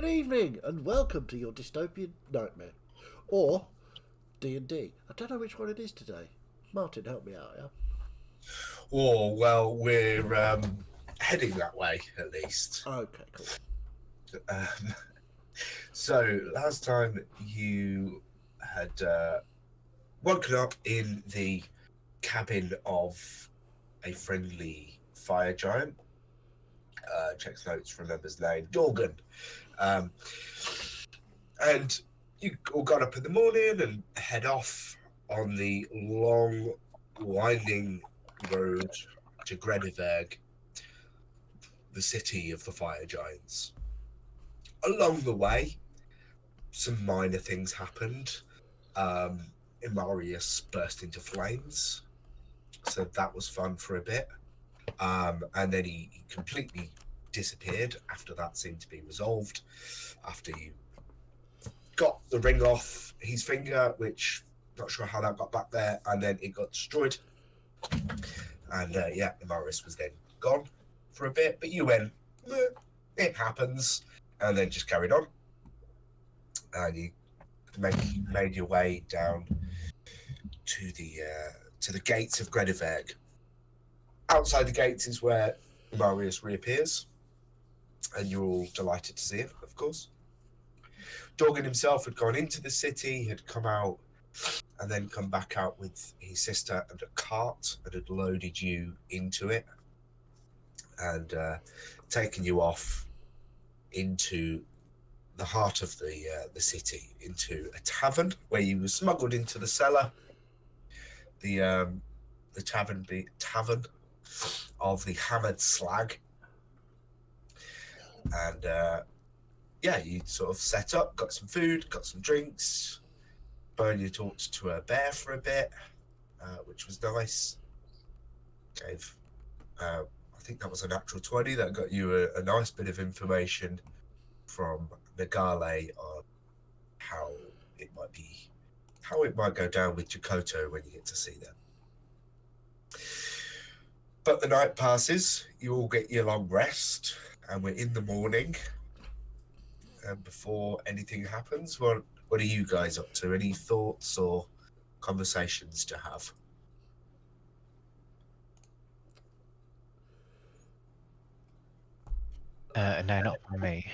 Good evening, and welcome to your dystopian nightmare, or D&D. I don't know which one it is today. Martin, help me out, yeah? Oh, well, we're heading that way, at least. Okay, cool. So, last time you had woken up in the cabin of a friendly fire giant. Checks notes, remembers name, Dorgan. And you all got up in the morning and head off on the long, winding road to Greniverg, the city of the fire giants. Along the way, some minor things happened. Imarius burst into flames, so that was fun for a bit. And then he completely disappeared after that seemed to be resolved. After you got the ring off his finger, which not sure how that got back there, and then it got destroyed. And Imarius was then gone for a bit, but you went, it happens, and then just carried on. And you made your way down to the gates of Greniverg. Outside the gates is where Marius reappears, and you're all delighted to see him, of course. Dorgan himself had gone into the city, had come out, and then come back out with his sister and a cart, and had loaded you into it, and taken you off into the heart of the city, into a tavern where you were smuggled into the cellar. The tavern of the Hammered Slag, and you sort of set up, got some food, got some drinks. Bernie talked to a bear for a bit, which was nice. Gave, I think that was a natural 20 that got you a nice bit of information from Nagale on how it might go down with Jakoto when you get to see them. But the night passes, you all get your long rest, and we're in the morning. And before anything happens, what are you guys up to? Any thoughts or conversations to have? No, not from me.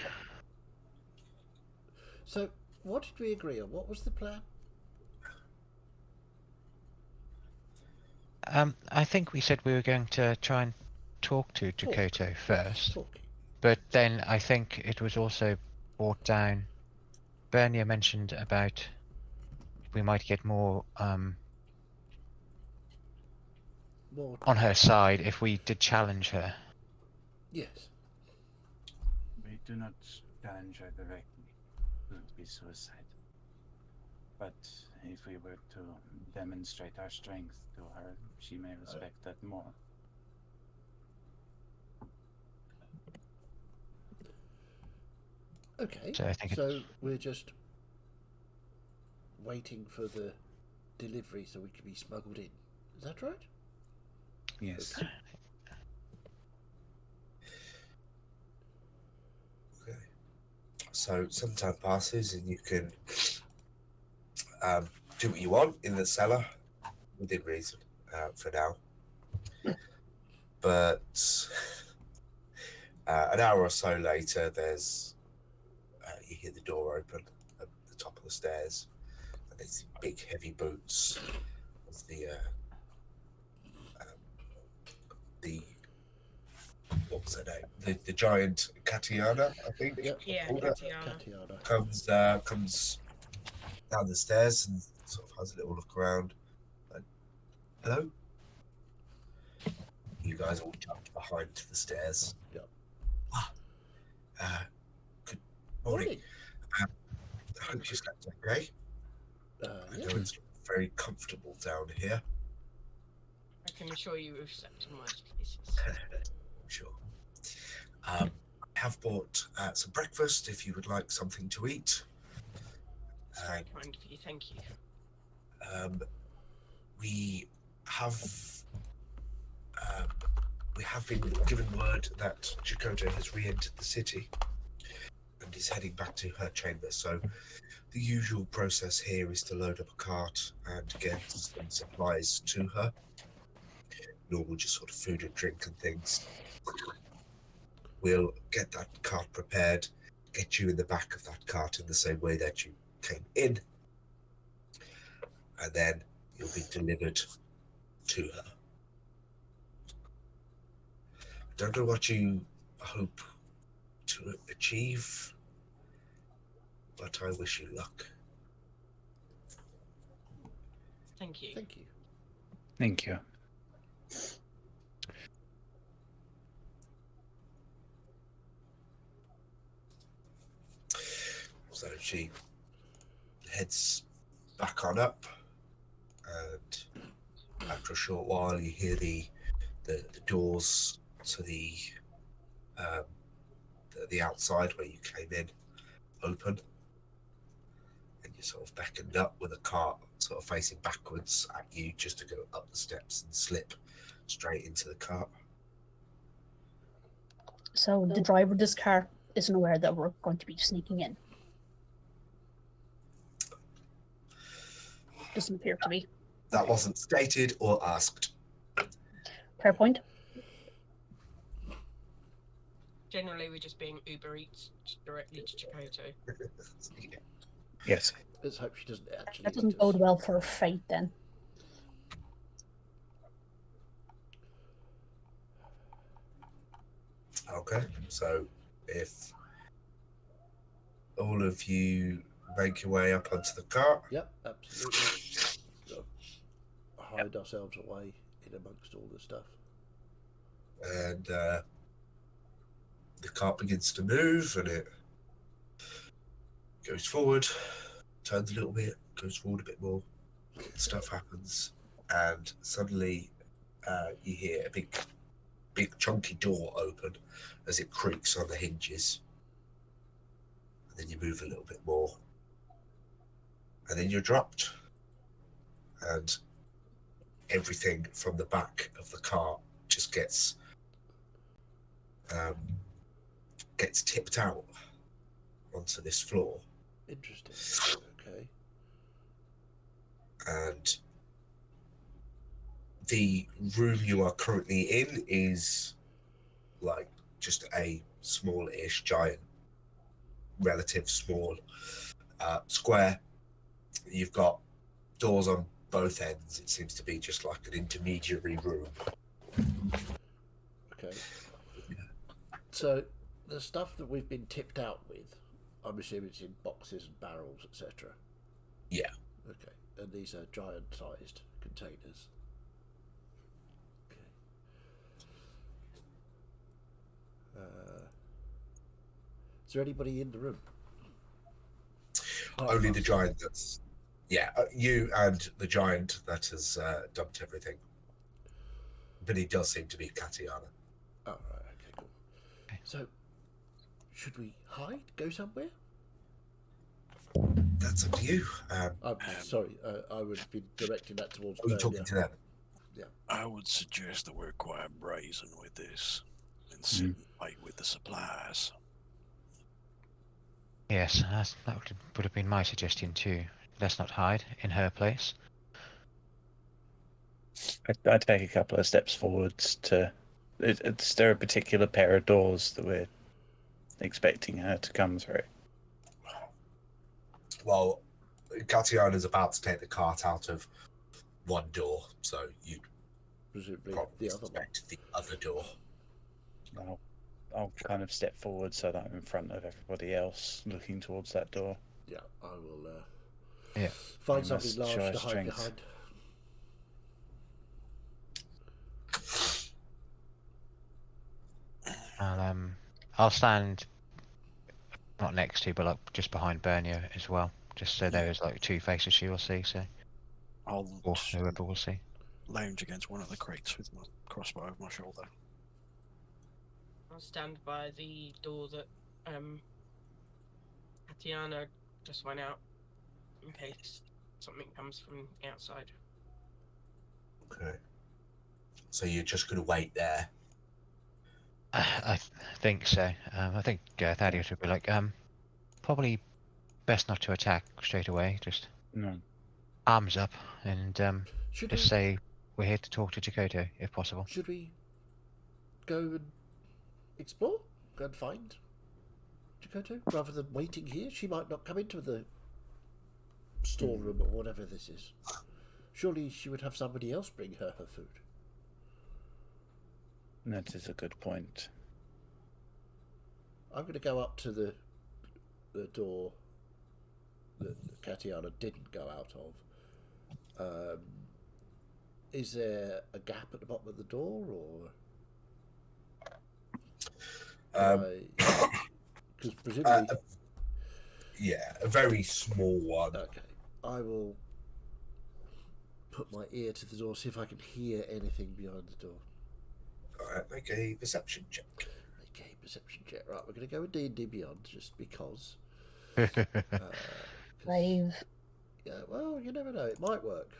So, what did we agree on? What was the plan? I think we said we were going to try and talk to Jakoto first, Talking. but then I think it was also brought down. Bernia mentioned about we might get more More. on her side if we did challenge her. Yes. We do not challenge her directly. It would be suicide. But if we were to demonstrate our strength to her, she may respect that more. Okay. So I think we're just waiting for the delivery so we can be smuggled in. Is that right? Yes. Okay. So some time passes and you can do what you want in the cellar within reason for now. But an hour or so later, there's you hear the door open at the top of the stairs, and there's big heavy boots as the what was her name? The giant Katiana, I think. Yep. Yeah, Katiana. Comes down the stairs and sort of has a little look around. Like, hello? You guys all jumped behind the stairs. Yep. Good morning. I hope you slept okay. I Yeah. know it's very comfortable down here. I can assure you we've slept in worse places. I'm sure. I have bought some breakfast if you would like something to eat. It's very kind of you, thank you. We have been given word that Jakoto has re-entered the city and is heading back to her chamber. So the usual process here is to load up a cart and get some supplies to her. Normal, just sort of food and drink and things. We'll get that cart prepared, get you in the back of that cart in the same way that you came in, and then you'll be delivered to her. I don't know what you hope to achieve, but I wish you luck. Thank you. Thank you. Thank you. So she heads back on up, and after a short while, you hear the doors to the outside where you came in open, and you're sort of beckoned up with a cart sort of facing backwards at you just to go up the steps and slip straight into the cart. So the driver of this car isn't aware that we're going to be sneaking in. Doesn't appear to be. That wasn't stated or asked. Fair point. Generally, we're just being Uber Eats directly to Chakotay. Yes. Let's hope she doesn't actually. That doesn't eat us. bode well for a fight then. Okay, so if all of you make your way up onto the cart, Yep, absolutely. So, hide ourselves away in amongst all the stuff. and the cart begins to move, and it goes forward, turns a little bit, goes forward a bit more, stuff happens, and suddenly you hear a big chunky door open as it creaks on the hinges, and then you move a little bit more, and then you're dropped, and everything from the back of the cart just gets tipped out onto this floor, Interesting. Okay. and the room you are currently in is like just a small-ish, giant, relative small square. You've got doors on both ends. It seems to be just like an intermediary room. Okay. So the stuff that we've been tipped out with, I'm assuming it's in boxes and barrels, etc. Yeah. Okay. And these are giant-sized containers. Okay. Is there anybody in the room? Apart Only from the us? giant that's... Yeah, you and the giant that has dumped everything. But he does seem to be Katiana. Oh, right. Okay, cool. Okay. So, should we hide? Go somewhere? That's up to you. I'm sorry. I would have been directing that towards Are you Bernia. talking to them? I would suggest that we're quite brazen with this and sit and wait with the supplies. Yes, that would have been my suggestion too. Let's not hide in her place. I take a couple of steps forwards to. Is there a particular pair of doors that we're expecting her to come through? Well, Katiana's about to take the cart out of one door, so you'd Presumably probably the other one. suspect the other door. I'll kind of step forward so that I'm in front of everybody else, looking towards that door. Yeah, I will Yeah. find We must something large show our to hide strength. behind. I'll stand not next to, but like just behind Bernia as well, just so there is like two faces she will see, so I'll or whoever will see. lounge against one of the crates with my crossbow over my shoulder. I'll stand by the door that Tatiana just went out in case something comes from the outside. Okay. So you're just going to wait there? I think so. I think Thaddeus would be like, probably best not to attack straight away. Just No. arms up and Should just we, say we're here to talk to Jakoto if possible. should we go and explore? Go and find Jakoto? Rather than waiting here? She might not come into the storeroom or whatever this is. Surely she would have somebody else bring her food. That is a good point. I'm going to go up to the door that Katiana didn't go out of. Is there a gap at the bottom of the door, or because presumably, Yeah, a very small one. okay, I will put my ear to the door, see if I can hear anything behind the door. Alright, make a perception check. Okay, perception check. Right, we're going to go with D&D Beyond just because. 5. Yeah, well, you never know. It might work.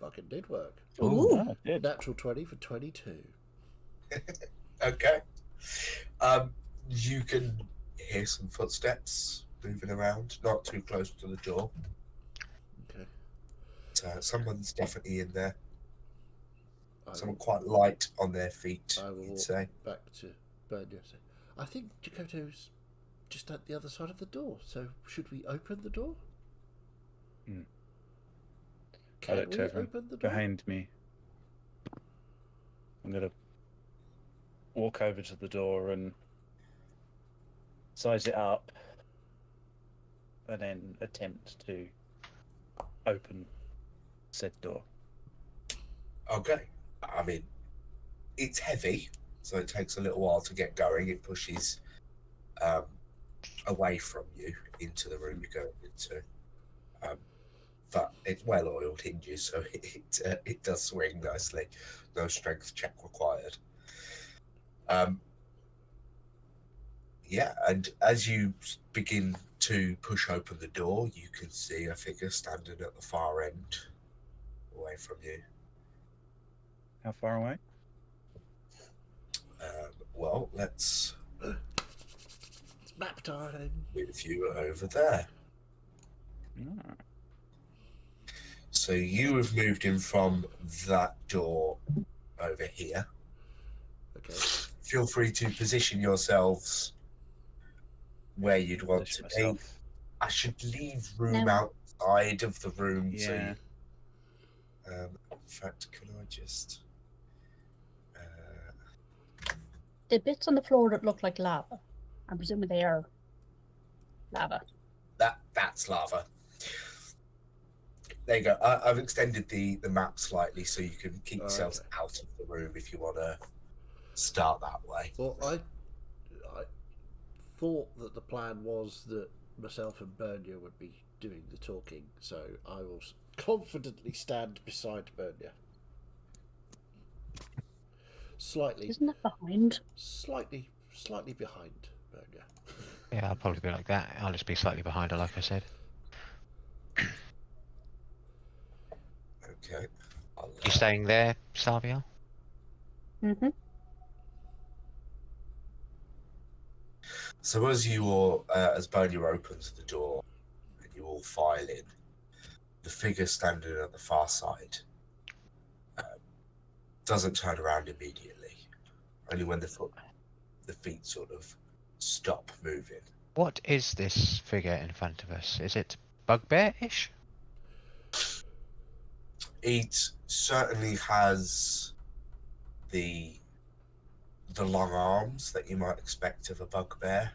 Fucking did work. Ooh. Oh, it did. Natural 20 for 22. Okay. You can hear some footsteps moving around, not too close to the door. Okay. Someone's definitely in there. I Someone will, quite light on their feet, I will you'd say. back to Bernia. I think Jakoto's just at the other side of the door. So should we open the door? Hmm. I Can looked we over open the door? behind me. I'm gonna walk over to the door and size it up, and then attempt to open said door. Okay. I mean, it's heavy, so it takes a little while to get going. It pushes away from you into the room you're going into. But it's well-oiled hinges, so it does swing nicely. No strength check required. Yeah, and as you begin to push open the door, you can see a figure standing at the far end, away from you. How far away? Well, let's It's map time. move you over there. Ah. So you have moved in from that door over here. Okay. Feel free to position yourselves where you'd want Position to be. myself. I should leave room No. outside of the room. So Yeah. in fact, can I just... The bits on the floor that look like lava. I'm presuming they are lava. that's lava. There you go. I've extended the map slightly so you can keep Oh, yourselves okay. out of the room if you want to start that way. Well, I thought that the plan was that myself and Bernia would be doing the talking, so I will confidently stand beside Bernia. Slightly Isn't that behind? slightly behind Bernia. Yeah, I'll probably be like that. I'll just be slightly behind her, like I said. Okay. You staying there, Savia? Mm-hmm. So as you all, as Bernia opens the door and you all file in, the figure standing at the far side doesn't turn around immediately. Only when the feet sort of stop moving. What is this figure in front of us? Is it bugbear-ish? It certainly has the long arms that you might expect of a bugbear,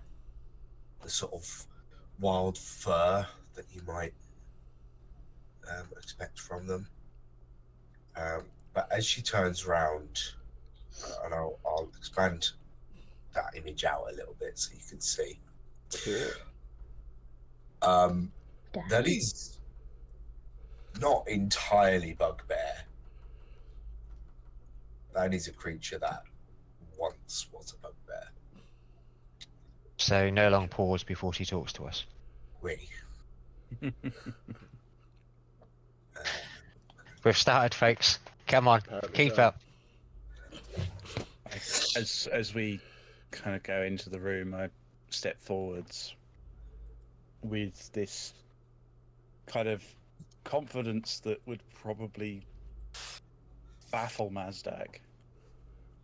the sort of wild fur that you might expect from them. But as she turns round, and I'll expand that image out a little bit so you can see. That is not entirely bugbear. That is a creature that once was a bugbear. So no long pause before she talks to us. Really. We've started, folks. Come on, Apparently keep so. up. As we kind of go into the room, I step forwards with this kind of confidence that would probably baffle Mazdag.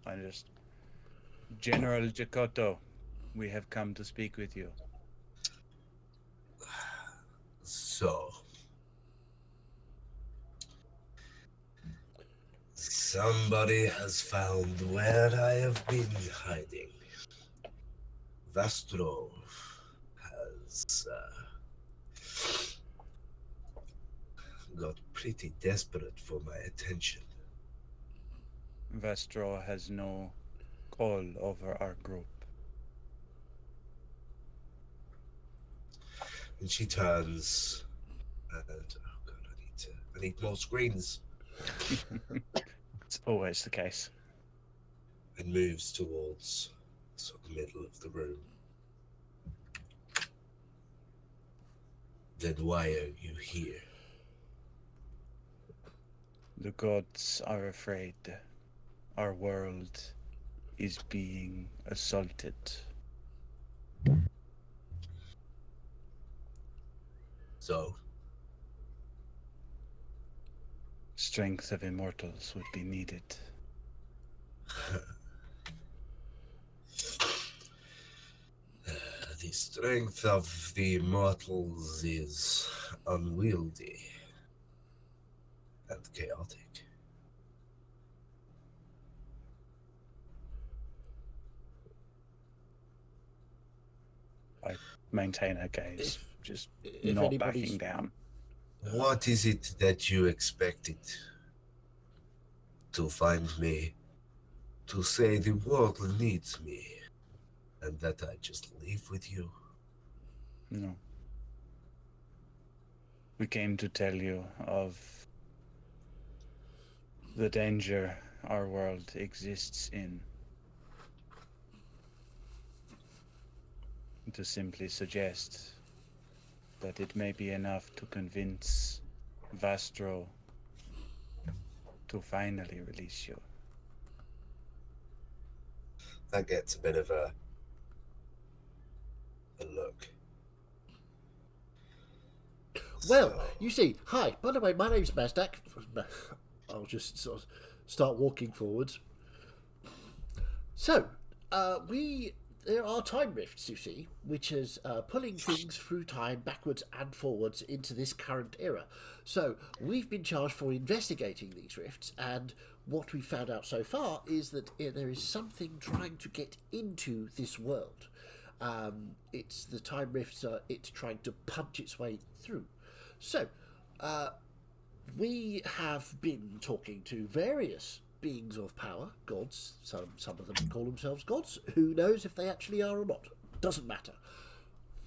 I just, General Jacoto, we have come to speak with you. So, somebody has found where I have been hiding. Vastro has got pretty desperate for my attention. Vestro has no call over our group. And she turns and, oh god, I need more screens. It's always the case. And moves towards sort of the middle of the room. Then why are you here? The gods are afraid. Our world is being assaulted. So, Strength of immortals would be needed. the strength of the immortals is unwieldy and chaotic. Maintain her gaze, just if not anybody's- backing down. What is it that you expected? To find me, to say the world needs me, and that I just leave with you? No. We came to tell you of the danger our world exists in. To simply suggest that it may be enough to convince Vastro to finally release you. That gets a bit of a look. Well, So- you see, hi, by the way, my name's Mazdak. I'll just sort of start walking forwards. So, there are time rifts, you see, which is pulling things through time backwards and forwards into this current era. So, we've been charged for investigating these rifts, and what we found out so far is that there is something trying to get into this world. It's the time rifts, it's trying to punch its way through. So, we have been talking to various beings of power, gods. Some of them call themselves gods. Who knows if they actually are or not? Doesn't matter.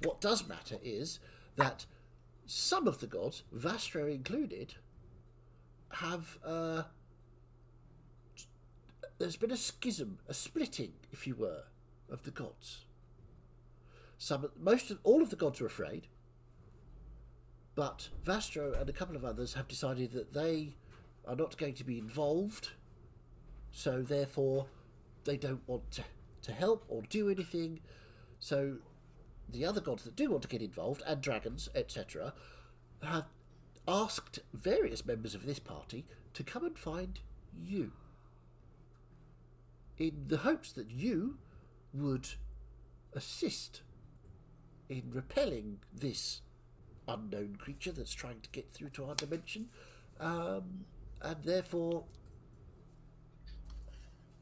What does matter is that some of the gods, Vastro included, have there's been a schism, a splitting, if you were, of the gods. All of the gods are afraid, but Vastro and a couple of others have decided that they are not going to be involved. So therefore, they don't want to help or do anything. So the other gods that do want to get involved, and dragons, etc., have asked various members of this party to come and find you, in the hopes that you would assist in repelling this unknown creature that's trying to get through to our dimension, and therefore,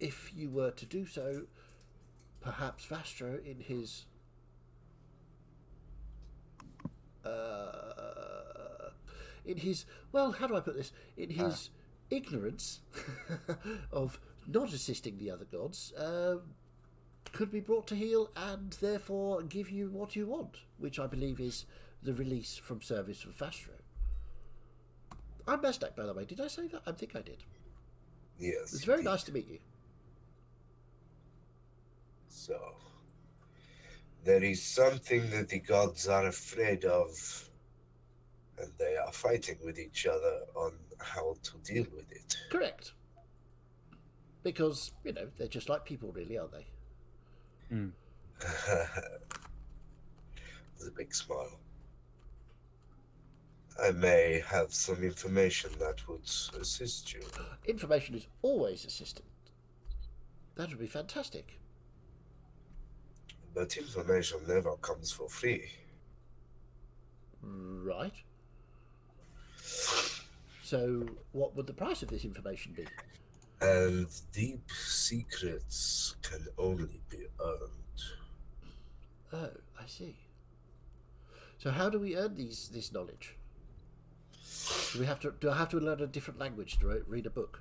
if you were to do so, perhaps Vastro, in his well, how do I put this? In his ignorance of not assisting the other gods, could be brought to heel and therefore give you what you want, which I believe is the release from service for Vastro. I'm Mazdak, by the way. Did I say that? I think I did. Yes. It's very indeed. nice to meet you. So, there is something that the gods are afraid of, and they are fighting with each other on how to deal with it. Correct. Because, they're just like people, really, aren't they? with a big smile. I may have some information that would assist you. Information is always assistant. That would be fantastic. But information never comes for free. Right. So, what would the price of this information be? And deep secrets can only be earned. Oh, I see. So, how do we earn this knowledge? Do I have to learn a different language to read a book?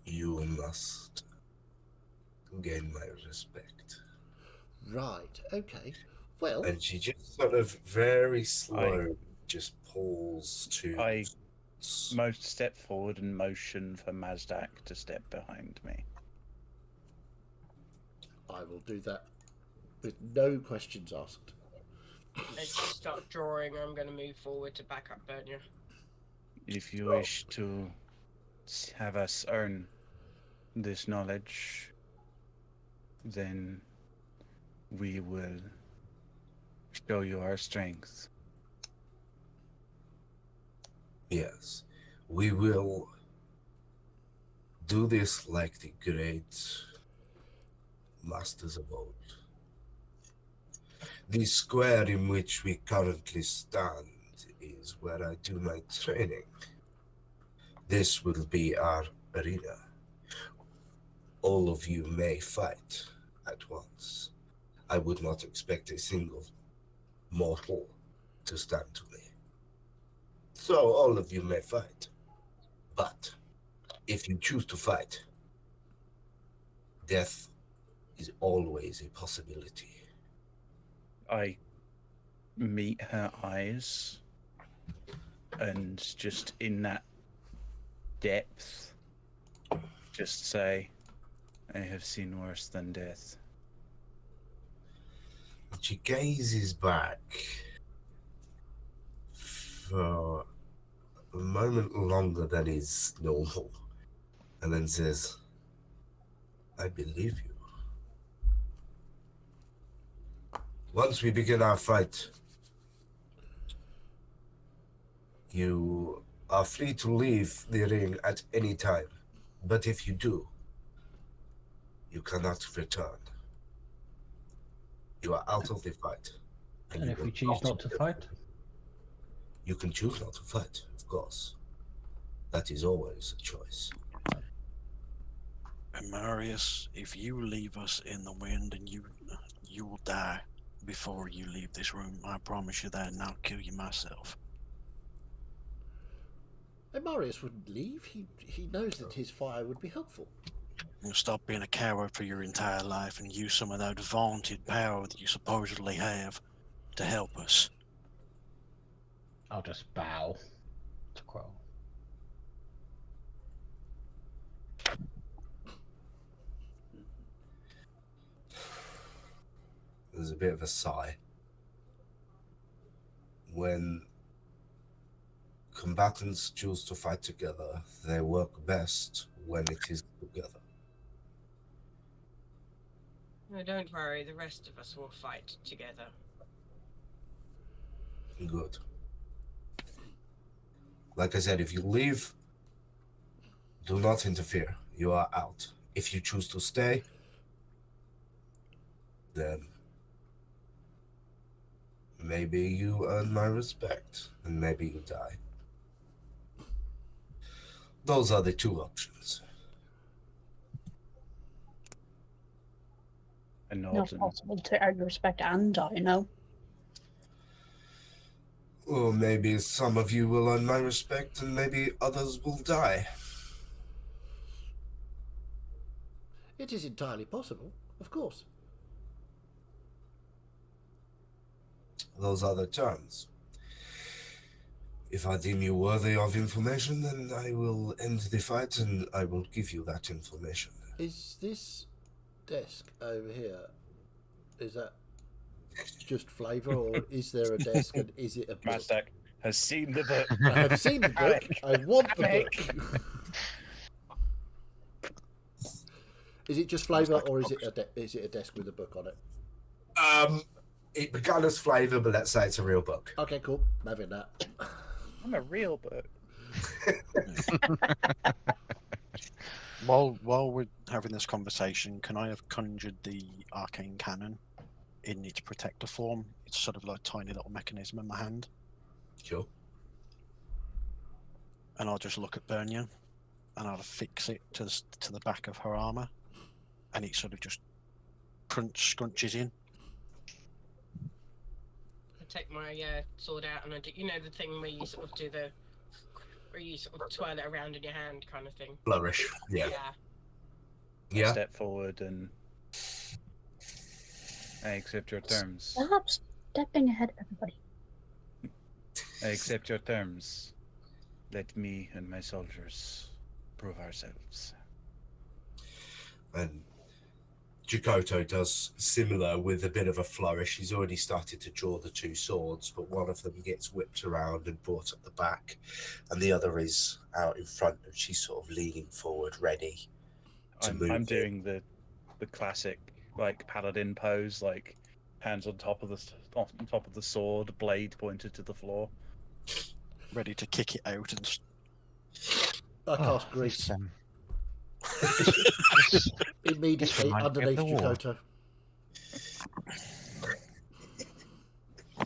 You must gain my respect. Right. Okay. Well, And she just sort of very slow just pulls to. I most step forward and motion for Mazdak to step behind me. I will do that with no questions asked. As you start drawing, I'm going to move forward to back up Bernia. If you wish to have us earn this knowledge, then we will show you our strength. Yes, we will do this like the great masters of old. The square in which we currently stand is where I do my training. This will be our arena. All of you may fight at once. I would not expect a single mortal to stand to me. So all of you may fight. But if you choose to fight, death is always a possibility. I meet her eyes, and just in that depth, just say, I have seen worse than death. She gazes back for a moment longer than is normal, and then says, I believe you. Once we begin our fight, you are free to leave the ring at any time, but if you do, you cannot return. You are out of the fight. And you if will we choose not to return. fight? You can choose not to fight, of course. That is always a choice. And Marius, if you leave us in the wind and you will die before you leave this room, I promise you that, and I'll kill you myself. And Marius wouldn't leave. He knows that his fire would be helpful. You'll stop being a coward for your entire life and use some of that vaunted power that you supposedly have to help us. I'll just bow to Quell. There's a bit of a sigh. When combatants choose to fight together, they work best when it is together. No, don't worry, the rest of us will fight together. Good. Like I said, if you leave, do not interfere. You are out. If you choose to stay, then maybe you earn my respect, and maybe you die. Those are the two options. And Not nod and possible to earn respect and die, no. Or maybe some of you will earn my respect, and maybe others will die. It is entirely possible, of course. Those are the terms. If I deem you worthy of information, then I will end the fight and I will give you that information. Is this desk over here, is that just flavour, or is there a desk and is it a book? Mazdak has seen the book. I have seen the book. I want the book. Is it just flavour, or is it a desk with a book on it? It began as flavour, but let's say it's a real book. Okay, cool. I'm having that. I'm a real book. While we're having this conversation, can I have conjured the arcane cannon in its protector form? It's sort of like a tiny little mechanism in my hand, Sure. and I'll just look at Bernia, and I'll fix it to the back of her armor, and it sort of just scrunches in. I take my sword out and I do, you know, the thing where you sort of do where you sort of twirl it around in your hand, kind of thing. Flourish. Yeah. Yeah. Step forward and I accept your terms. Stop stepping ahead of everybody. I accept your terms. Let me and my soldiers prove ourselves. And Jakoto does similar with a bit of a flourish. He's already started to draw the two swords, but one of them gets whipped around and brought at the back, and the other is out in front, and she's sort of leaning forward, ready to move. I'm doing the classic like paladin pose, like hands on top of the sword, blade pointed to the floor. Ready to kick it out and I cast grease This immediately reminds me of underneath the war. Jakoto.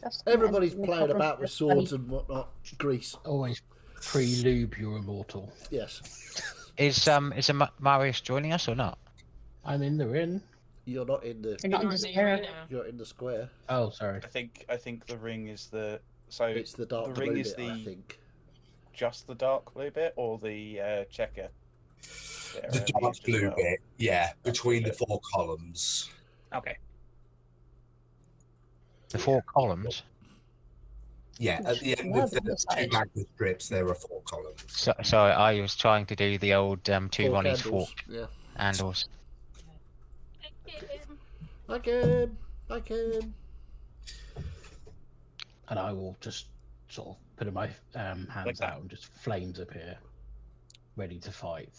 Just Everybody's imagine playing the about with cover of swords and whatnot. Grease. Always pre-lube your immortal. Yes. Is Marius joining us or not? I'm in the ring. You're not in the. You're not in You're the in the square. arena. You're in the square. Oh, sorry. I think the ring is the It's the dark the ring blue is bit, I the- think. just the dark blue bit or the checker. There, The dark as blue well. bit, yeah, between the Okay. four columns. Okay. The four columns. Yeah, at the end Yeah, of the the two side. magnet strips, there are four columns. So I was trying to do the old two Four volleys, four candles. Yeah. handles. I can. I can. And I will just sort of put my hands Like that. out and just flames appear, ready to fight.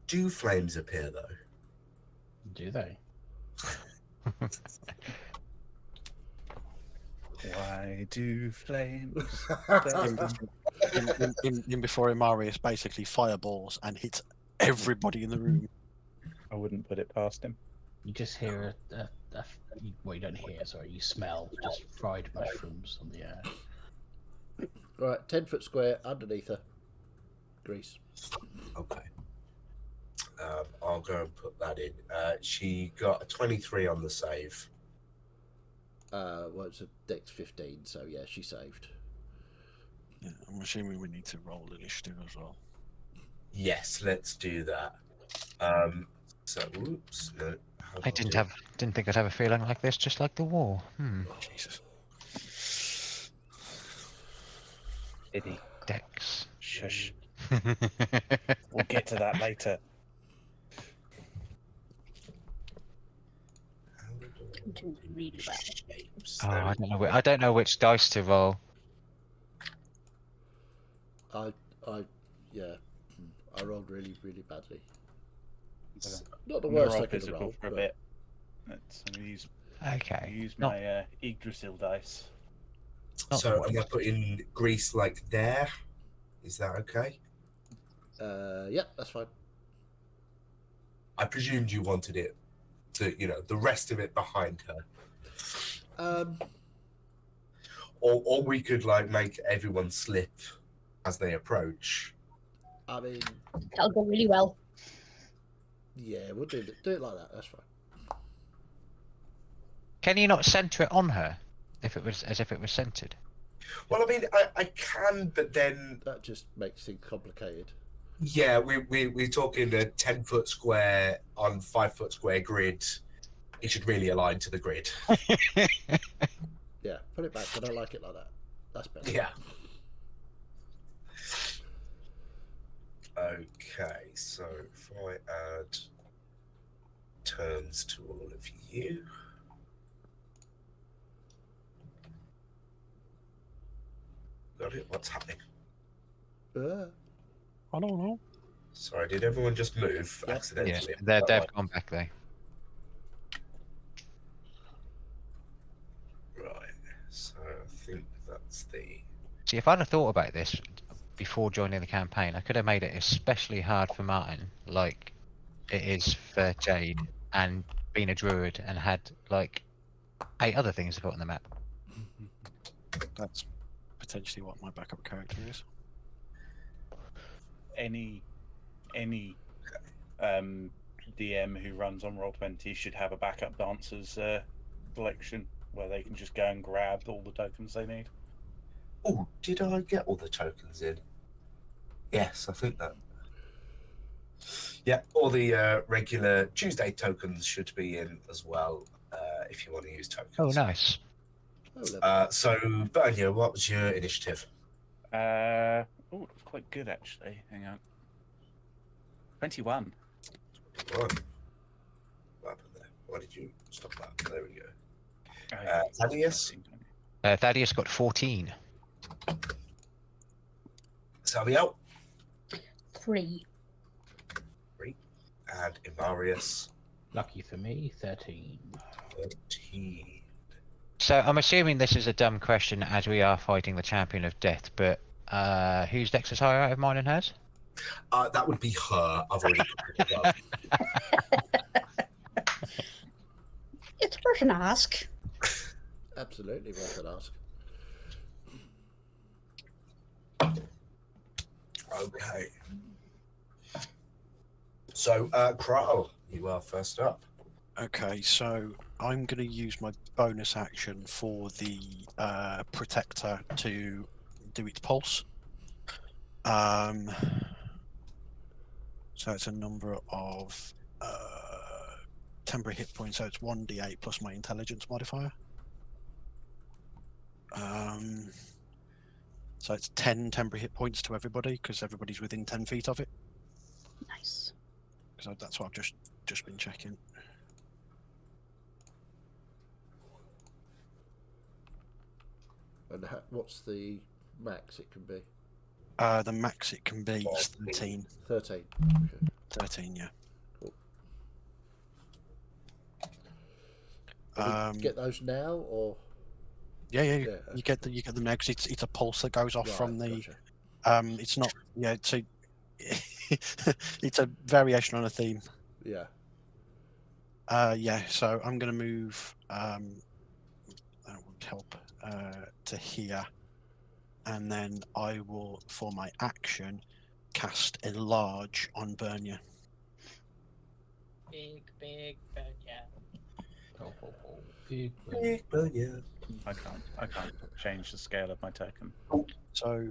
Do flames appear though? Do they? Why do flames? in before Imarius basically fireballs and hits everybody in the room. I wouldn't put it past him. You just hear well, you don't hear. Sorry, you smell just fried mushrooms on the air. Right, 10-foot square underneath her. Grease. Okay. I'll go and put that in. She got a 23 on the save. Well, it's a dex 15, so yeah, she saved. Yeah, I'm assuming we need to roll initiative as well. Yes, let's do that. So, oops, no. how I do didn't think I'd have a feeling like this, just like the war. Jesus. Eddie, Dex. shush. We'll get to that later. Do really well. shapes? Oh, I don't know. I don't know which dice to roll. Yeah, I rolled really, really badly. So, Not the I'm gonna worst I roll could have physical rolled. for a but- bit. Let's use Okay. use Not- my Yggdrasil dice. not So, the am I putting grease like there? Is that okay? Yeah, that's fine. I presumed you wanted it to, the rest of it behind her. Or we could, make everyone slip as they approach. I mean, That'll go really well. yeah, we'll do it like that. That's fine. Can you not center it on her, if it was as if it was centered? Well, I mean, I can, but then, That just makes things complicated. yeah, we're talking a 10-foot square on 5-foot square grid. It should really align to the grid. Yeah, put it back. I don't like it like that. That's better. Yeah. Okay, so if I add turns to all of you. Got it? What's happening? I don't know. Sorry, did everyone just move Yeah. accidentally? Yeah, they've gone back there. See, if I'd have thought about this before joining the campaign, I could have made it especially hard for Martin, like it is for Jade, and been a druid and had like 8 other things to put on the map. That's potentially what my backup character is. Any DM who runs on Roll20 should have a backup dancers collection where they can just go and grab all the tokens they need. Oh, did I get all the tokens in? Yes, I think that. Yeah, all the regular Tuesday tokens should be in as well if you want to use tokens. Oh, nice. So, Bernia, what was your initiative? Oh, it's quite good actually. Hang on. 21. What happened there? Why did you stop that? There we go. Oh, yeah. Thaddeus? Thaddeus got 14. Savio? 3. And Imarius? Lucky for me, 13. 13. So I'm assuming this is a dumb question as we are fighting the champion of death, but whose dex is higher out of mine and hers? That would be her. I've already put it above. It's worth an ask. Absolutely worth an ask. Okay. So, Kral, you are first up. Okay, so I'm going to use my bonus action for the protector to do its pulse. So it's a number of temporary hit points, so it's 1d8 plus my intelligence modifier. So it's 10 temporary hit points to everybody, because everybody's within 10 feet of it. Nice. So that's what I've just been checking. And what's the max it can be? The max it can be is 13. 13. Okay. 13, yeah. Cool. Do we get those now, or Yeah, Yeah, you get them now because it's a pulse that goes off Right, from the. gotcha. It's not. Yeah, it's a. It's a variation on a theme. Yeah. Yeah. So I'm going to move. That would help to here, and then I will, for my action, cast Enlarge on Bernia. Big, but yeah. Big. Bernia. I can't change the scale of my token. So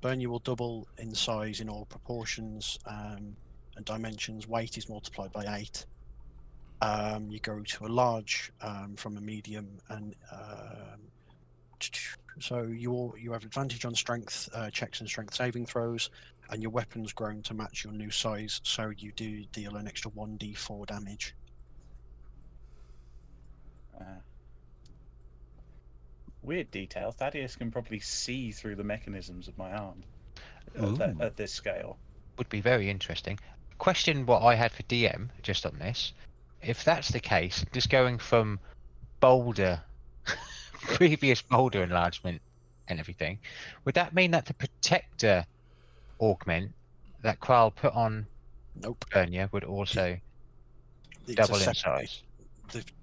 Bernia will double in size in all proportions and dimensions. Weight is multiplied by 8. You go to a large from a medium, and so you have advantage on strength checks and strength saving throws, and your weapon's grown to match your new size, so you do deal an extra 1d4 damage. Weird detail. Thaddeus can probably see through the mechanisms of my arm Ooh. at this scale. Would be very interesting. Question what I had for DM just on this. If that's the case, just going from boulder, previous boulder enlargement and everything, would that mean that the protector augment that Kral put on Nope. Bernia would also It's a double in separate- size?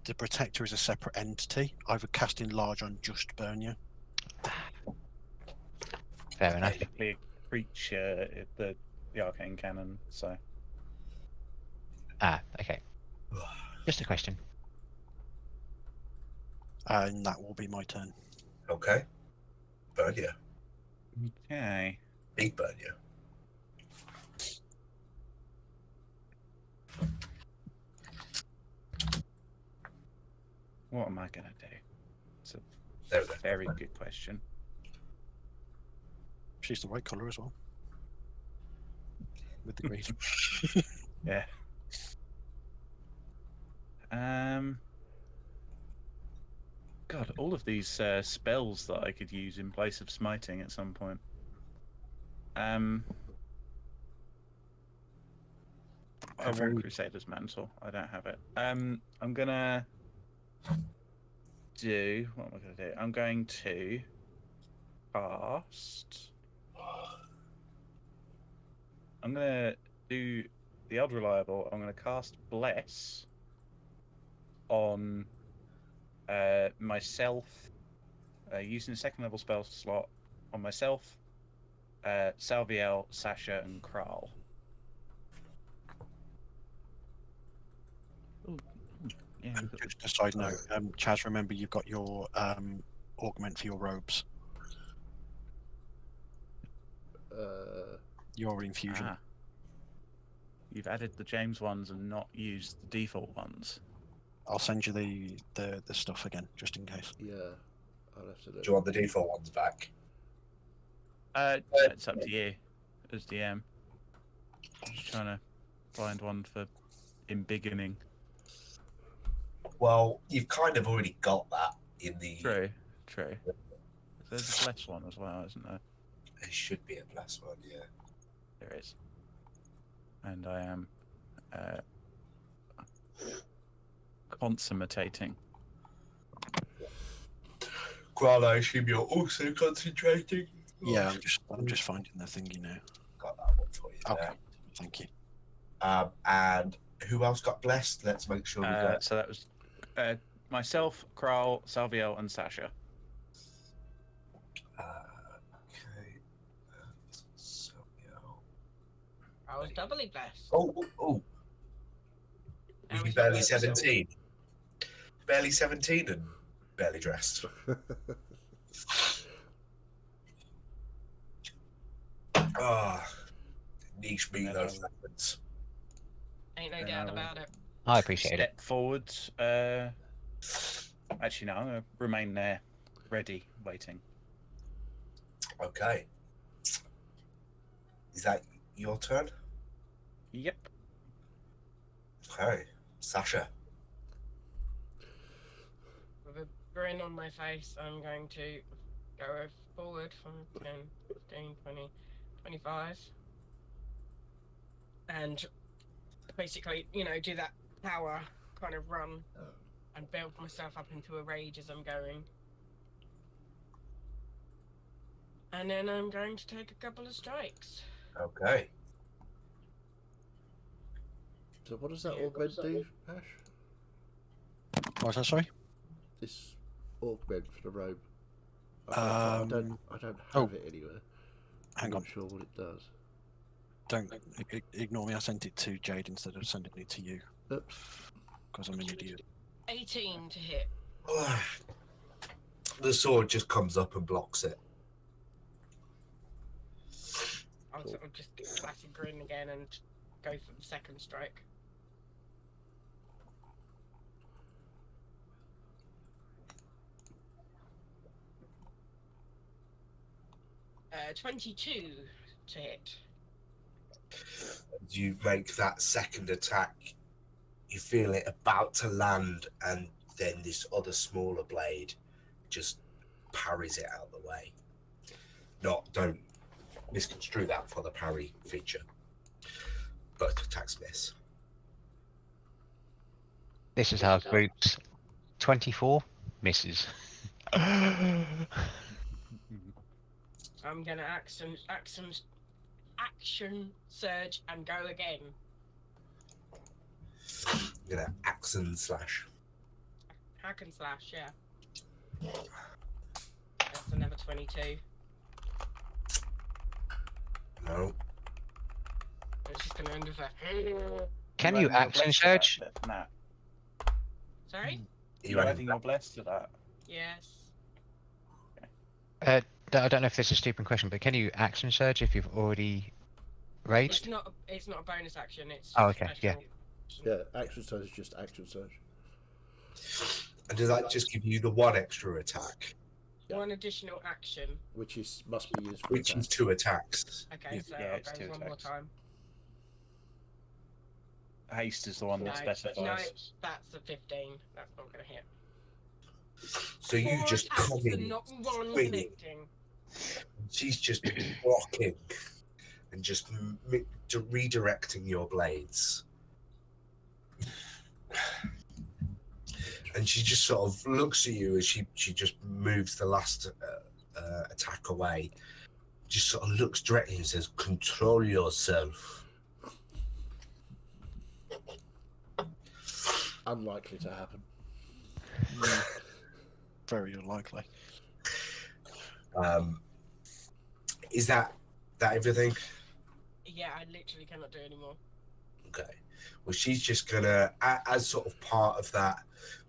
The protector is a separate entity. I would cast Enlarge on just Bernia. Fair enough. Technically a creature, the arcane cannon. So Okay. Just a question. And that will be my turn. Okay. Bernia. okay. Big Bernia. What am I gonna do? It's a There we go. very good question. She's the right colour as well. With the green. Yeah. God, all of these spells that I could use in place of smiting at some point. I want Crusader's Mantle. I don't have it. I'm gonna do. What am I gonna do? I'm going to cast. I'm gonna do the odd reliable. I'm gonna cast Bless on myself, using a second level spell slot on myself, Salviel, Sasha, and Kral. Yeah, And just a side note, Chaz, remember you've got your augment for your robes, your infusion. Ah. You've added the James ones and not used the default ones. I'll send you the stuff again, just in case. Yeah, I'll have to Do you want the default ones back? It's up to you as DM. Just trying to find one for embiggening. Well, you've kind of already got that in the. True. There's a Bless one as well, isn't there? There should be a plus one, yeah. There is. And I am consummating. Kral, I assume you're also concentrating. Yeah, I'm just finding the thingy now. Got that one for you. Okay, There. thank you. And who else got blessed? Let's make sure we got. So that was myself, Kral, Salviel, and Sasha. Okay. So, yeah. I was doubly blessed. Oh. How You was barely your 17. Barely 17 and barely dressed. Niche me those reference. Ain't no doubt about it. I appreciate it. Step forward. Actually, no, I'm going to remain there, ready, waiting. Okay. Is that your turn? Yep. Okay. Sasha. With a grin on my face, I'm going to go forward from 10, 15, 20, 25. And basically, do that power kind of run and build myself up into a rage as I'm going. And then I'm going to take a couple of strikes. Okay. So what does that augment do, Ash? What's that, sorry? This augment for the robe. I don't have it anywhere. Hang I'm on. not sure what it does. Don't ignore me. I sent it to Jade instead of sending it to you. Oops. Because I'm an idiot. 18 to hit. The sword just comes up and blocks it. I'll sort of just get a classic grin again and go for the second strike. Uh, 22 to hit. You make that second attack, you feel it about to land, and then this other smaller blade just parries it out of the way. Don't misconstrue that for the parry feature. Both attacks miss. This is how groups 24 misses. I'm gonna action surge and go again. You're gonna axe and slash. Hack and slash, yeah. That's another 22. No. It's just gonna end with a. Can you action surge? Nah. Sorry? You You're adding your bless to that. Yes. I don't know if this is a stupid question, but can you action surge if you've already raged? It's not a bonus action. It's. Oh, just a okay, yeah. special action. Yeah, action surge is just action surge. And does that just give you the one extra attack? Yeah. One additional action. Which must be used for Which is attack. 2 attacks. Okay, Yeah. so Yeah, I'll it's go 2 one more attacks. time. Haste is the one that specifies. No, that's a 15. That's not gonna hit. So you Four just attacks come and in, not one swinging. connecting. She's just blocking and just redirecting your blades. And she just sort of looks at you as she just moves the last attack away, just sort of looks directly and says, "Control yourself." Unlikely to happen. Very unlikely. Is that everything? Yeah, I literally cannot do anymore. Okay. Well, she's just gonna, as sort of part of that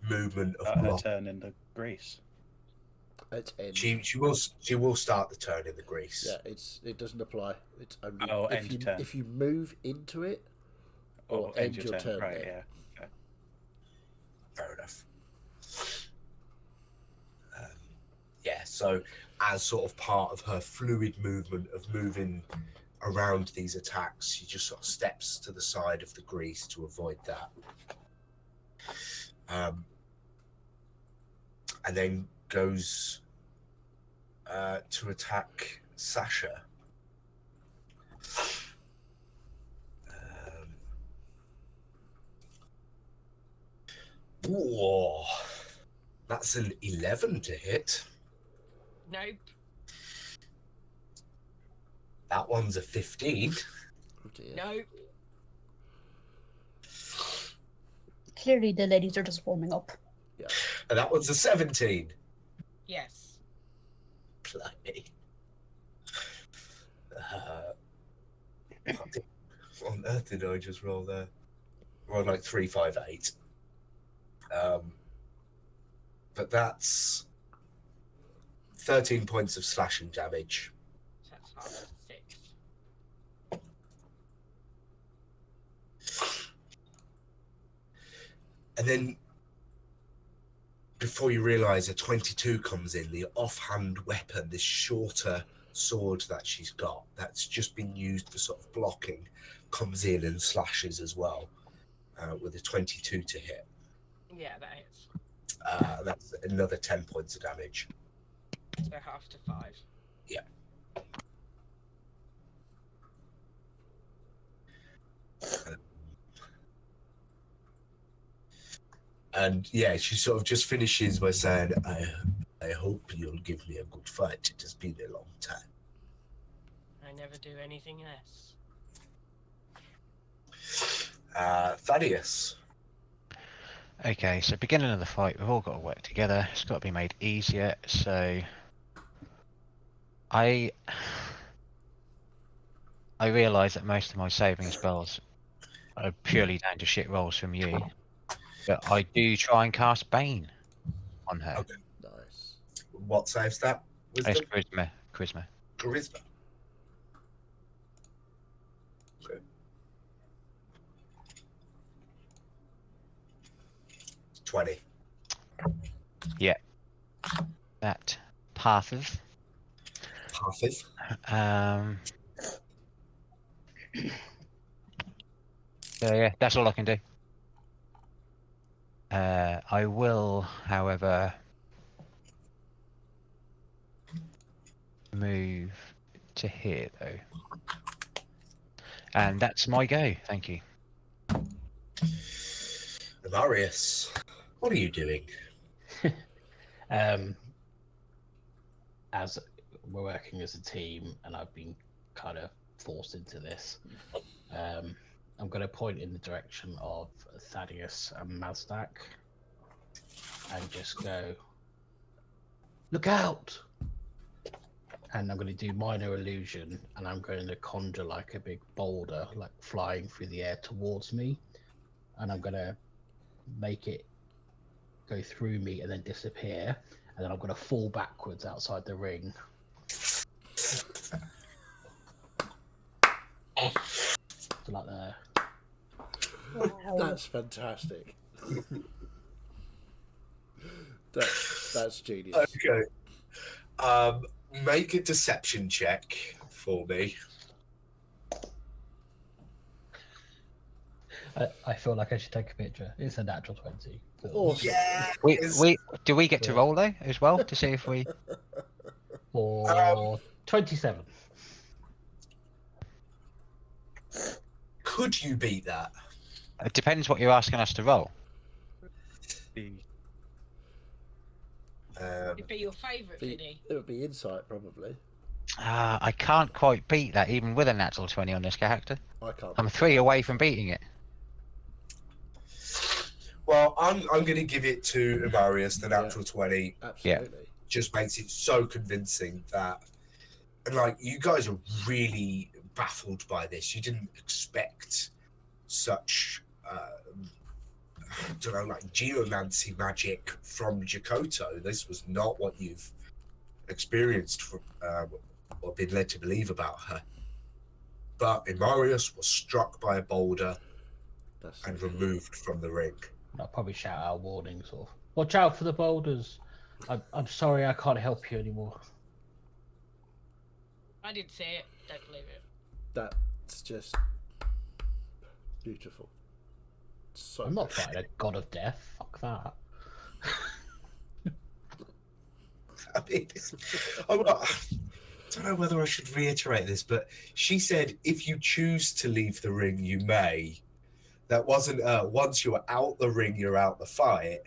movement of Her block, turn in the grease. It's end. she will start the turn in the grease. Yeah, it doesn't apply. It's only end turn. if you move into it or end your turn. Right, there. yeah. Okay. Fair enough. Yeah, so as sort of part of her fluid movement of moving around these attacks, she just sort of steps to the side of the grease to avoid that. And then goes to attack Sasha. Whoa, that's an 11 to hit. Nope. That one's a 15. Oh dear. Nope. Clearly, the ladies are just warming up. And that one's a 17. Yes. Blimey. What on earth did I just roll there? Rolled like 3, 5, 8. But that's 13 points of slashing damage. That's half of 6. And then before you realise, a 22 comes in, the offhand weapon, this shorter sword that she's got, that's just been used for sort of blocking, comes in and slashes as well, with a 22 to hit. Yeah, that hits. That's another 10 points of damage. So half to 5. Yeah. And yeah, she sort of just finishes by saying, I hope you'll give me a good fight. It has been a long time. I never do anything less. Thaddeus. Okay, so beginning of the fight, we've all got to work together. It's got to be made easier. So I realise that most of my saving spells are purely down to shit rolls from you, but I do try and cast Bane on her. Okay. Nice. What saves that? It's Wisdom? charisma. Charisma. Okay. 20. That passes. Passes. So yeah, that's all I can do. I will, however, move to here though, and that's my go. Thank you. Marius, what are you doing? As we're working as a team, and I've been kind of forced into this, I'm going to point in the direction of Thaddeus and Mazdak, and just go, "Look out!" And I'm going to do minor illusion, and I'm going to conjure like a big boulder, like flying through the air towards me, and I'm going to make it go through me and then disappear, and then I'm going to fall backwards outside the ring. So like there. Wow. That's fantastic. That's genius. Okay. Make a deception check for me. I feel like I should take a picture. It's a natural 20. Awesome. Yeah. Do we get to roll though as well to see if we? For 27. Could you beat that? It depends what you're asking us to roll. It'd be your favourite, Vinny. It would be insight, probably. I can't quite beat that, even with a natural 20 on this character. I can't. I'm 3 away from beating it. Well, I'm going to give it to Amarius, the natural 20. Absolutely. Just makes it so convincing that, and like, you guys are really baffled by this. You didn't expect such, I don't know, like geomancy magic from Jakoto. This was not what you've experienced from, or been led to believe about her. But Amarius was struck by a boulder and removed from the ring. I'll probably shout out a warning, sort of. Watch out for the boulders. I'm sorry, I can't help you anymore. I didn't see it. Don't believe it. That's just beautiful. So I'm not fighting a god of death. Fuck that. I mean, I don't know whether I should reiterate this, but she said, if you choose to leave the ring, you may. That wasn't once you're out the ring, you're out the fight.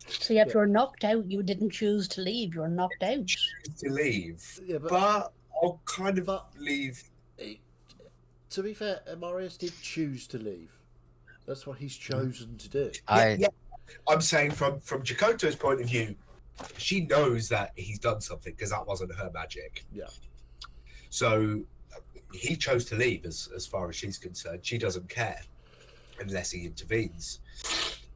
So if you're knocked out, you didn't choose to leave. You were knocked out. Choose to leave. Yeah, but I'll kind of leave. To be fair, Amarius did choose to leave. That's what he's chosen to do. Yeah. I'm saying from Jakoto's point of view, she knows that he's done something because that wasn't her magic. Yeah. So he chose to leave as far as she's concerned. She doesn't care unless he intervenes.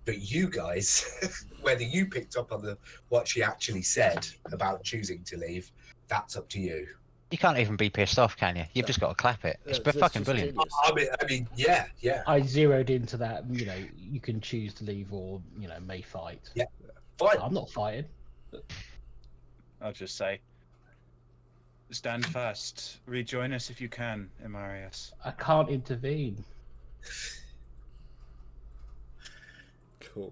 But you guys, whether you picked up on what she actually said about choosing to leave, that's up to you. You can't even be pissed off, can you? You've just got to clap it. It's fucking brilliant. I mean, yeah. I zeroed into that. You know, you can choose to leave or may fight. Yeah, fine. I'm not fighting. I'll just say, stand fast. Rejoin us if you can, Amarius. I can't intervene. Cool.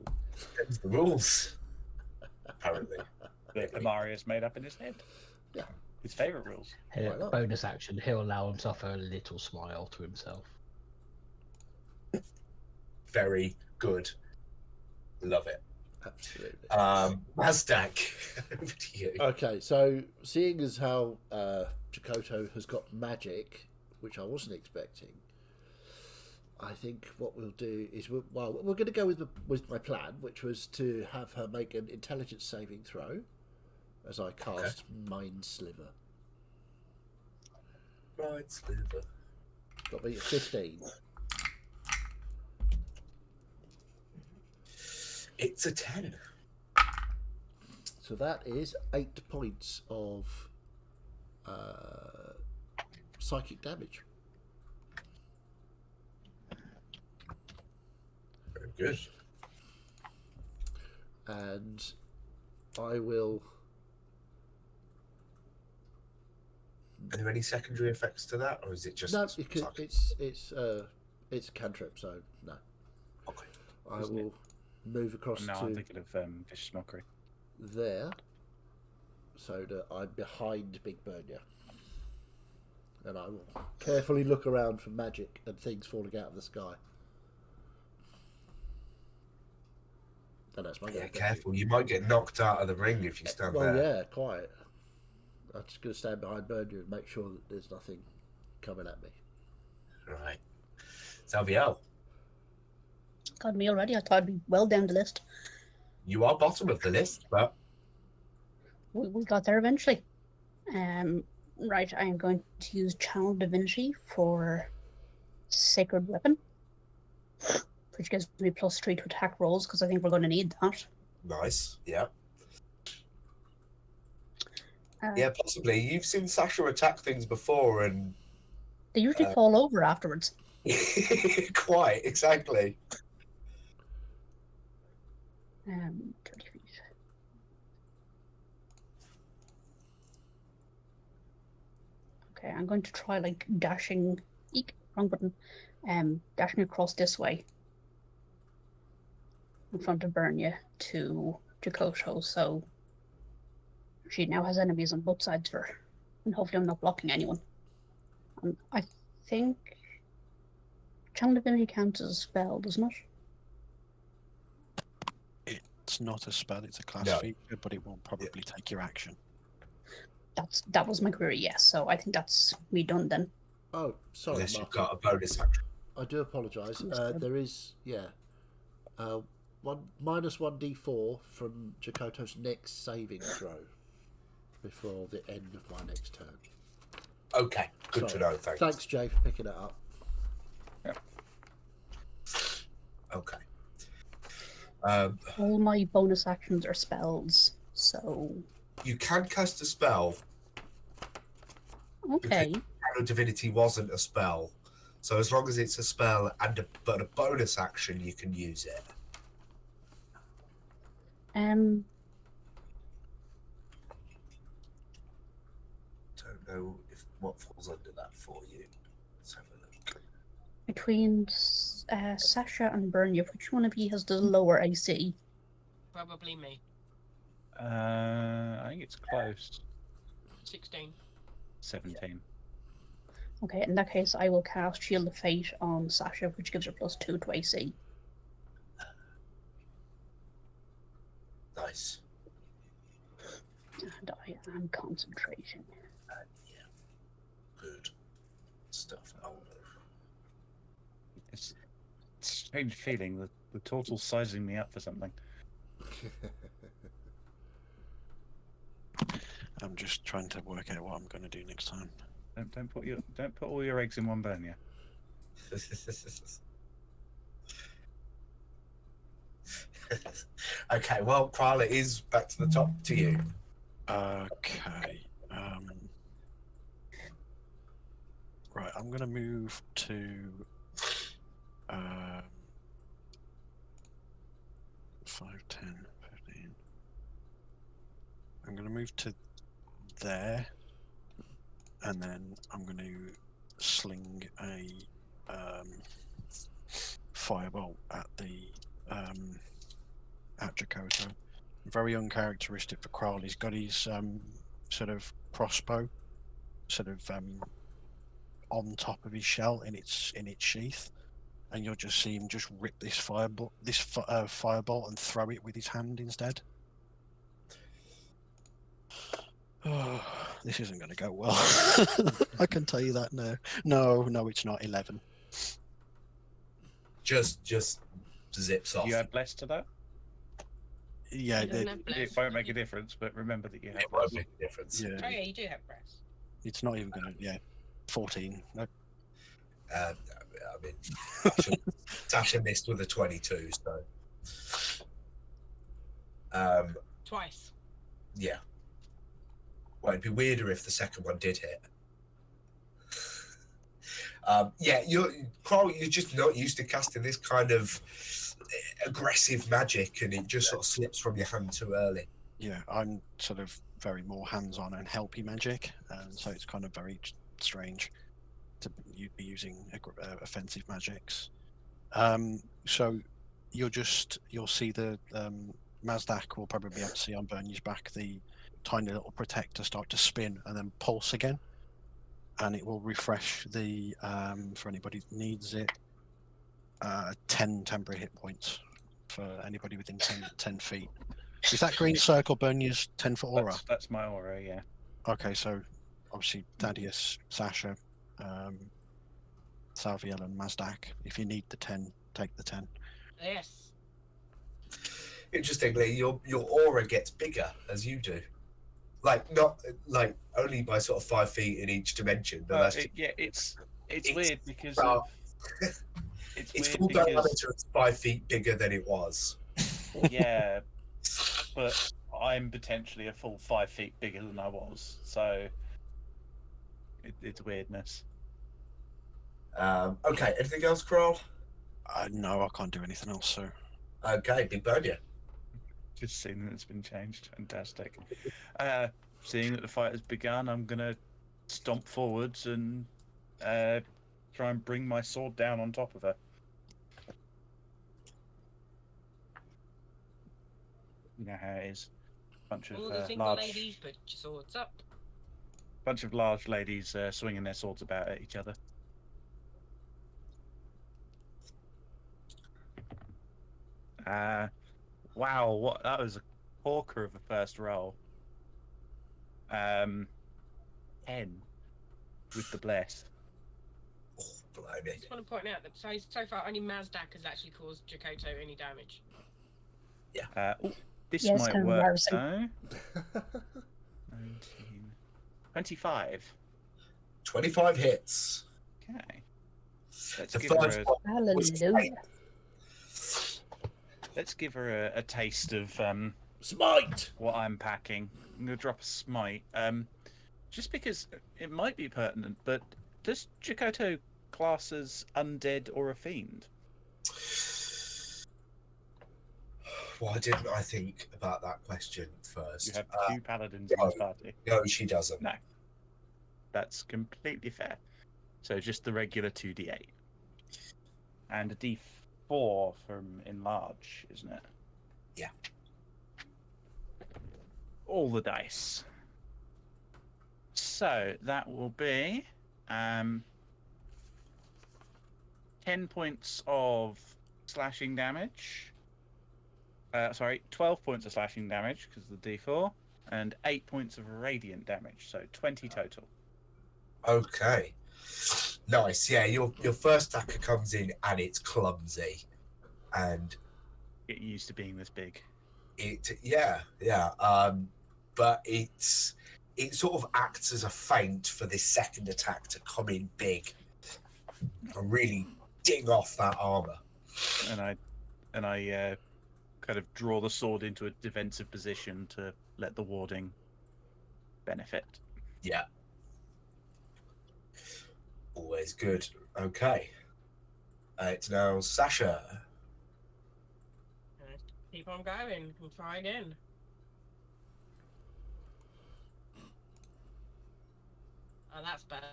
That's the rules. Apparently. That Amarius made up in his head. Yeah. His favourite rules. Bonus action, he'll allow himself a little smile to himself. Very good. Love it. Absolutely. Mazdak, over to you. Okay, so seeing as how Jakoto has got magic, which I wasn't expecting, I think what we'll do is we're going to go with my plan, which was to have her make an intelligence saving throw as I cast Mind Sliver. Mind Sliver. Got me at 15. It's a 10. So that is 8 points of psychic damage. Very good. And I will. Are there any secondary effects to that, or is it just No, because it's a cantrip, so no. Okay. I will move across No, to I'm thinking of Vicious Mockery. there, so that I'm behind Big Bernia, and I will carefully look around for magic and things falling out of the sky. And that's my Yeah, go. careful. You might get knocked out of the ring if you stand Well, there. yeah, quite. I'm just going to stand behind Bernia and make sure that there's nothing coming at me. Right. Xavier, Got me already. I thought I'd be well down the list. you are bottom of the list, but We got there eventually. Right, I am going to use Channel Divinity for Sacred Weapon, which gives me +3 to attack rolls because I think we're going to need that. nice. Yeah. Yeah, possibly. You've seen Sasha attack things before, and They usually fall over afterwards. quite exactly. 20 feet. Okay, I'm going to try like dashing. Eek, wrong button. Dashing across this way in front of Bernia to Jakoto, so she now has enemies on both sides of her, and hopefully I'm not blocking anyone. I think Channel Divinity counts as a spell, doesn't it? It's not a spell; it's a class No. feature, but it will probably take your action. That was my query, yes. So I think that's me done then. Oh, sorry, Unless you've Martin. got a bonus action. I do apologise. Yes, There is, minus 1d4 from Jakoto's next saving throw before the end of my next turn. Okay, good Sorry. to know. Thanks. Thanks, Jay, for picking it up. Okay. All my bonus actions are spells, so You can cast a spell. okay. Shadow Divinity wasn't a spell, so as long as it's a spell but a bonus action, you can use it. Um, Don't know what falls under that for you. Let's have a look. between Sasha and Bernia, which one of you has the lower AC? Probably me. I think it's close. 16. 17. Okay, in that case, I will cast Shield of Fate on Sasha, which gives her +2 to AC. Nice. And I am concentrating. Yeah. Good stuff. Oh, It's a strange feeling that the turtle's sizing me up for something. I'm just trying to work out what I'm going to do next time. Don't put all your eggs in one Bernia. Okay, well, Krala is back to the top to you. Okay. Right, I'm going to move to 5, 10, 15. I'm going to move to there, and then I'm going to sling a firebolt at the at Jakoto. Very uncharacteristic for Kral. He's got his sort of crossbow, sort of on top of his shell in its sheath, and you'll just see him just rip this firebolt and throw it with his hand instead. Oh, this isn't going to go well. I can tell you that now. No, it's not 11. Just zips off. You add bless to that? Yeah, You don't have bless, It won't do make a you? difference, but remember that you have It won't bless. make a difference. yeah. Oh yeah, you do have breasts. It's not even going to. Yeah, 14. No. I mean, Sasha missed with a 22, so. Twice. Yeah. Well, it'd be weirder if the second one did hit. Yeah, Carl, you're just not used to casting this kind of aggressive magic, and it just sort of slips from your hand too early. Yeah, I'm sort of very more hands-on and helpy magic, and so it's kind of very strange to be using offensive magics. So you'll see the Mazdak will probably be able to see on Bernie's back the tiny little protector start to spin and then pulse again, and it will refresh the for anybody that needs it 10 temporary hit points for anybody within 10 feet. Is that green circle Bernie's 10-foot aura? That's my aura, yeah. Okay, so obviously Thaddeus, Sasha, Salviel and Mazdak. If you need the 10, take the 10. Yes. Interestingly, your aura gets bigger as you do. Not only by sort of 5 feet in each dimension, but that's It's it's- weird because well, it's it's weird full because diameter. It's 5 feet bigger than it was. yeah, but I'm potentially a full 5 feet bigger than I was, so it's weirdness. Okay, anything else, Kroll? No, I can't do anything else. So Okay, Big Bernia. Just seeing that it's been changed, fantastic. Seeing that the fight has begun, I'm gonna stomp forwards and try and bring my sword down on top of her. You know how it is. Bunch of All the single large, ladies, put your swords up. bunch of large ladies swinging their swords about at each other. Wow, what that was a corker of a first roll. 10 with the bless. Oh, blimey. I just want to point out that so far only Mazdak has actually caused Jakoto any damage. This Yeah, it's might kind of work embarrassing. though. 19. 25. 25 hits. Okay. Let's The give her first a, one was Hallelujah. let's give her a taste of Smite! what I'm packing. I'm gonna drop a smite. Just because it might be pertinent, but does Jakoto class as undead or a fiend? Why didn't I think about that question first? You have two paladins in this party. No, she doesn't. No. That's completely fair. So just the regular 2d8. And a d4 from enlarge, isn't it? Yeah. All the dice. So that will be 10 points of slashing damage. 12 points of slashing damage because of the d4, and 8 points of radiant damage, so 20 total. Okay. Nice. Yeah, your first attacker comes in and it's clumsy. And Get used to being this big. but it sort of acts as a feint for this second attack to come in big and really ding off that armor. And I kind of draw the sword into a defensive position to let the warding benefit. Yeah. Always good. Okay. It's now Sasha. Keep on going and try again. Oh, that's better.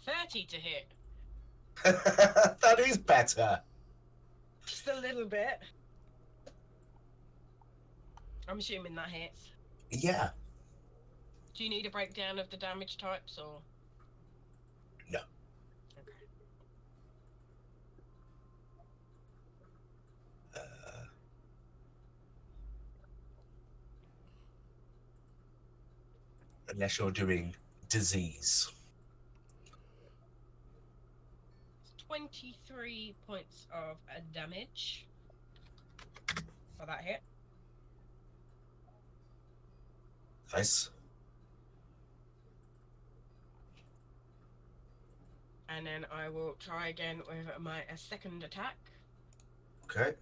30 to hit. That is better. Just a little bit. I'm assuming that hits. Yeah. Do you need a breakdown of the damage types or? No. Okay. Unless you're doing disease. 23 points of damage for that hit. Nice. And then I will try again with my second attack. Okay.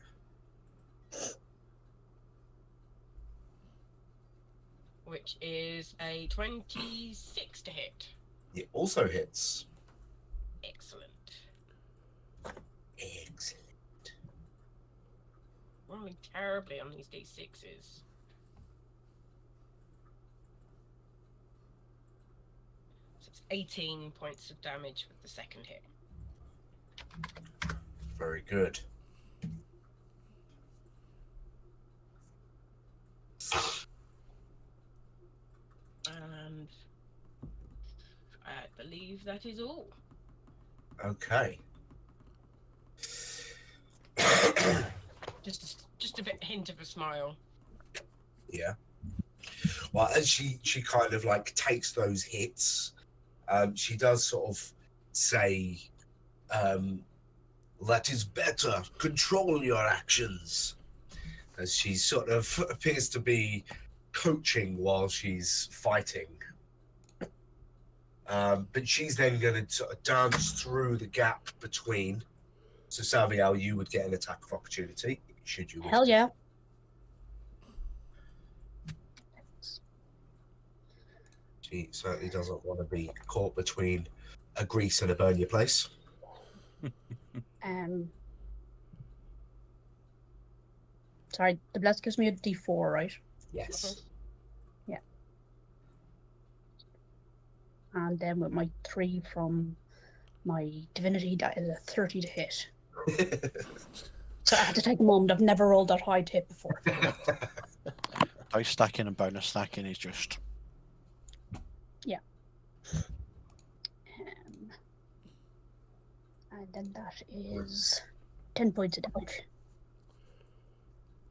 Which is a 26 to hit. It also hits. Excellent. Excellent. Rolling terribly on these d6s. So it's 18 points of damage with the second hit. Very good. And I believe that is all. Okay. Just a bit hint of a smile. Yeah. Well, as she kind of like takes those hits, she does sort of say, that is better. Control your actions. As she sort of appears to be coaching while she's fighting. But she's then going to sort of dance through the gap between. So, Saviel, you would get an attack of opportunity, should you wish Hell to. yeah. She certainly doesn't want to be caught between a grease and a burn your place. Sorry, the bless gives me a D4, right? Yes. Yeah. And then with my 3 from my divinity, that is a 30 to hit. So I had to take a moment. I've never rolled that high to hit before. Dice stacking and bonus stacking is just And then that is 10 points of damage.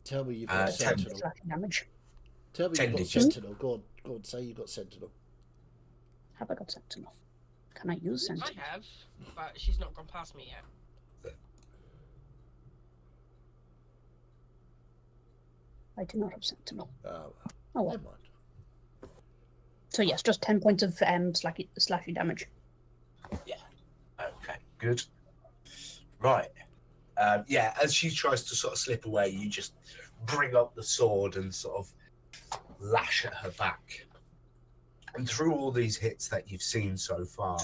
Tell me you've got 10. Sentinel. Slashing damage. Tell me 10 you've got digits. Sentinel. Go on, say you've got Sentinel. Have I got Sentinel? Can I use I Sentinel? have, but she's not gone past me yet. I do not have Sentinel. Oh, Oh well. never mind. So yes, just 10 points of slashing damage. Okay, good. Right. Yeah, as she tries to sort of slip away, you just bring up the sword and sort of lash at her back. And through all these hits that you've seen so far,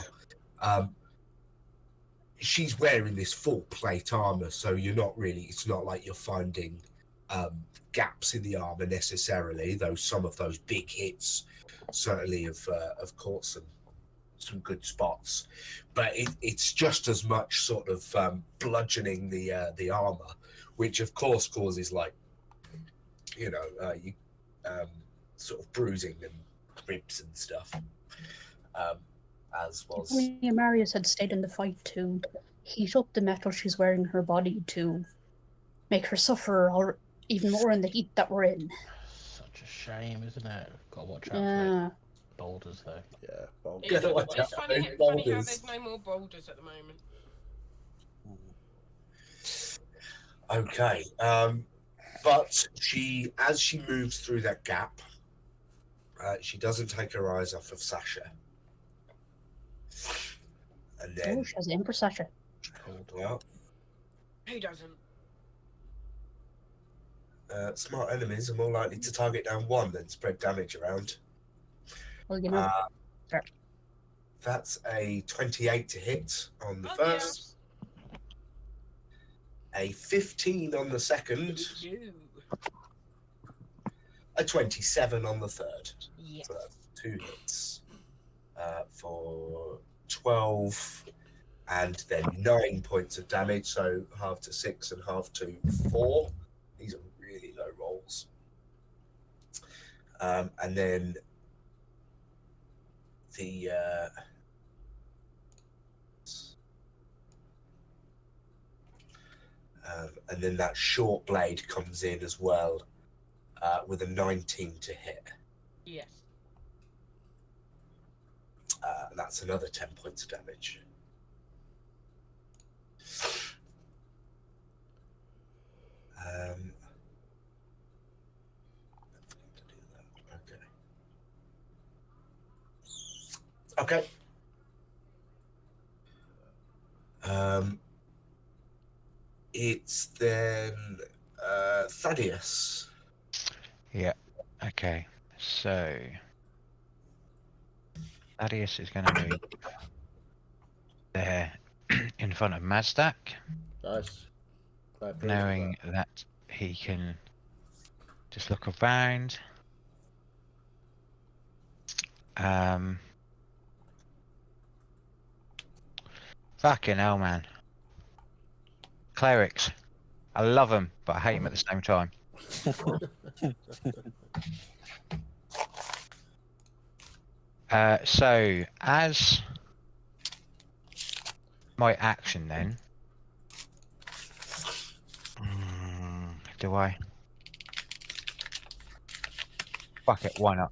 she's wearing this full plate armor, so it's not like you're finding gaps in the armor necessarily, though some of those big hits certainly have caught some good spots. But it's just as much sort of bludgeoning the armor, which of course causes sort of bruising and ribs and stuff. As was If only Marius had stayed in the fight to heat up the metal she's wearing her body to make her suffer or even more in the heat that we're in. Such a shame, isn't it? Gotta watch out for Yeah. boulders, though. Yeah, well, It's, watch out it's for funny, those funny how boulders. there's no more boulders at the moment. okay. But as she moves through that gap, she doesn't take her eyes off of Sasha. And Oh, then, she has aim for Sasha. well, Who doesn't? smart enemies are more likely to target down one than spread damage around. Well, you know, sure. That's a 28 to hit on the Oh, first, a 15 on the second, You. a 27 on the third. Yes. So that's 2 hits for 12 and then 9 points of damage. So half to 6 and half to 4. These are really low rolls. And then the and then that short blade comes in as well with a 19 to hit. Yes. That's another 10 points of damage. Okay. It's then Thaddeus. Yeah. Okay. So Thaddeus is going to move there in front of Mazdak, nice. I approve of knowing that he can just look around. Fucking hell, man. Clerics. I love them, but I hate them at the same time. So, as my action then, do I? Fuck it, why not?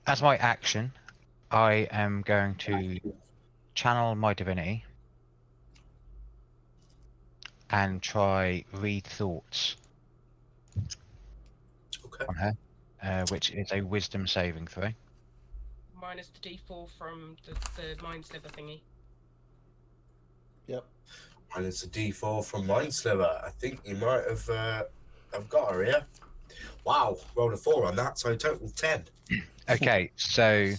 As my action, I am going to channel my divinity and try read thoughts Okay. on her, which is a wisdom saving throw. Minus the D4 from the Mind Sliver thingy. Yep. And it's a D4 from Mindsliver. I think you might have got her here. Wow, rolled a 4 on that, so total 10. Okay, so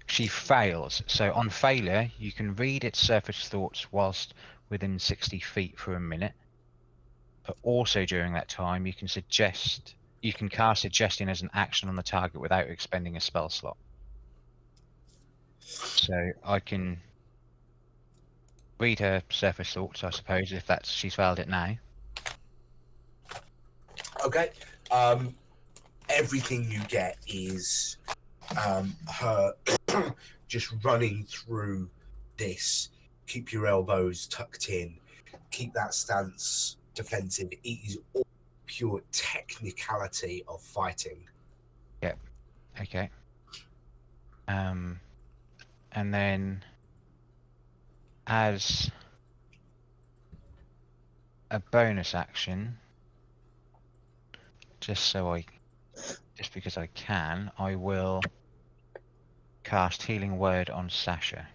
she fails. So on failure, you can read its surface thoughts whilst within 60 feet for a minute. But also during that time, you can cast suggestion as an action on the target without expending a spell slot. So I can read her surface thoughts, I suppose, if she's failed it now. Okay. Everything you get is her just running through this. Keep your elbows tucked in. Keep that stance defensive. It is all pure technicality of fighting. Okay. And then as a bonus action, just because I can, I will cast Healing Word on Sasha.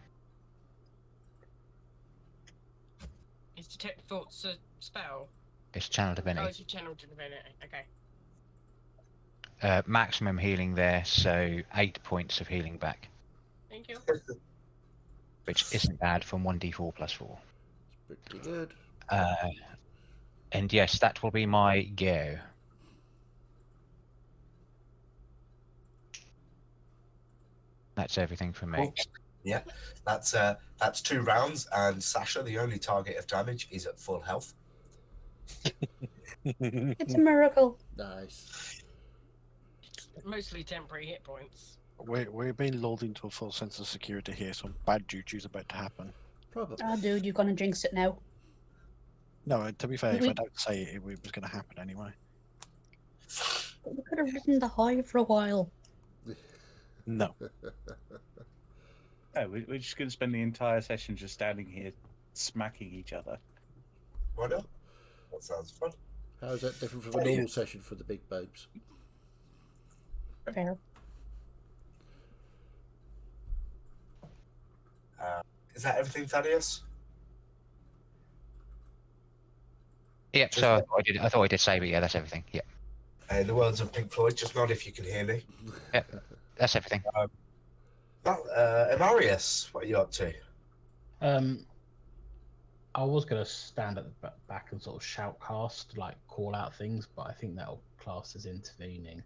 Is Detect Thoughts a spell? It's Channel Oh, Divinity. it's a channel divinity. Okay. Maximum healing there, so 8 points of healing back, Thank you. which isn't bad from 1d4 plus 4. Pretty good. And yes, that will be my go. That's everything from me. Cool. Yeah, that's 2 rounds, and Sasha, the only target of damage, is at full health. It's a miracle. Nice. Mostly temporary hit points. We're being lulled into a full sense of security here. Some bad juju's about to happen. Probably. Ah, dude, you're gonna jinx it now. No, to be fair, if We- I don't say it, it was going to happen anyway. We could have ridden the high for a while. No. No, we're just going to spend the entire session just standing here smacking each other. Why not? That sounds fun. How is that different from a normal session for the big babes? Fair. Is that everything, Thaddeus? Yep, so I thought I did say, but yeah, that's everything. Yep, In the words of Pink Floyd, just nod if you can hear me. that's everything. Amarius, what are you up to? I was gonna stand at the back and sort of shoutcast, like call out things, but I think that'll class as intervening.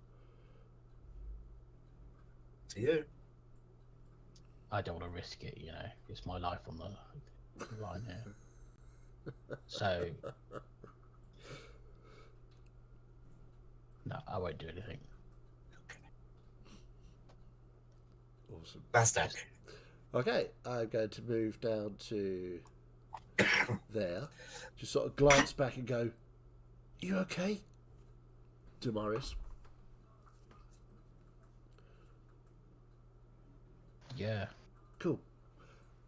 To you. I don't want to risk it, you know. It's my life on the line here. So, no, I won't do anything. Awesome. Nasdaq. Okay, I'm going to move down to there. Just sort of glance back and go, "You okay?" to Morris. Yeah. Cool.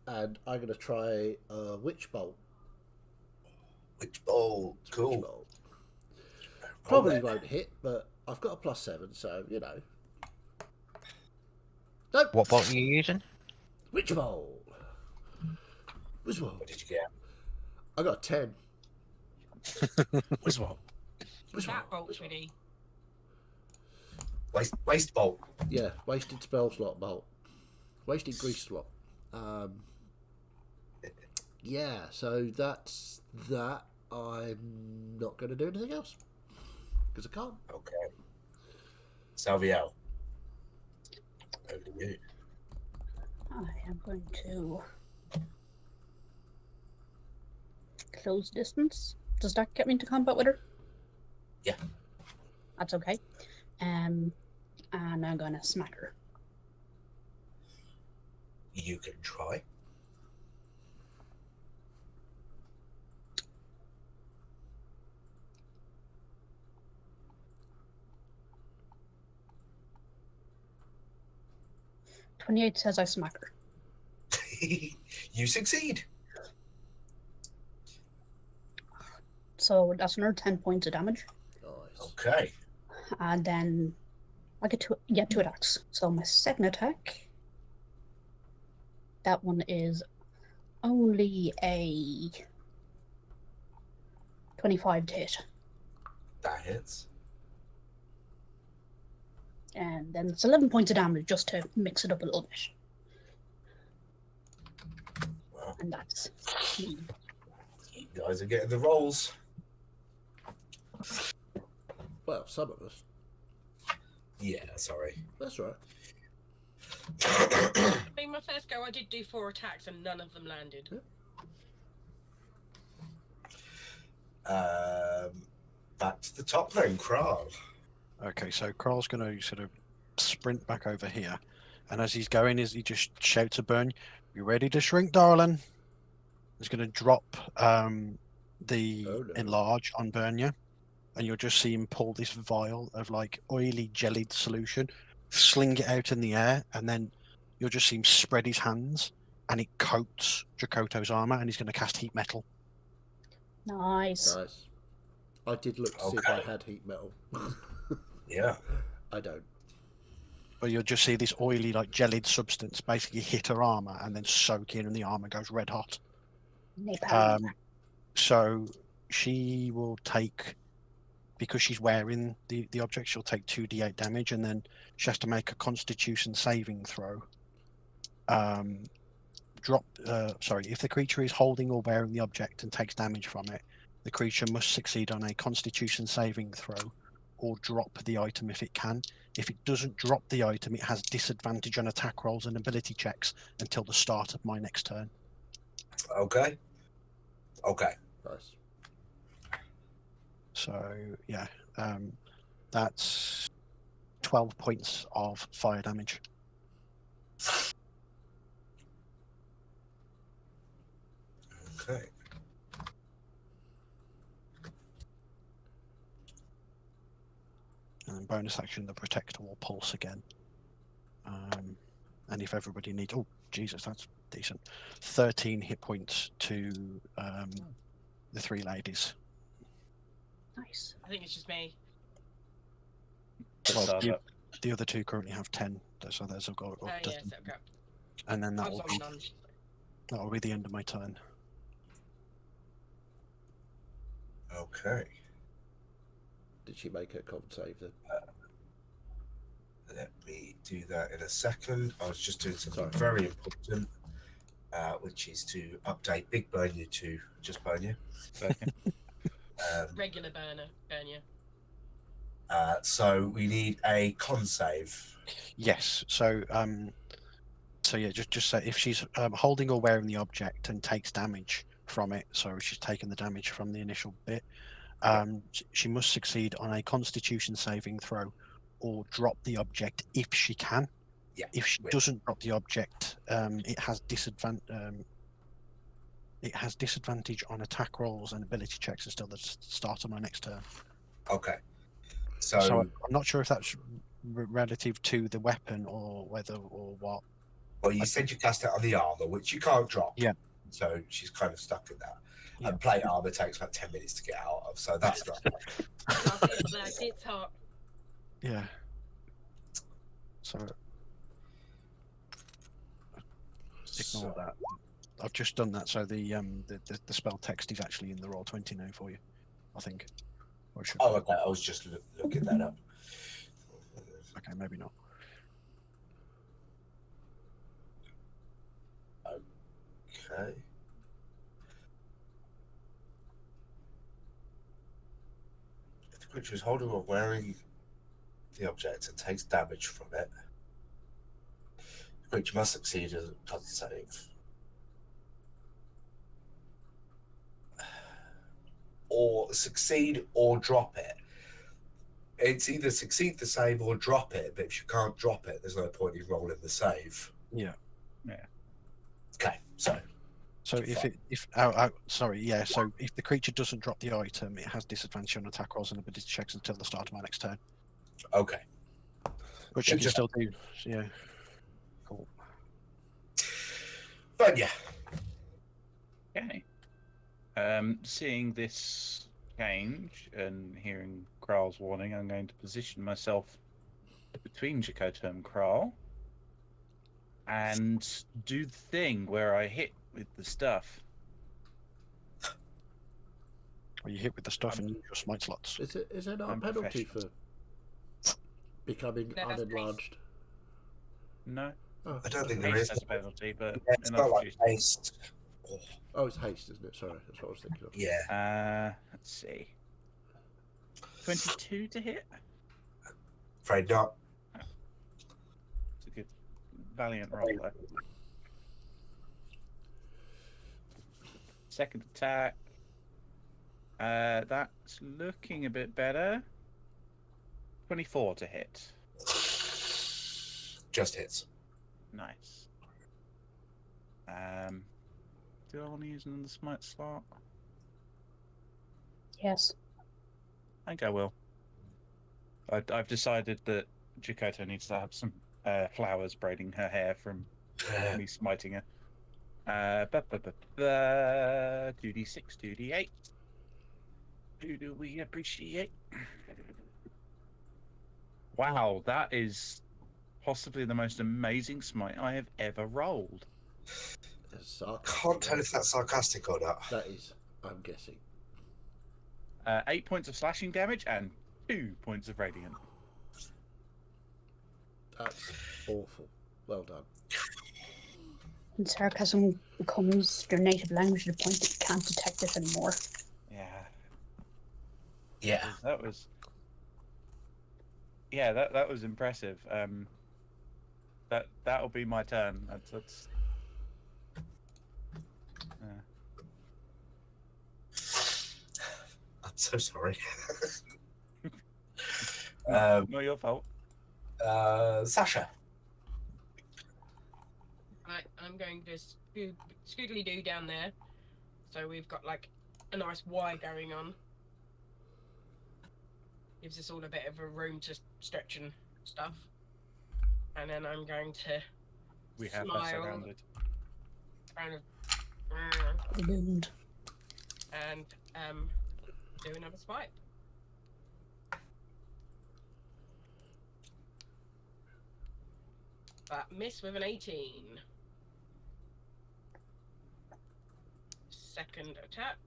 And I'm going to try Witch Bolt. Witch Bolt. Witch Cool. Bolt. Probably Alright. won't hit, but I've got a +7, so you know. Nope. What bolt are you using? Witch Bolt. Witch Bolt. What did you get? I got a 10. Witch Bolt. Witch That Bolt. bolt's really. Waste Bolt. Yeah, wasted spell slot bolt. Wasted grease slot. Yeah, so that's that. I'm not going to do anything else. Because I can't. Okay. Salviel. Over to you. I am going to close distance. Does that get me into combat with her? Yeah. That's okay. And I'm gonna smack her. You can try. .28 says I smack her. You succeed. So that's another 10 points of damage. Nice. Okay. And then I get two attacks. So my second attack, that one is only a 25 to hit. That hits. And then it's 11 points of damage just to mix it up a little bit. Well, And that's me. you guys are getting the rolls. Well, some of us. Yeah, sorry. That's right. I mean, my first go, I did do 4 attacks and none of them landed. Back to the top then, Kral. Okay, so Kral's going to sort of sprint back over here, and as he's going, he just shouts to Burn, "You ready to shrink, darling?" He's going to drop the Oh, no. enlarge on Bernia, and you'll just see him pull this vial of like oily jellied solution, sling it out in the air, and then you'll just see him spread his hands, and it coats Dracoto's armor, and he's going to cast heat metal. Nice. Nice. I did look to see if I Okay. had heat metal. Yeah. I don't. But you'll just see this oily, like jellied substance basically hit her armor and then soak in, and the armor goes red hot. Napalm. So she will take, because she's wearing the object, she'll take 2d8 damage, and then she has to make a Constitution saving throw. If the creature is holding or wearing the object and takes damage from it, the creature must succeed on a Constitution saving throw or drop the item if it can. If it doesn't drop the item, it has disadvantage on attack rolls and ability checks until the start of my next turn. Okay. Nice. So yeah, that's 12 points of fire damage. Okay. And bonus action, the protector will pulse again. And if everybody needs, oh Jesus, that's decent. 13 hit points to the three ladies. Nice. I think it's just me. Well, Start up. the other two currently have 10, so those will go up. Oh, to- yes, okay. and then I that was will on be none. the end of my turn. Okay. Did she make a con save then? Let me do that in a second. I was just doing something Sorry. very important, which is to update Big Bernia to just Bernia. Okay. Regular burner, Bernia. So we need a con save. Yes. So yeah, just say if she's holding or wearing the object and takes damage from it, so she's taken the damage from the initial bit, she must succeed on a Constitution saving throw or drop the object if she can. Yeah. If she doesn't drop the object, it has disadvantage on attack rolls and ability checks until the start of my next turn. Okay. So So I'm not sure if that's relative to the weapon or whether or what. well, you said you cast it on the armor, which you can't drop. Yeah. So she's kind of stuck in that. Yeah. And plate armor takes like 10 minutes to get out of, so that's not. I feel like it's hot. Yeah. So ignore that. I've just done that, so the spell text is actually in the Roll20 now for you, I think. Or it should be. Oh, okay. I was just looking that up. Okay, maybe not. Okay. If the creature is holding or wearing the object and takes damage from it, the creature must succeed as a con save. Or succeed or drop it. It's either succeed the save or drop it, but if you can't drop it, there's no point in rolling the save. Yeah. Okay, so So if if the creature doesn't drop the item, it has disadvantage on attack rolls and ability checks until the start of my next turn. okay. But she Yeah, can just- still do. Yeah. Cool. But yeah. Okay. Seeing this change and hearing Kral's warning, I'm going to position myself between Jakoto and Kral and do the thing where I hit with the stuff. Or you hit with the stuff and use your smite slots. Is there not a I'm penalty for professional. becoming No, that's unenlarged? No, Oh, I don't think there haste is. has a penalty, but Yeah, it's enough not like use. haste. Oh, oh, it's haste, isn't it? Sorry, that's what I was thinking of. yeah, Let's see. 22 to hit. afraid not. It's a good, valiant roll there. Second attack. That's looking a bit better. 24 to hit. Just hits. Nice. Do I want to use another smite slot? Yes. I think I will. I've decided that Chikoto needs to have some flowers braiding her hair from me smiting her. 2d6, 2d8. Who do we appreciate? Wow, that is possibly the most amazing smite I have ever rolled. Can't tell if that's sarcastic or not. That is, I'm guessing. 8 points of slashing damage and 2 points of radiant. That's awful. Well done. And sarcasm becomes your native language to the point that you can't detect it anymore. Yeah. That was. Yeah, that was impressive. That'll be my turn. That's. I'm so sorry. Not your fault. Sasha. Right, I'm going to scoodly do down there. So we've got like a nice Y going on. Gives us all a bit of a room to stretch and stuff. And then I'm going to We have her smile. surrounded. Kind of, Ballooned. and do another swipe. But miss with an 18. Second attack.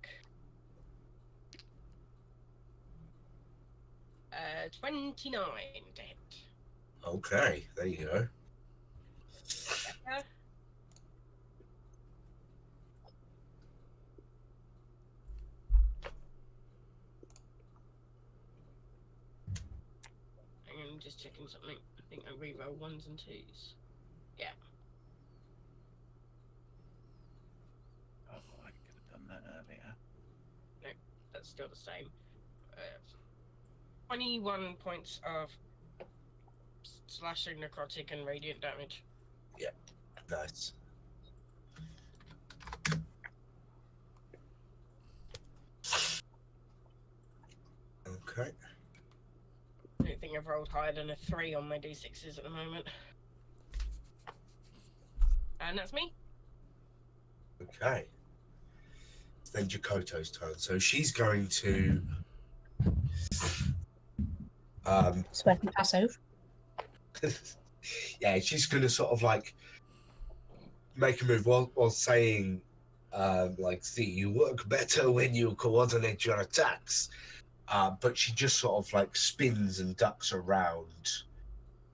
29 to hit. Okay, there you go. Yeah. I'm just checking something. I think I reroll 1s and 2s. Yeah. Oh, I could have done that earlier. No, that's still the same. 21 points of slashing, necrotic, and radiant damage. Nice. Okay. I don't think I've rolled higher than a 3 on my d6s at the moment. And that's me. Okay. It's then Jakoto's turn. So she's going to Sweat and pass out. yeah, she's gonna sort of like make a move while saying like, see, you work better when you coordinate your attacks. But she just sort of like spins and ducks around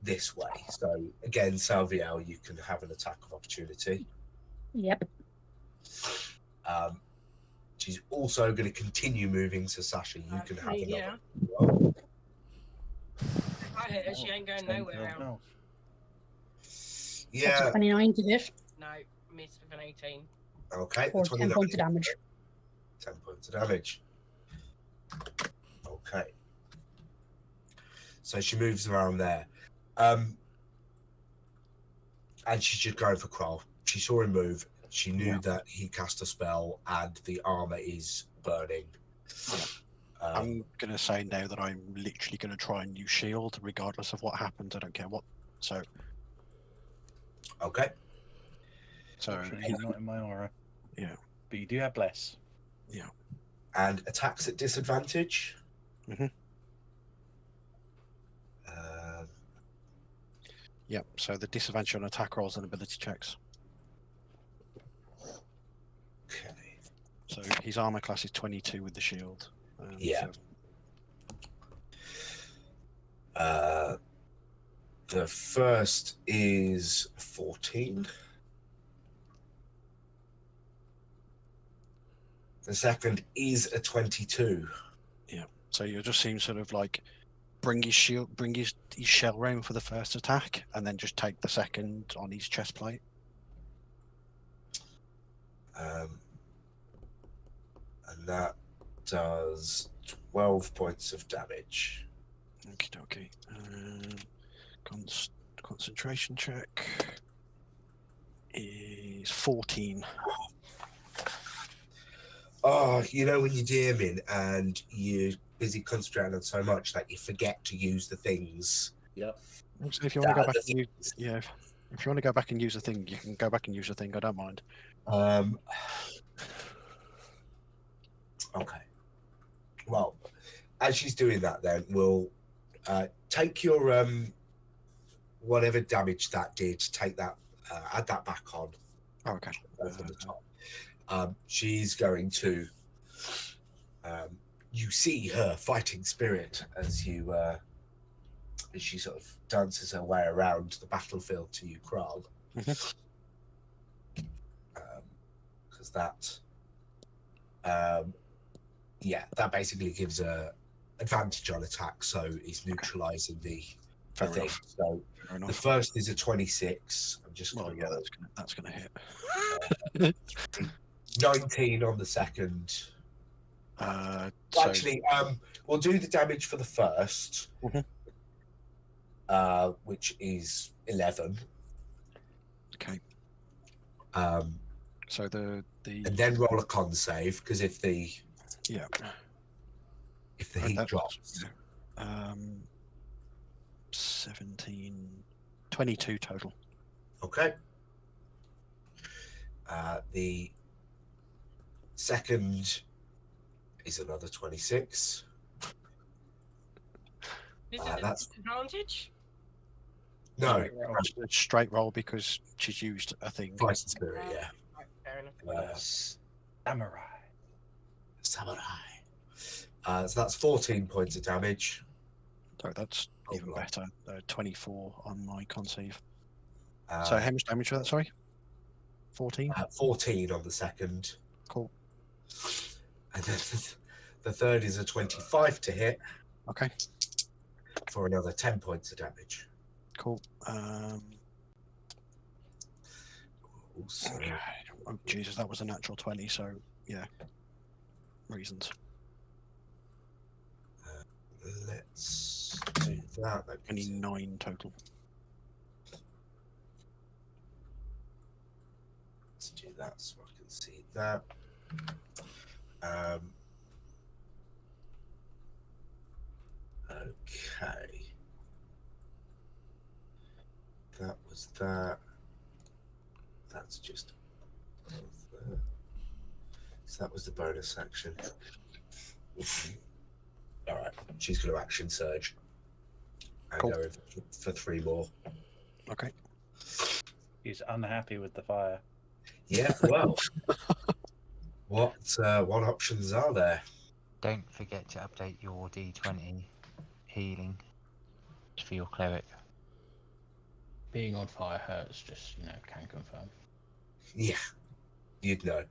this way. So again, Salviel, you can have an attack of opportunity. Yep. She's also going to continue moving, so Sasha, you can have another. Yeah. roll. If I hit her, she ain't going nowhere else. That's Yeah. 29 to hit. No, miss with an 18. Okay. For the 10 29. points of damage. 10 points of damage. Okay. So she moves around there. And she's just going for Kroll. She saw him move. She knew that he cast a spell and the armor is burning. I'm going to say now that I'm literally going to try and use shield regardless of what happens. I don't care what. So Okay. He's not in my aura. Yeah. But you do have bless. Yeah. And attacks at disadvantage. Mhm. Yep. So the disadvantage on attack rolls and ability checks. Okay. So his armor class is 22 with the shield. Yeah. So The first is 14. The second is a 22. So you'll just seem sort of like bring his shield, bring his shell round for the first attack, and then just take the second on his chest plate. And that does 12 points of damage. Okie dokie. Concentration check is 14. Oh, you know when you're DMing and you're busy concentrating on so much that you forget to use the things. Yep. So if you want to go that back are and use, yeah, if you want to go back and use a thing, you can go back and use a thing. I don't mind. Okay. Well, as she's doing that, then we'll take your whatever damage that did. Take that, add that back on. Oh, okay. From the top. She's going to. You see her fighting spirit as you as she sort of dances her way around the battlefield to you, Krog. Because that, yeah, that basically gives a advantage on attack, so it's neutralizing the Fair thing. enough. So Fair the enough. first is a 26. I'm just Well, going yeah, to that's gonna hit. 19 on the second. So, Actually, we'll do the damage for the first, Mhm. Which is 11. okay. Um, So the and then roll a con save because if the yeah. heat That- drops, 17, 22 total. okay. The second is another 26. Is Uh, it a that's- disadvantage? No, It's a straight roll because she's used a thing. Fighting Spirit, yeah. Right, fair enough. Samurai. Samurai. So that's 14 points of damage. So that's Oh, even right. better. 24 on my con save. Uh, So how much damage was that? Sorry, 14. 14 on the second. Cool. And then the third is a 25 to hit Okay. for another 10 points of damage. Cool. Also, Okay. Oh Jesus, that was a natural 20. So yeah, reasons. let's do that. That gives you- 29 total. Let's do that so I can see that. Okay. That was that. That's just. So that was the bonus action. All right. She's going to action surge. And Cool. go in for 3 more. Okay. He's unhappy with the fire. Yeah, well. what options are there? Don't forget to update your D20 healing for your cleric. Being on fire hurts, just, can confirm. Yeah, you'd know.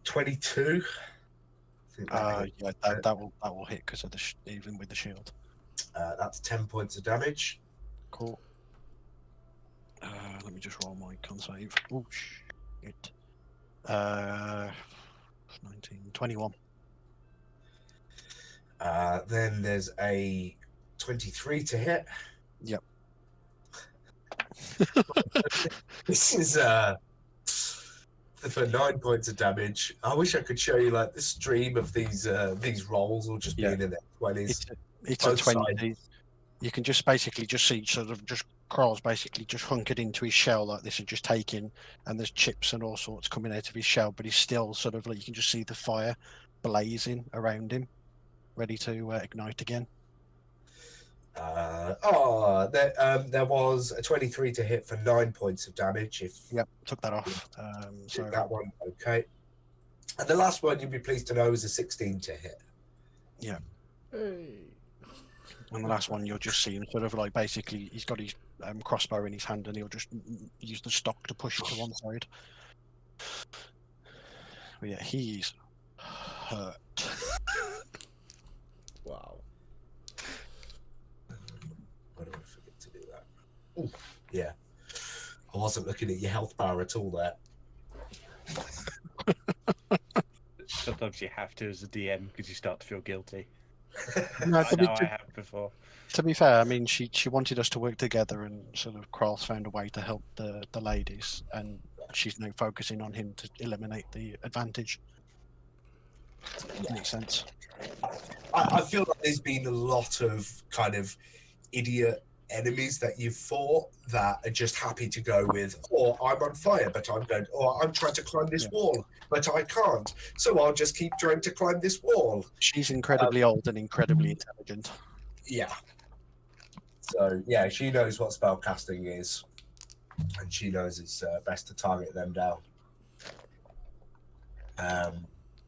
22. I think Yeah, that will hit because of the even with the shield. that's 10 points of damage. Cool. Let me just roll my con save. Oh shit. 19, 21. Then there's a 23 to hit. Yep. This is for 9 points of damage. I wish I could show you like the stream of these rolls all just Yeah. being in their 20s. It's a Both 20. sides. You can just basically just see sort of just Kral's basically just hunkered into his shell like this and just taking, and there's chips and all sorts coming out of his shell, but he's still sort of like, you can just see the fire blazing around him, ready to ignite again. There was a 23 to hit for 9 points of damage. If Yep, took that off. so So that one, okay. And the last one you'd be pleased to know is a 16 to hit. Hey. on the last one, you'll just see him sort of like basically he's got his crossbow in his hand and he'll just use the stock to push it to one side. But yeah, he's hurt. Wow. Why do I forget to do that? Ooh, yeah. I wasn't looking at your health bar at all there. Sometimes you have to as a DM because you start to feel guilty. No, I to, know I be, have before. to be fair, I mean, she wanted us to work together, and sort of Kral's found a way to help the ladies, and she's now focusing on him to eliminate the advantage. Makes sense. I feel like there's been a lot of kind of idiot enemies that you've fought that are just happy to go with, oh, I'm on fire, but I'm going, oh, I'm trying to climb this wall, but I can't. So I'll just keep trying to climb this wall. She's incredibly old and incredibly intelligent. Yeah. So, yeah, she knows what spellcasting is. And she knows it's best to target them down.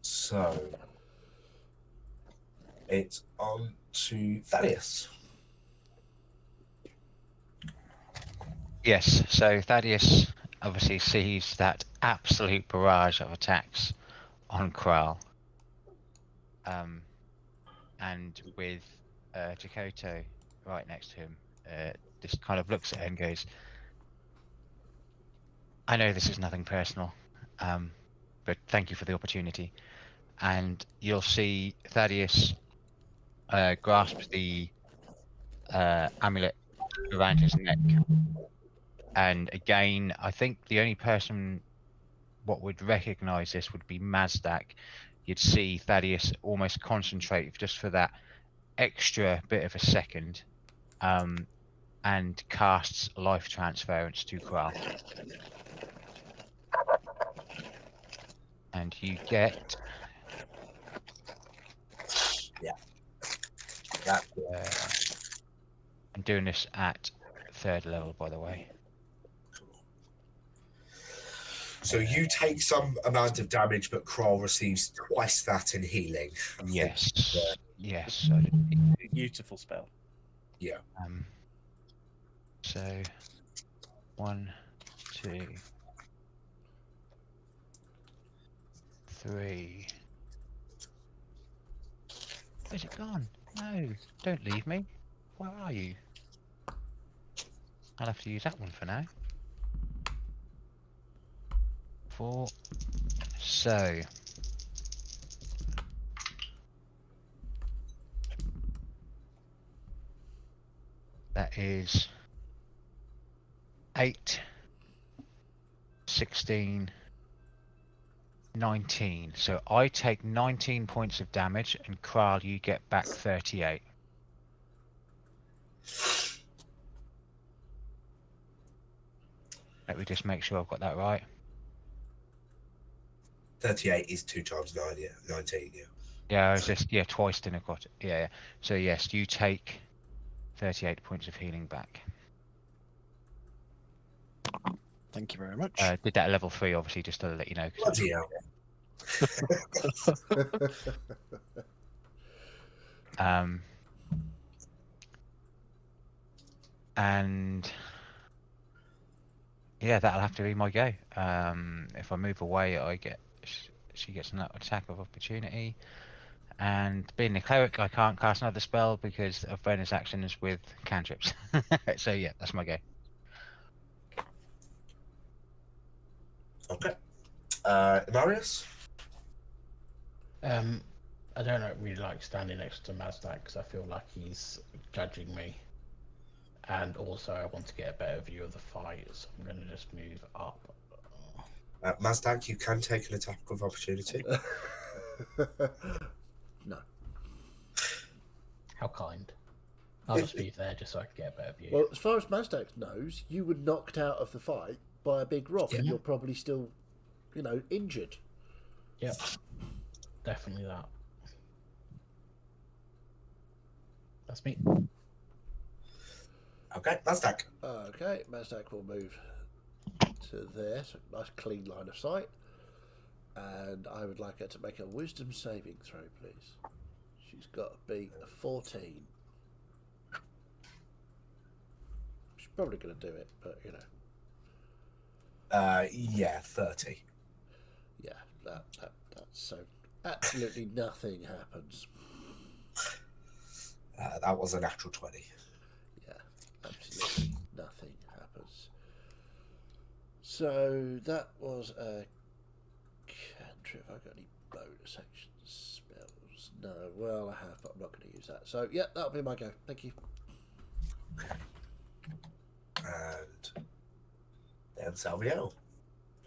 So, it's on to Thaddeus. Yes, so Thaddeus obviously sees that absolute barrage of attacks on Kral. And with Jakoto right next to him, just kind of looks at her and goes, I know this is nothing personal, but thank you for the opportunity. And you'll see Thaddeus grasp the amulet around his neck. And again, I think the only person what would recognize this would be Mazdak. You'd see Thaddeus almost concentrate just for that extra bit of a second, and casts life transference to Kral. And you get... I'm doing this at 3rd level, by the way. So you take some amount of damage, but Kral receives twice that in healing. Yes. Yes. Beautiful spell. Yeah. So 1, 2, 3. Where's it gone? No, don't leave me. Where are you? I'll have to use that one for now. 4. So that is 8, 16, 19. So I take 19 points of damage, and Kral, you get back 38. Let me just make sure I've got that right. 38 is 2 times 9, yeah. 19, yeah. Yeah, I was just, twice didn't I got it. Yeah. So yes, you take 38 points of healing back. Thank you very much. Did that at level 3, obviously, just to let you know. Bloody hell. And yeah, that'll have to be my go. If I move away, she gets an attack of opportunity. And being a cleric, I can't cast another spell because of bonus actions with cantrips. So yeah, that's my go. Okay. Marius? I don't really like standing next to Mazdak because I feel like he's judging me. And also, I want to get a better view of the fight, so I'm going to just move up. Mazdak, you can take an attack of opportunity. No. How kind. I'll just move there just so I can get a better view. Well, as far as Mazdak knows, you were knocked out of the fight by a big rock, and you're probably still, injured. Yep. Definitely that. That's me. Okay, Mazdak. Okay, Mazdak will move to there, so nice clean line of sight. And I would like her to make a wisdom saving throw, please. She's got to be a 14. She's probably going to do it, but Yeah, 30. Yeah, that's so absolutely nothing happens. That was a natural 20. Yeah, absolutely nothing happens. So that was a cantrip. Have I got any bonus action spells? No, well I have, but I'm not going to use that. So yeah, that'll be my go. Thank you. And then Salviel.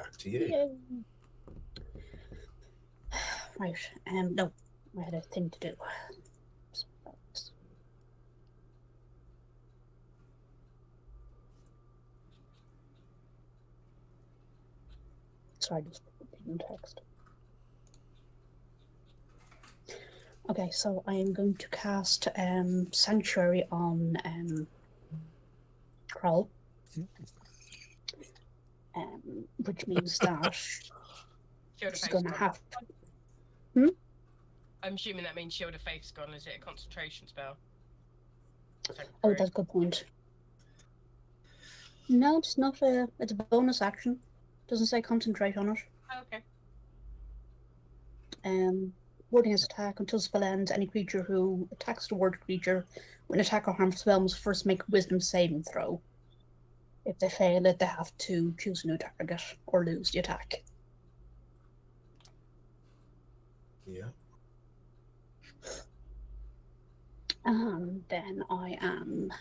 back to you. Yay. Right. No, I had a thing to do. Sorry, just put it in text. Okay, so I am going to cast Sanctuary on Krull. Which means that Shield of she's Faith's going to gone. have. I'm assuming that means Shield of Faith's gone. Is it a concentration spell? Oh, that's a good point. No, it's not a. It's a bonus action. Doesn't say concentrate on it. Oh, okay. Warding his attack until spell ends. Any creature who attacks the ward creature with an attack or harmful spell must first make a Wisdom saving throw. If they fail it, they have to choose a new target or lose the attack. Yeah. And then I am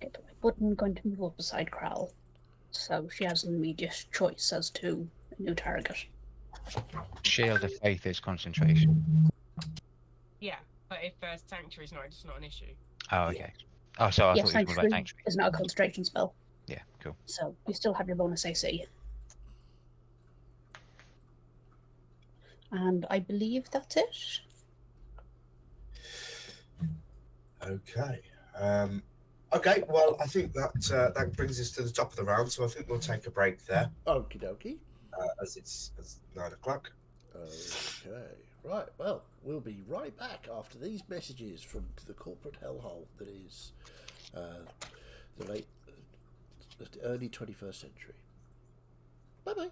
get the right button, going to move up beside Kral. So she has an immediate choice as to a new target. Shield of Faith is concentration. Yeah, but if Sanctuary's not, it's not an issue. Oh, okay. Oh, so I Yeah, thought you were talking about Sanctuary Sanctuary. is not a concentration spell, Yeah, cool. so you still have your bonus AC. And I believe that's it. Okay. Okay. Well, I think that that brings us to the top of the round. So I think we'll take a break there, Okie dokie. as it's 9 o'clock. Okay. Right. Well, we'll be right back after these messages from the corporate hellhole that is the early 21st century. Bye bye.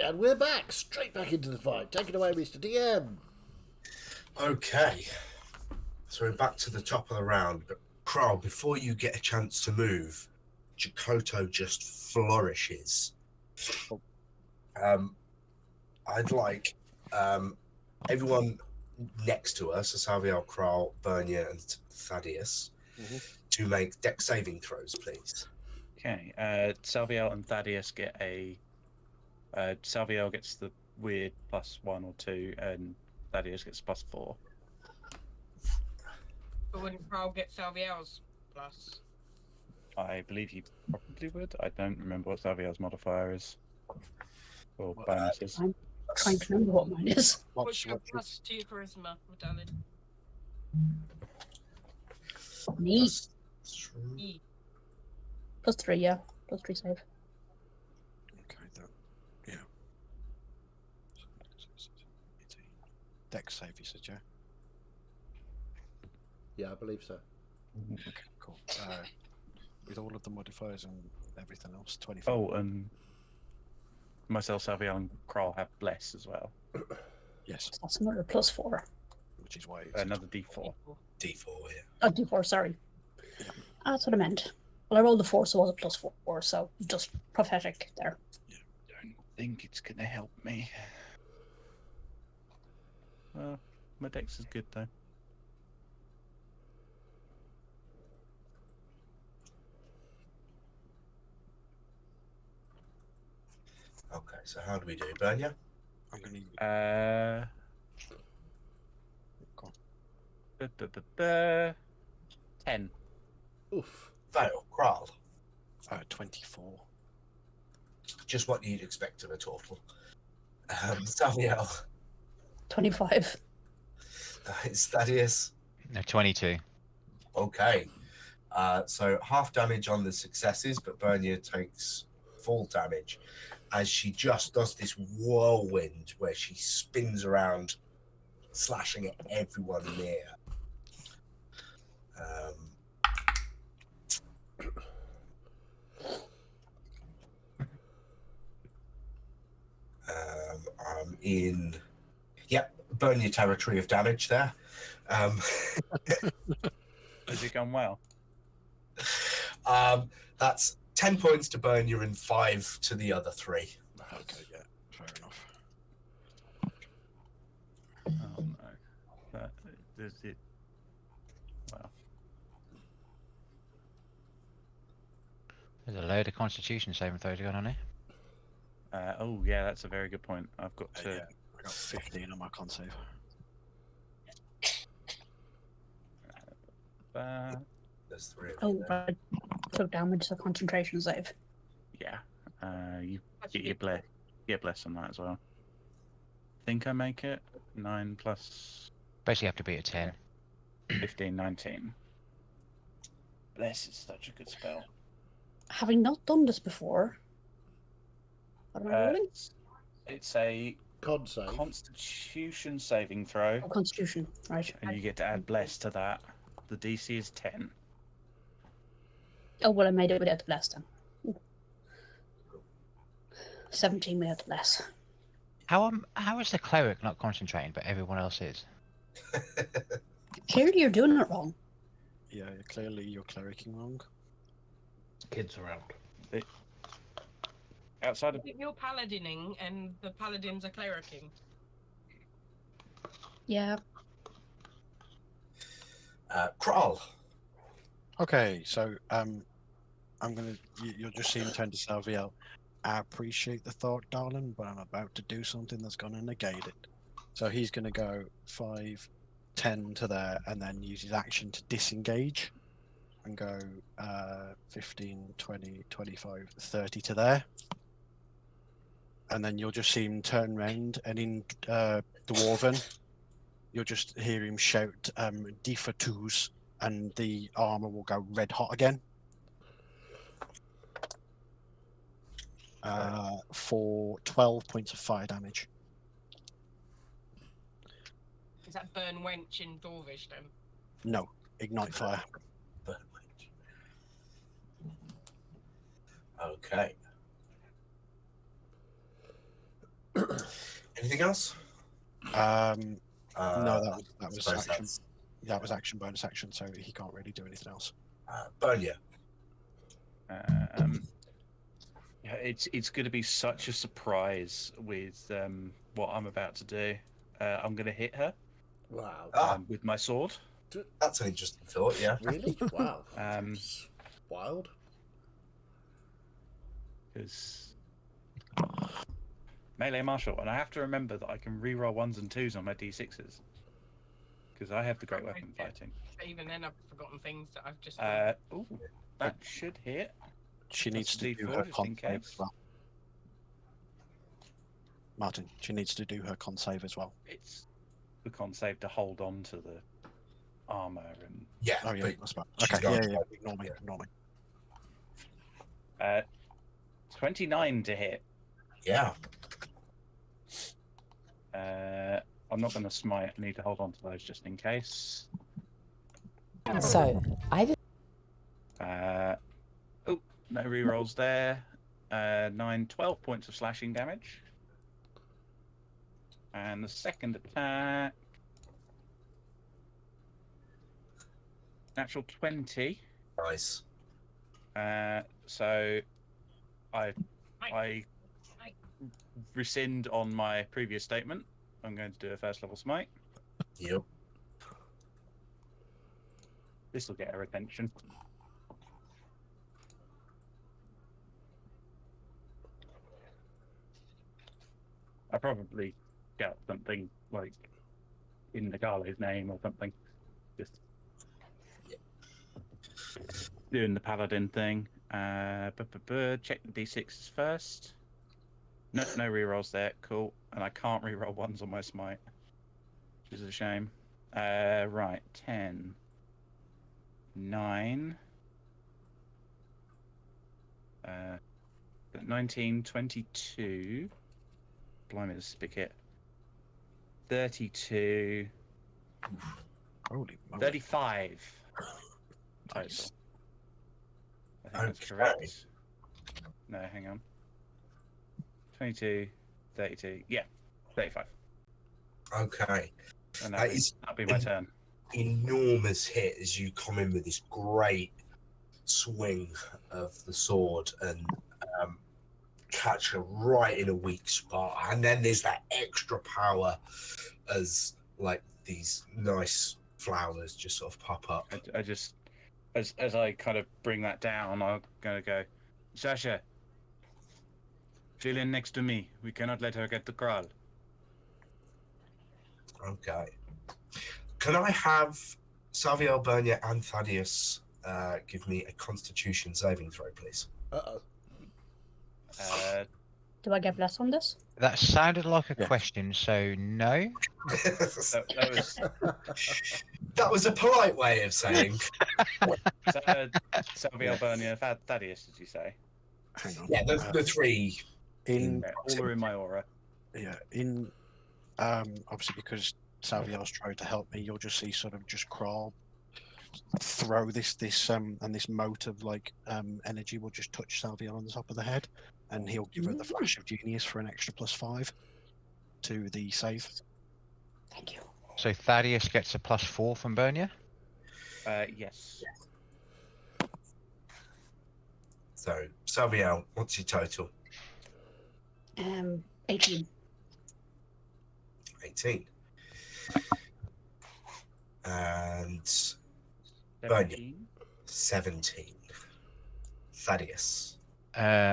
and we're back, straight back into the fight. Take it away, Mr. DM. Okay. So we're back to the top of the round, but Kral, before you get a chance to move, Jakoto just flourishes. I'd like everyone next to us, Asaviel, Kral, Bernia, and Thaddeus, to make dex saving throws, please. Okay. Salviel and Thaddeus get a. Salviel gets the weird +1 or 2, and Thaddeus gets +4. But wouldn't Carl get Salviel's plus? I believe he probably would. I don't remember what Salviel's modifier is. Or bonuses. I'm trying to remember what mine is. What's your +2 charisma, darling? Me. E. +3, yeah. +3 save. Okay, that, yeah. Dex save, you said, yeah? Yeah, I believe so. Okay, cool. With all of the modifiers and everything else, 25. Oh, and myself, Salviel, and Kral have bless as well. Yes, So that's another +4. which is why it's Another D4. D4, yeah. Oh, D4, sorry. That's what I meant. Well, I rolled a 4, so it was a +4, so just prophetic there. Don't think it's gonna help me. Well, my dex is good though. Okay, so how do we do, Bernia? I'm going to. Go on. 10. Oof. Fail, Kral. 24. Just what you'd expect of a total. Samuel. 25. It's Thaddeus. No, 22. Okay. So half damage on the successes, but Bernia takes full damage as she just does this whirlwind where she spins around, slashing at everyone near. I'm in, Bernia territory of damage there. Has it gone well? That's 10 points to Bernia and 5 to the other 3. Okay, yeah, fair enough. Oh no. Does it. Well. There's a load of Constitution saving throws going on here. Oh yeah, that's a very good point. I've got to. Yeah, I got 15 on my con save. There's 3 of Oh, you there. right. Took damage, so concentration save. Yeah. You get your bless. Get bless on that as well. Think I make it 9 plus Basically, you have to beat a 10. 15, 19. Bless is such a good spell. Having not done this before, what am I rolling? It's a Con save. Constitution saving throw, Oh, Constitution, right. and you get to add bless to that. The DC is 10. Oh, well, I made it without the bless then. Ooh. 17 without the bless. How is the cleric not concentrating, but everyone else is? Clearly, you're doing it wrong. Yeah, clearly you're clericing wrong. Kids around. Outside of You're paladining, and the paladins are clericing. Yeah. Kral. Okay, so I'm gonna. You'll just see him turn to Salviel. I appreciate the thought, darling, but I'm about to do something that's gonna negate it. So he's gonna go 5, 10 to there, and then use his action to disengage, and go 15, 20, 25, 30 to there. And then you'll just see him turn round, and in Dwarven, you'll just hear him shout "D4 and the armor will go red hot again. For 12 points of fire damage. Is that burn wench in Dorvish then? No, ignite fire. Okay. Anything else? No, that was suppose action. that's, That was action, bonus action, so he can't really do anything else. Bernia. Yeah, it's going to be such a surprise with what I'm about to do. I'm going to hit her Wow. with my sword. That's an interesting thought, yeah. Really? Wow. Um, It's wild. Because melee martial, and I have to remember that I can reroll 1s and 2s on my d6s. Because I have the great weapon fighting. Even then, I've forgotten things that I've just. Ooh, that should hit. She needs That's to do D4 her just con in save case. as well. Martin, she needs to do her con save as well. It's the con save to hold on to the armor and. Yeah, Oh yeah, but that's fine. she's Okay, got- yeah. Ignore me. 29 to hit. yeah. I'm not going to smite. I need to hold on to those just in case. So, I just Oh, no rerolls there. 9, 12 points of slashing damage. And the second attack. Natural 20. Nice. So I rescind on my previous statement. I'm going to do a first level smite. Yep. This will get her attention. I probably got something like in Nagale's name or something. Just doing the paladin thing. Check the d6s first. No rerolls there. Cool. And I can't reroll 1s on my smite, which is a shame. Right. 10. 9. 19, 22. Blimey, this is a big hit. 32. Holy moly. 35. Total. Nice. I think that's Okay. correct. No, hang on. 22, 32. Yeah, 35. Okay. And That is that'll be my turn. enormous hit as you come in with this great swing of the sword and catch her right in a weak spot. And then there's that extra power as like these nice flowers just sort of pop up. I just, as I kind of bring that down, I'm going to go, Sasha, chill in next to me. We cannot let her get the crawl. Okay. Can I have Saviel, Bernia, and Thaddeus give me a Constitution saving throw, please? Uh-oh. Do I get blessed on this? That sounded like a Yeah. question, so no. That was That was a polite way of saying. Salvia, Bernia, Thaddeus, did you say? Hang on. Yeah, the three. In Yeah, all are in my aura. yeah, in obviously because Salviel's tried to help me, you'll just see sort of just crawl throw this and this mote of like energy will just touch Salviel on the top of the head, and he'll give her the flash of genius for an extra +5 to the save. Thank you. So Thaddeus gets a +4 from Bernia. Yes. So, Saviel, what's your total? 18. 18. And Bernia. 17. Thaddeus.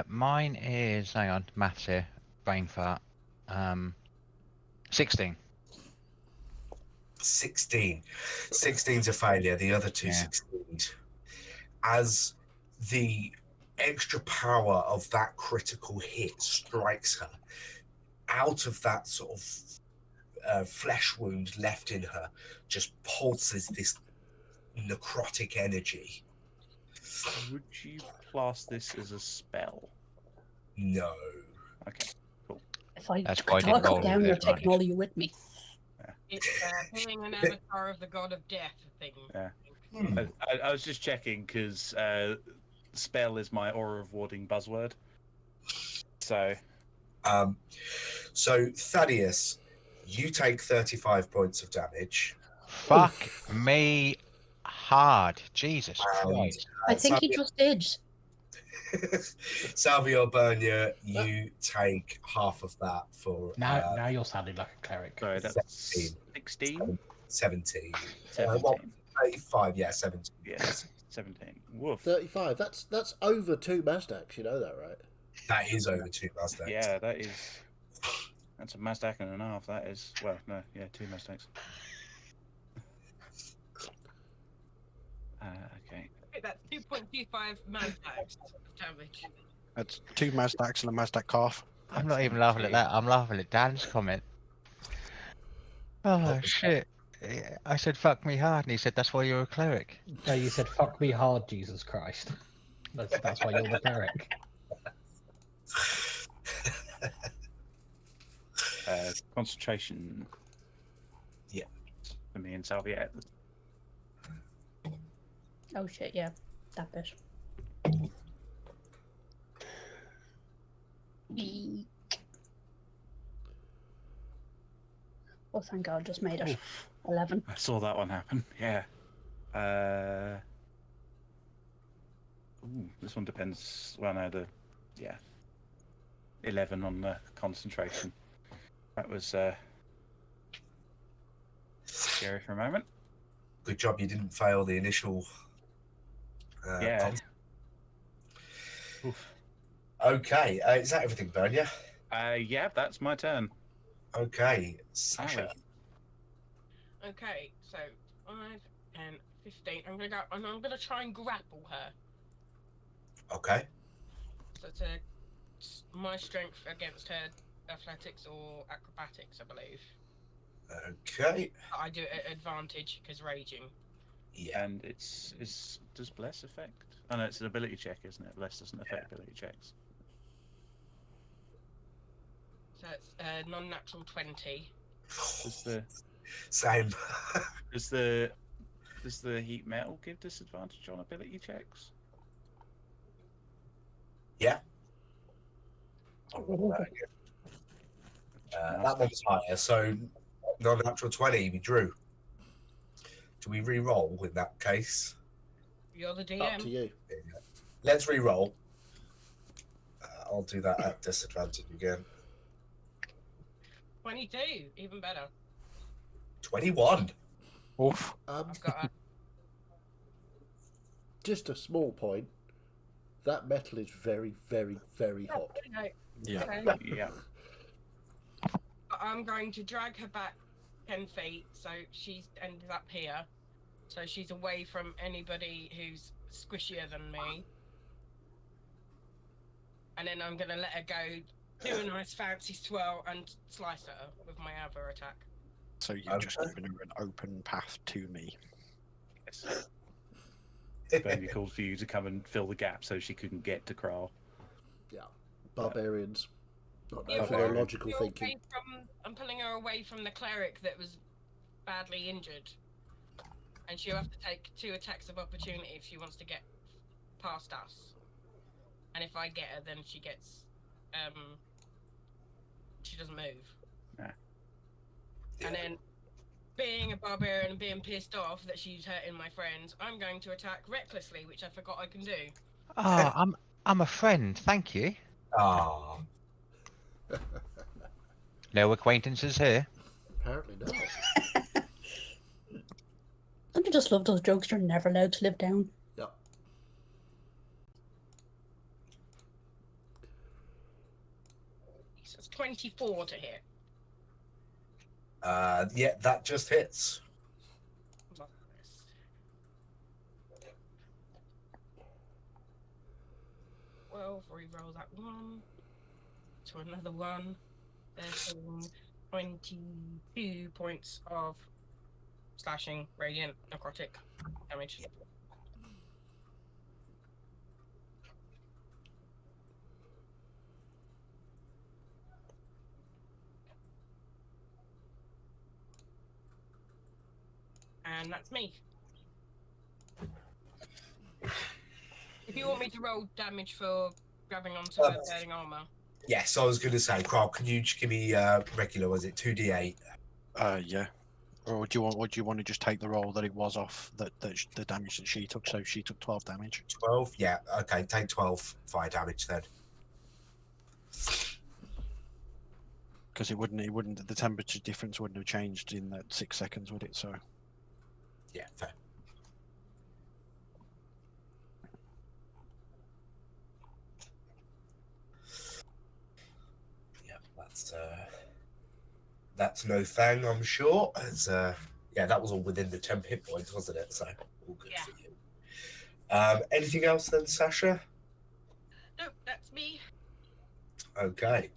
Mine is, hang on, maths here, brain fart. 16. 16. 16's a failure. The other two Yeah. succeed. As the extra power of that critical hit strikes her, out of that sort of flesh wound left in her just pulses this necrotic energy. Would you class this as a spell? No. Okay. If I That's why I didn't talk roll down, with you're advantage. taking all of you with me. It's being an avatar of the god of death thing. Yeah. Hmm. I was just checking because spell is my aura of warding buzzword. So So Thaddeus, you take 35 points of damage. Fuck me hard. Jesus And, Christ. I think he Salvia, just did. Salvia Bernia, you take half of that for Now you're sounding like a cleric. Sorry, that's 17. 16? 17. 17. 35, yeah, 17. Yes, 17. Woof. 35. That's over 2 Mazdacs, you know that, right? That is over 2 Mazdacs. Yeah, that is. That's a Mazdak and a half. That is. Well, no, yeah, 2 Mazdaks. Okay. That's 2.25 Mazdacs damage. That's 2 Mazdaks and a Mazdak calf. I'm not even laughing at that. I'm laughing at Dan's comment. Oh, shit. I said, fuck me hard, and he said, that's why you're a cleric. No, you said fuck me hard, Jesus Christ. That's why you're the cleric. Concentration. Yeah. For me and Salvia. Oh shit, yeah. That bit. Eek. Oh, thank God, just made it. 11. I saw that one happen. Yeah. Ooh, this one depends. Well, no, 11 on the concentration. That was scary for a moment. Good job you didn't fail the initial. Yeah. Oof. Okay, is that everything, Bernia? Yeah, that's my turn. Okay, Sasha. Okay, so 5 and 15. I'm gonna go and I'm gonna try and grapple her. Okay. So my strength against her athletics or acrobatics, I believe. Okay. I do it at advantage because raging. Yeah. And does bless affect? Oh no, it's an ability check, isn't it? Bless doesn't affect ability checks. So it's non-natural 20. Does the Same. does the heat metal give disadvantage on ability checks? Yeah. That one's higher, so non-natural 20, we drew. Do we re-roll in that case? You're the DM. Up to you. Let's re-roll. I'll do that at disadvantage again. 22, even better. 21. Oof. I've got a Just a small point. That metal is very, very, very hot. Yeah. Yeah. I'm going to drag her back 10 feet, so she's ended up here. So she's away from anybody who's squishier than me. And then I'm going to let her go, do a nice fancy swirl, and slice at her with my other attack. So you've just given her an open path to me. Bernie called for you to come and fill the gap so she couldn't get to Kral. Yeah. Barbarians. Not known Yeah, for their well, logical you're thinking. away I'm pulling her away from the cleric that was badly injured. And she'll have to take 2 attacks of opportunity if she wants to get past us. And if I get her, then she gets... she doesn't move. Nah. And then, being a barbarian and being pissed off that she's hurting my friends, I'm going to attack recklessly, which I forgot I can do. Oh, I'm a friend, thank you. Ah. No acquaintances here. Apparently not. Don't you just love those jokes you're never allowed to live down? Yep. So it's 24 to hit. Yeah, that just hits. Well, re-roll that one. To another one. There's 22 points of slashing, radiant, necrotic damage. And that's me. If you want me to roll damage for grabbing onto her burning armor. Yes, I was going to say, Carl, can you just give me regular? Was it 2d8? Yeah. Or do you want to just take the roll that it was off the damage that she took? So she took 12 damage. 12? Yeah. Okay, take 12 fire damage then. Because it wouldn't. The temperature difference wouldn't have changed in that 6 seconds, would it? So. Yeah, fair. Yeah, that's no thing, I'm sure. As yeah, that was all within the 10 hit points, wasn't it? So all good Yeah. for you. Anything else then, Sasha? Nope, that's me. Okay.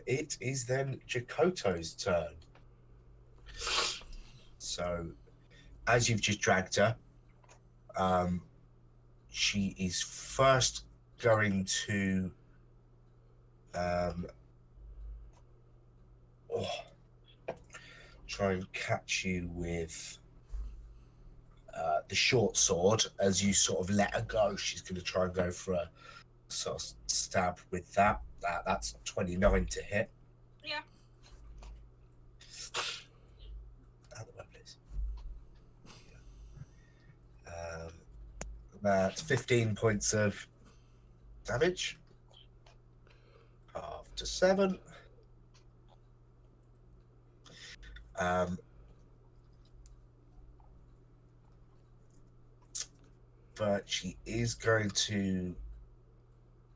It is then Jakoto's turn. So, as you've just dragged her, she is first going to try and catch you with the short sword. As you sort of let her go, she's going to try and go for a sort of stab with that. That's 29 to hit. Yeah. Out of the way, please. That's 15 points of damage. Half to 7. But she is going to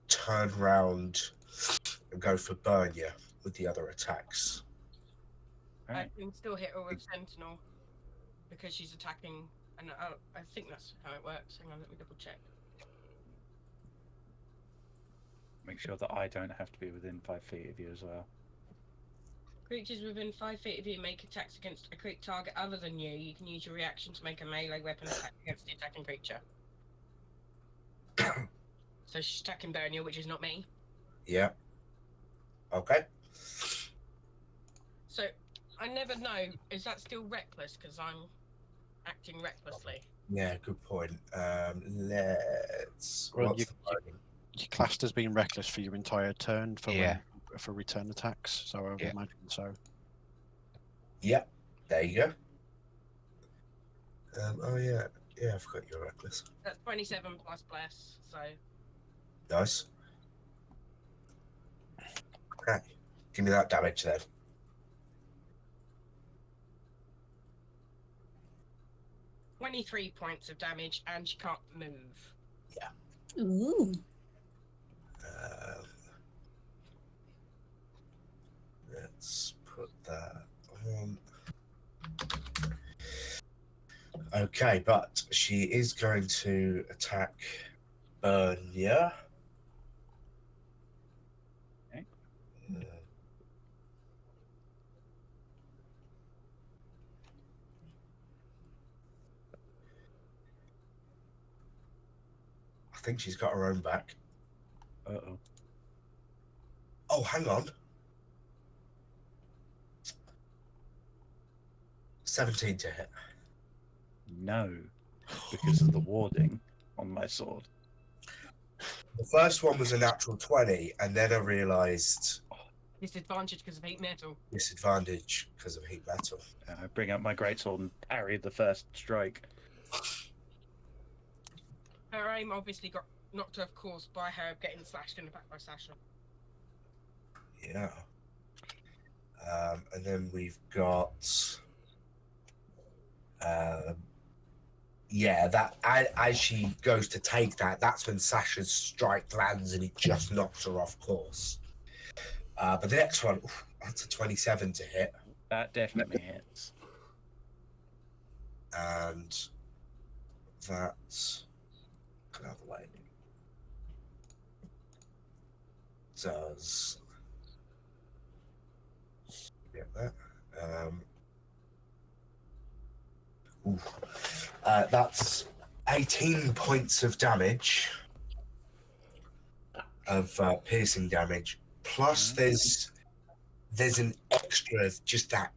turn round and go for burn you with the other attacks. I can still hit her with Sentinel because she's attacking, and I think that's how it works. Hang on, let me double check. Make sure that I don't have to be within 5 feet of you as well. Creatures within 5 feet of you make attacks against a creature target other than you. You can use your reaction to make a melee weapon attack against the attacking creature. So she's attacking Bernia, which is not me. Yeah. Okay. So I never know. Is that still reckless? Because I'm acting recklessly. Yeah, good point. Let's. Well, what's you- the burning? Your classed as being reckless for your entire turn for Yeah. for return attacks. So I would Yeah. imagine so. Yep. There you go. Oh yeah, yeah. I forgot you're reckless. That's 27 plus bless. So Nice. Okay. Give me that damage then. – 23 points of damage, and she can't move. Ooh. Let's put that on. Okay, but she is going to attack Bernia. Okay. I think she's got her own back. Uh-oh. Oh, hang on. 17 to hit. No, because of the warding on my sword. The first one was a natural 20, and then I realised Disadvantage because of heat metal. disadvantage because of heat metal. I bring out my greatsword and parry the first strike. Her aim obviously got knocked off course by her getting slashed in the back by Sasha. Yeah. And then we've got yeah, that as she goes to take that, that's when Sasha's strike lands and it just knocks her off course. But the next one, that's a 27 to hit. That definitely hits. And that's get out of the way. Does get that. That's 18 points of damage of piercing damage. Plus, there's an extra, just that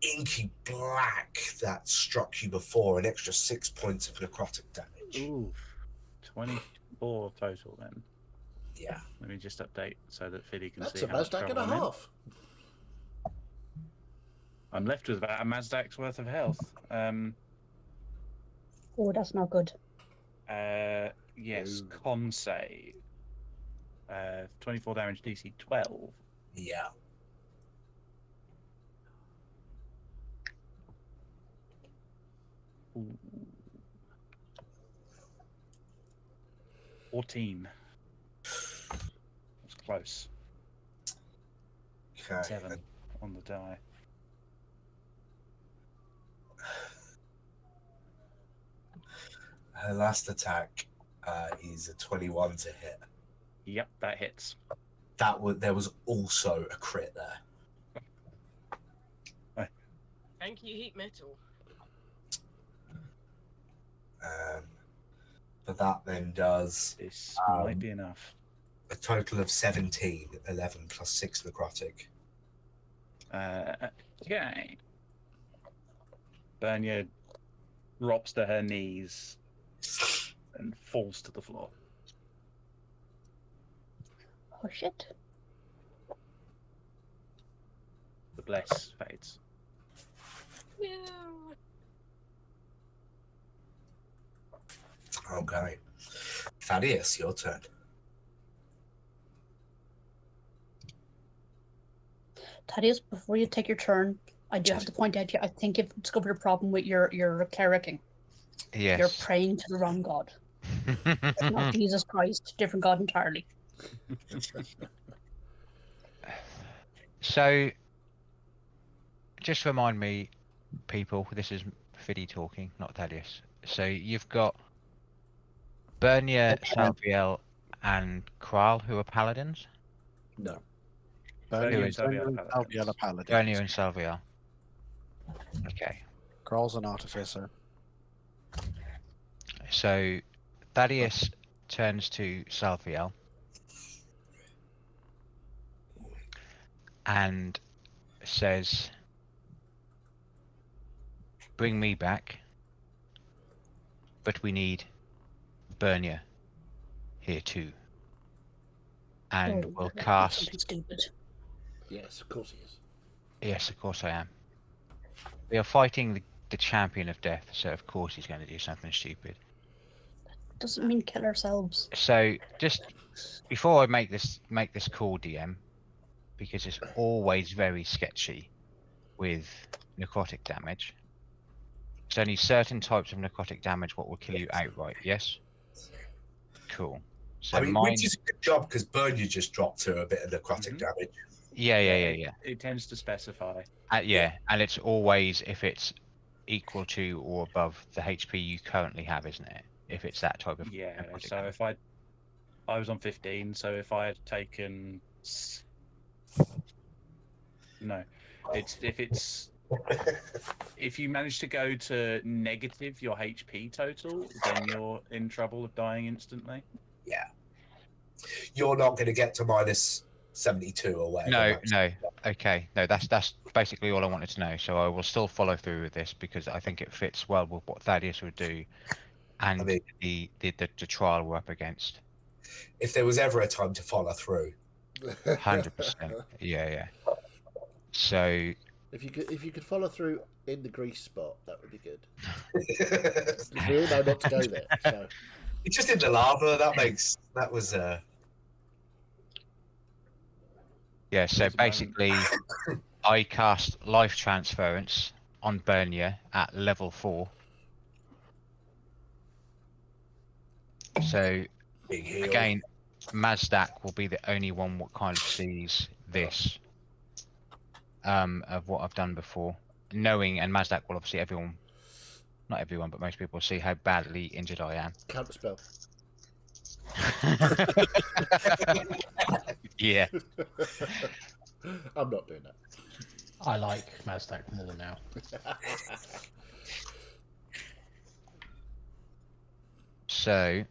inky black that struck you before, an extra 6 points of necrotic damage. Ooh, 24 total then. Yeah. Let me just update so that Fiddy can That's see a how much Mazdak and a trouble I'm in. half. I'm left with about a Mazdak's worth of health. Oh, that's not good. Yes, Ooh. con save. 24 damage, DC 12. Yeah. Ooh. 14. That's close. Okay. 7 on the die. Her last attack is a 21 to hit. Yep, that hits. There was also a crit there. Thank you, heat metal. But that then does This might be enough. a total of 17, 11 plus 6 necrotic. Okay. Bernia drops to her knees and falls to the floor. Oh shit. The bless fades. Yeah. Okay. Thaddeus, your turn. Thaddeus, before you take your turn, I do have to point out to you, I think you've discovered a problem with your clericing. Yes. You're praying to the wrong god. Not Jesus Christ, different god entirely. So, just remind me, people, this is Fiddy talking, not Thaddeus. So you've got Bernia, Salviel, and Kral, who are paladins? No. Bernia and Bernia and Salviel are Salviel are paladins. Bernia and Salviel. Okay. Grol's an artificer. So Thaddeus turns to Salviel and says, "Bring me back, but we need Bernia here too." And Oh, we'll that's cast. something stupid. Yes, of course he is. Yes, of course I am. We are fighting the champion of death, so of course he's going to do something stupid. Doesn't mean kill ourselves. So just before I make this call, DM, because it's always very sketchy with necrotic damage. It's only certain types of necrotic damage what will kill you outright. Yes. Cool. So I mean, mine. which is a good job because Bernia just dropped her a bit of necrotic damage. Yeah. It tends to specify. Yeah, and it's always if it's equal to or above the HP you currently have, isn't it? If it's that type of Yeah. necrotic So damage. if I was on 15, so if I had taken no, if you manage to go to negative your HP total, then you're in trouble of dying instantly. Yeah. You're not going to get to minus 72 or whatever. No. Okay. No, that's basically all I wanted to know. So I will still follow through with this because I think it fits well with what Thaddeus would do, and I mean, the trial we're up against. If there was ever a time to follow through, 100%. Yeah. So If you could follow through in the grease spot, that would be good. Because we all know not to go there. So it's just in the lava. That was yeah. So basically, I cast life transference on Bernia at level 4. So big heal. again, Mazdak will be the only one what kind of sees this of what I've done before, knowing, and Mazdak will obviously not everyone, but most people see how badly injured I am. counterspell. Yeah. I'm not doing that. I like Mazdak more now. So,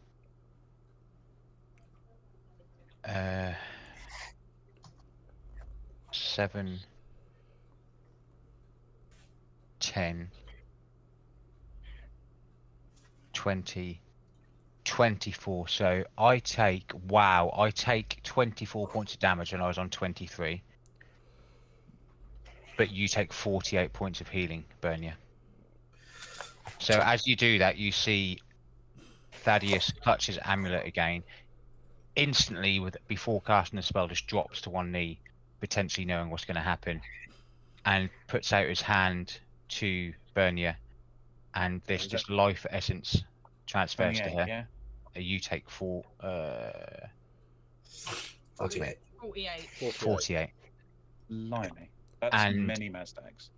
7, 10, 20, 24. So I take 24 points of damage and I was on 23. But you take 48 points of healing, Bernia. So as you do that, you see Thaddeus clutch his amulet again. Instantly, before casting the spell, just drops to one knee, potentially knowing what's going to happen, and puts out his hand to Bernia, and this just life essence transfers to 28, her. yeah. You take 48. 48. Blimey. That's And- many Mazdacs.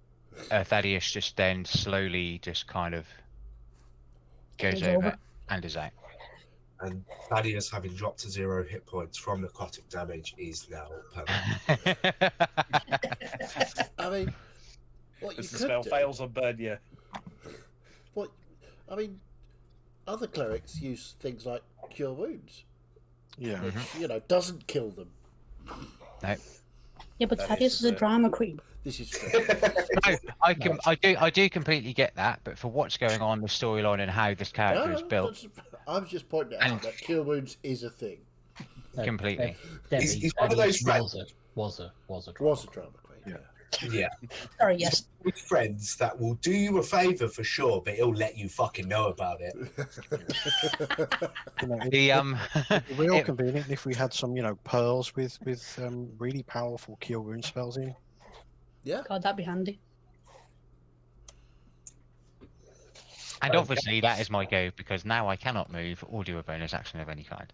Thaddeus just then slowly just kind of goes Goes over over. and is out. And Thaddeus, having dropped to 0 hit points from necrotic damage, is now permanent. I mean, what you As the could spell do, fails on Bernia. what I mean, other clerics use things like cure wounds, Yeah. which doesn't kill them. No. Yeah, but That Thaddeus is is a the- drama queen. This is true. No, I do completely get that, but for what's going on, the storyline and how this character is built, I was just pointing out that cure wounds is a thing. No, completely. Debbie, He's one of those Thaddeus friends. was a Was a drama queen. Yeah. Yeah. Sorry, yes. With friends that will do you a favour for sure, but he'll let you fucking know about it. You know, The it'd be real it- convenient if we had some, pearls with really powerful cure wound spells in. Yeah. God, that'd be handy. and obviously that is my go because now I cannot move or do a bonus action of any kind.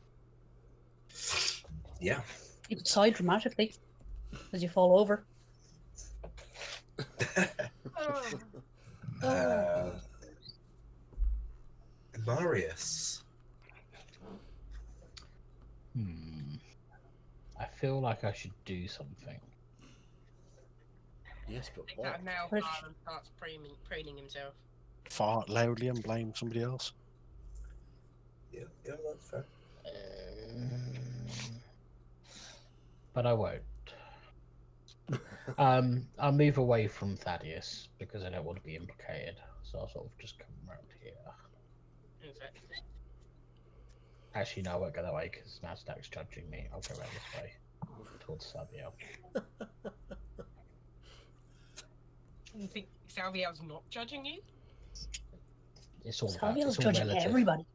Yeah. You could sigh dramatically as you fall over. Marius. I feel like I should do something. Yes, but Take what? out now Which- and starts preening himself. Fart loudly and blame somebody else. Yeah, that's fair. But I won't. I'll move away from Thaddeus because I don't want to be implicated. So I'll sort of just come around here. Exactly. Actually, no, I won't go that way because Nasdaq's judging me. I'll go around this way towards Savio. You think Salviel's not judging you? It's all about, Savio's it's all judging relative. everybody.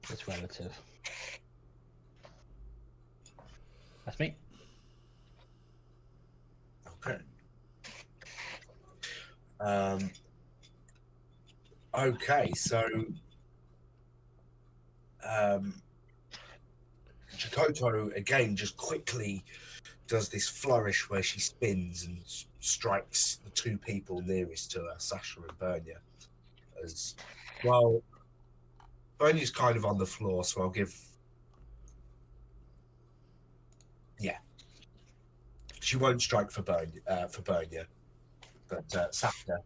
It's relative. That's me. Okay. Okay, so Chikoto again just quickly does this flourish where she spins and strikes the two people nearest to her, Sasha and Bernia. As well, Bernia's kind of on the floor, so I'll give. Yeah, she won't strike for Bernia, but Sasha,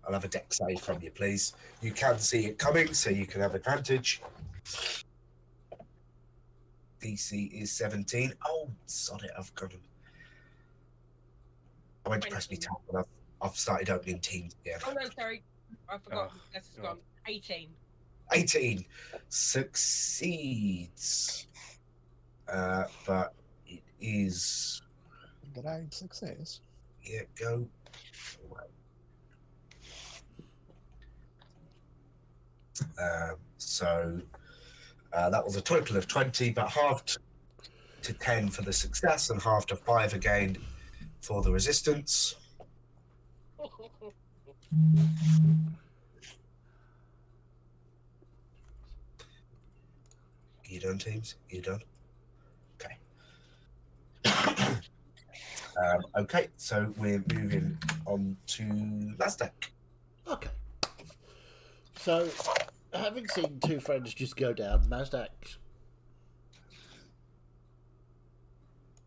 I'll have a deck save from you, please. You can see it coming, so you can have advantage. DC is 17. Oh, sod it, I've got him. I went to press me tab and I've started opening teams again. Oh no, sorry. I forgot. Oh, This is God. gone. 18. 18 succeeds. But it is. Did I success? Yeah, go. So that was a total of 20, but halved to 10 for the success and halved to 5 again for the resistance. You done, teams? You done? Okay. Okay, so we're moving on to Nasdaq. Okay. So, having seen two friends just go down, Mazdak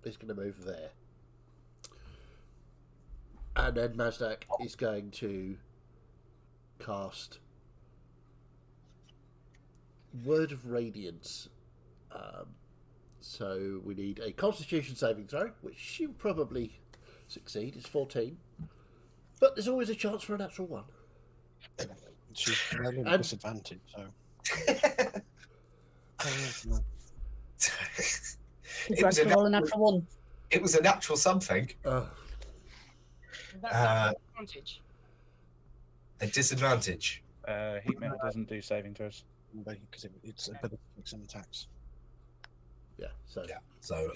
is going to move there. And then Mazdak is going to cast Word of Radiance. So we need a Constitution saving throw, which she'll probably succeed. It's 14. But there's always a chance for a natural one. She's really at a And- disadvantage, so Did you actually roll a natural one? It was a natural something. That's not advantage. A disadvantage. Heat metal doesn't do saving throws. Because it's ability and attacks. Yeah, so Yeah. So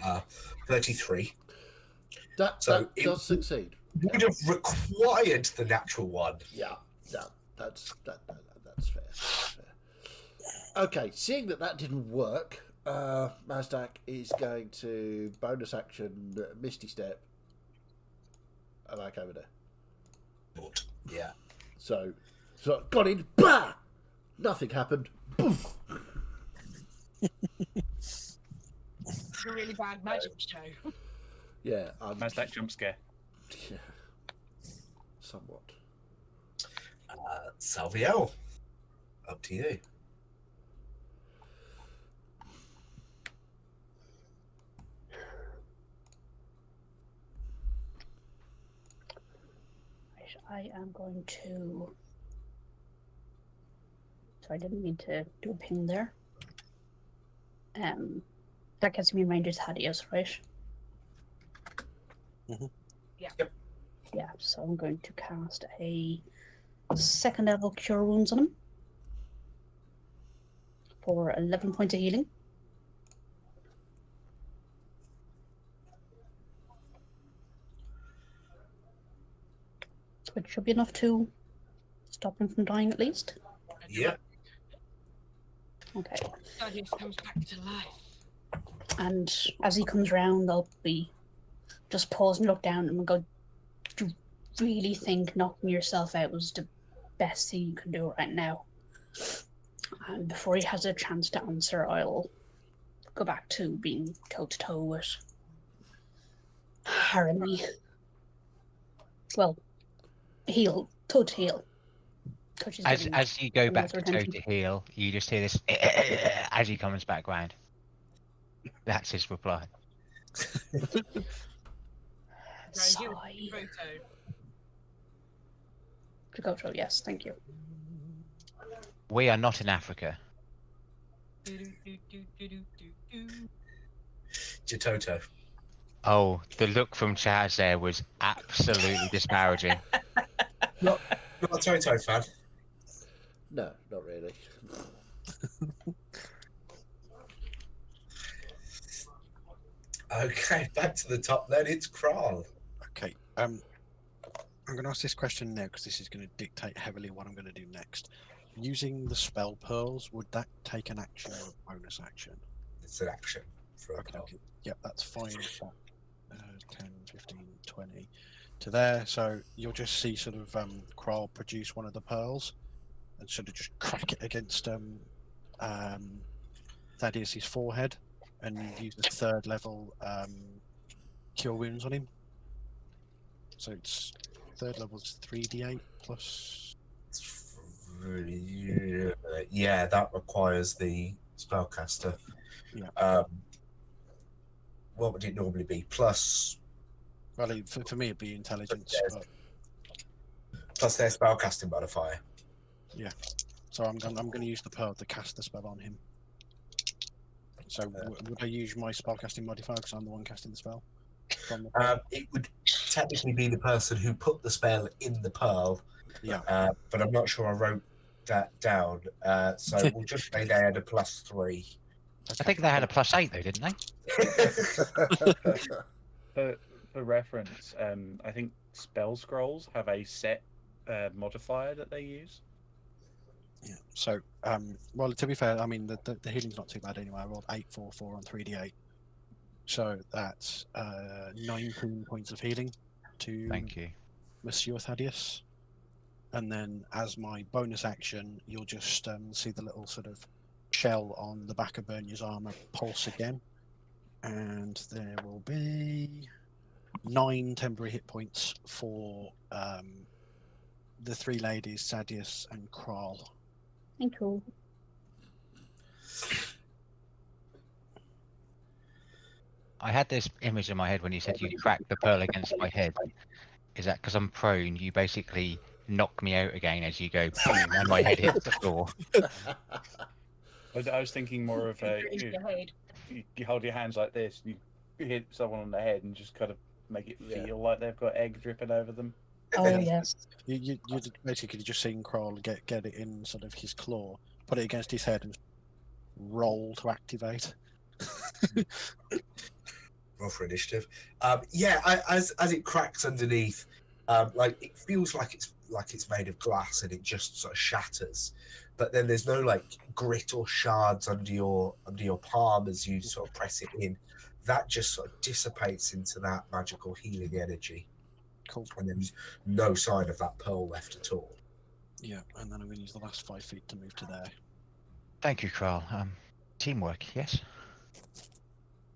33. that So it does succeed. would have required the natural one. Yeah, that's fair. That's fair. Okay, seeing that didn't work, Mazdak is going to bonus action Misty Step. Back over there. Yeah. So got in. Bah! Nothing happened. Poof. It's a really bad magic show. Yeah, Mazdak jump scare. yeah, somewhat. Salviel, up to you. I am going to. So I didn't mean to do a ping there. That gets me in range as Thaddeus, right? Mhm. Yeah. Yep. Yeah, so I'm going to cast a second level Cure Wounds on him for 11 points of healing. Which should be enough to stop him from dying at least. Yep. Okay. Thaddeus comes back to life. And as he comes round, I'll be just pause and look down and go, do you really think knocking yourself out was the best thing you can do right now? And before he has a chance to answer, I'll go back to being toe-to-toe with Haremy. Well, heel, toe-to-heel. As you go back lots to of toe attention. to heel, you just hear this as he comes back round. That's his reply. Sigh. Photo. Jakoto, yes, thank you. We are not in Africa. Jatoto. Oh, the look from Chaz there was absolutely disparaging. Not a Toto fan. No, not really. Okay, back to the top then. It's Kral. Okay. I'm going to ask this question now because this is going to dictate heavily what I'm going to do next. Using the spell pearls, would that take an action or a bonus action? It's an action for a Okay. pearl. Okay. Yep, that's fine. 10, 15, 20 to there. So you'll just see sort of Kral produce one of the pearls and sort of just crack it against Thaddeus's forehead and use the third level cure wounds on him. So it's third level's 3d8 plus. Yeah, that requires the spellcaster. Yeah. What would it normally be? Plus. Well, for me, it'd be intelligence. But... Plus their spellcasting modifier. Yeah. So I'm going to use the pearl to cast the spell on him. So would I use my spellcasting modifier because I'm the one casting the spell? From the pearl? It would technically be the person who put the spell in the pearl. Yeah. But I'm not sure I wrote that down. So we'll just say they had a +3. I think they had a +8 though, didn't they? For reference, I think spell scrolls have a set modifier that they use. Yeah. So, well, to be fair, I mean the healing's not too bad anyway. I rolled 8, 4, 4 on 3d8, so that's 19 points of healing to Thank you. Monsieur Thaddeus. And then, as my bonus action, you'll just see the little sort of shell on the back of Bernier's armor pulse again, and there will be 9 temporary hit points for the 3 ladies, Thaddeus and Kral. Thank you. I had this image in my head when you said you cracked the pearl against my head. Is that because I'm prone? You basically knock me out again as you go, boom, and my head hits the floor. I was thinking more of a Raise your head. you hold your hands like this, you hit someone on the head, and just kind of make it Yeah. feel like they've got egg dripping over them. Oh yes. You basically just seen Kroll get it in sort of his claw, put it against his head, and roll to activate. Roll for initiative. As it cracks underneath, like it feels like it's made of glass and it just sort of shatters. But then there's no like grit or shards under your palm as you sort of press it in. That just sort of dissipates into that magical healing energy. Cool. And there's no sign of that pearl left at all. Yeah, and then I'm going to use the last 5 feet to move to there. Thank you, Kral. Teamwork, yes?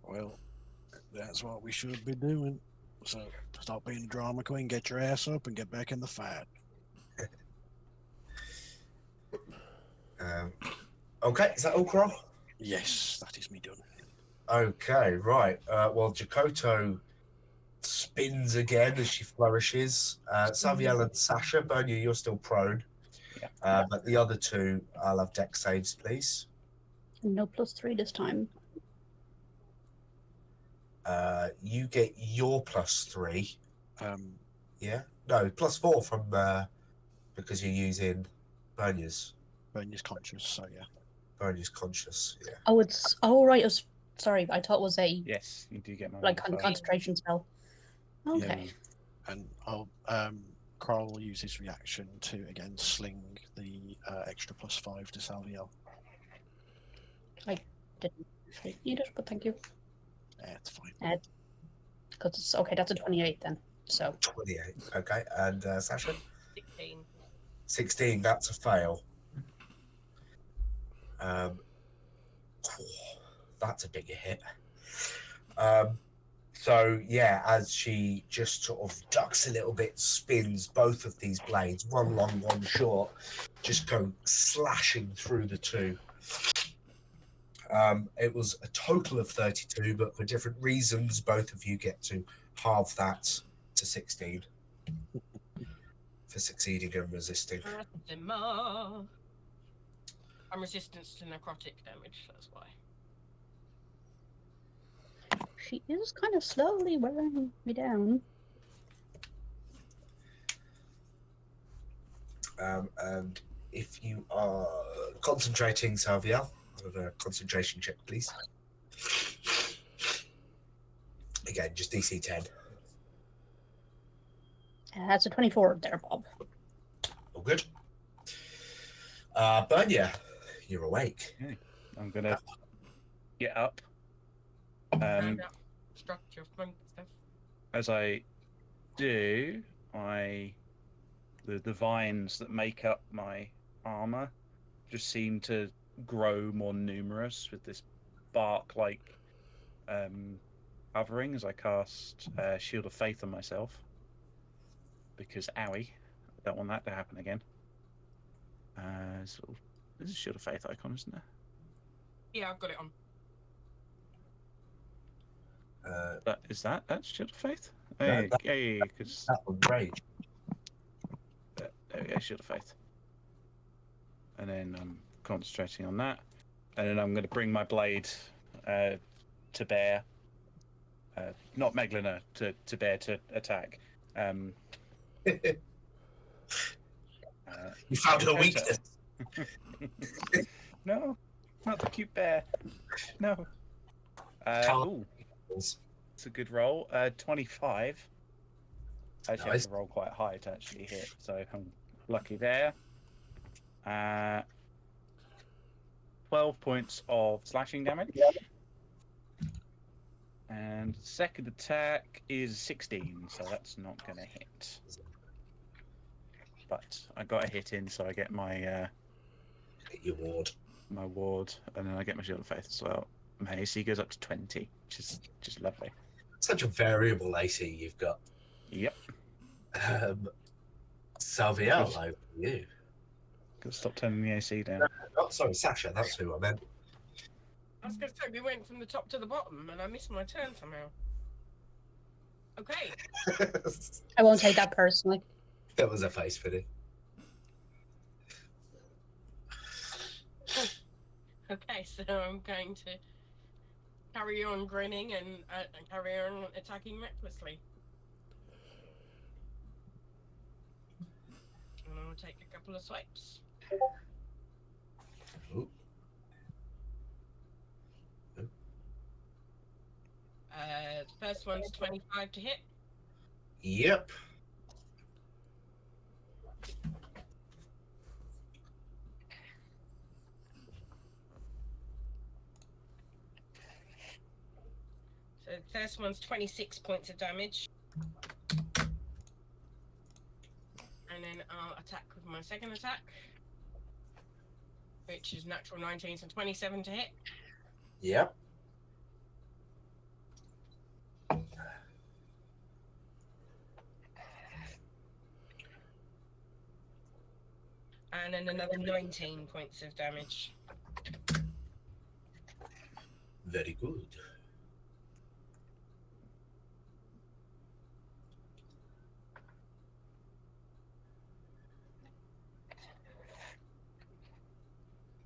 Well, that's what we should be doing. So stop being a drama queen, get your ass up, and get back in the fight. Okay, is that all, Kroll? Yes, that is me done. Okay, right. Well, Jakoto spins again as she flourishes. Saviel and Sasha, Bernia, you're still prone. Yeah. But the other two, I'll have dex saves, please. No +3 this time. You get your +3. Um, Yeah? No, +4 from because you're using Bernia's. Bernia's conscious, so yeah. Bernia's conscious, yeah. Oh, it's right. It was sorry. I thought it was a Yes, you do get my like modifier. concentration spell. Okay. And I'll Kroll will use his reaction to again sling the extra +5 to Salviel. I didn't actually need it, but thank you. Yeah, it's fine. Because it's okay. That's a 28 then. So 28. Okay, and Sasha? 16. 16, that's a fail. That's a bigger hit. So yeah, as she just sort of ducks a little bit, spins both of these blades, one long, one short, just go slashing through the two. It was a total of 32, but for different reasons, both of you get to halve that to 16 for succeeding and resisting. I'm resistant to necrotic damage, that's why. she is kind of slowly wearing me down. And if you are concentrating, Salviel, have a concentration check, please. Again, just DC 10. That's a 24 there, Bob. All good. Bernia, you're awake. I'm gonna get up. Round up structure from stuff. As I do, the vines that make up my armor just seem to grow more numerous with this bark-like covering as I cast Shield of Faith on myself. Because owie, I don't want that to happen again. There's a Shield of Faith icon, isn't there? Yeah, I've got it on. That's Shield of Faith? No, Hey, because that was rage. there we go, Shield of Faith. And then I'm concentrating on that. And then I'm going to bring my blade to bear. Not Meglina, to bear to attack. You found her Jakoto. weakness. No, not the cute bear. No. Ooh, it's a good roll. 25. I actually have Nice. to roll quite high to actually hit, so I'm lucky there. 12 points of slashing damage. And second attack is 16, so that's not going to hit. But I got a hit in, so I get my Hit your ward. my ward, and then I get my Shield of Faith as well. My AC goes up to 20, which is just lovely. Such a variable AC you've got. Yep. Salviel, over to you. Got to stop turning the AC down. Oh, sorry, Sasha, that's who I meant. I was going to say, we went from the top to the bottom, and I missed my turn somehow. Okay. I won't take that personally. That was a face fitting. Okay. So I'm going to carry on grinning and carry on attacking recklessly. And I'll take a couple of swipes. Ooh. First one's 25 to hit. Yep. So the first one's 26 points of damage. And then I'll attack with my second attack, which is natural 19, so 27 to hit. Yep. And then another 19 points of damage. Very good.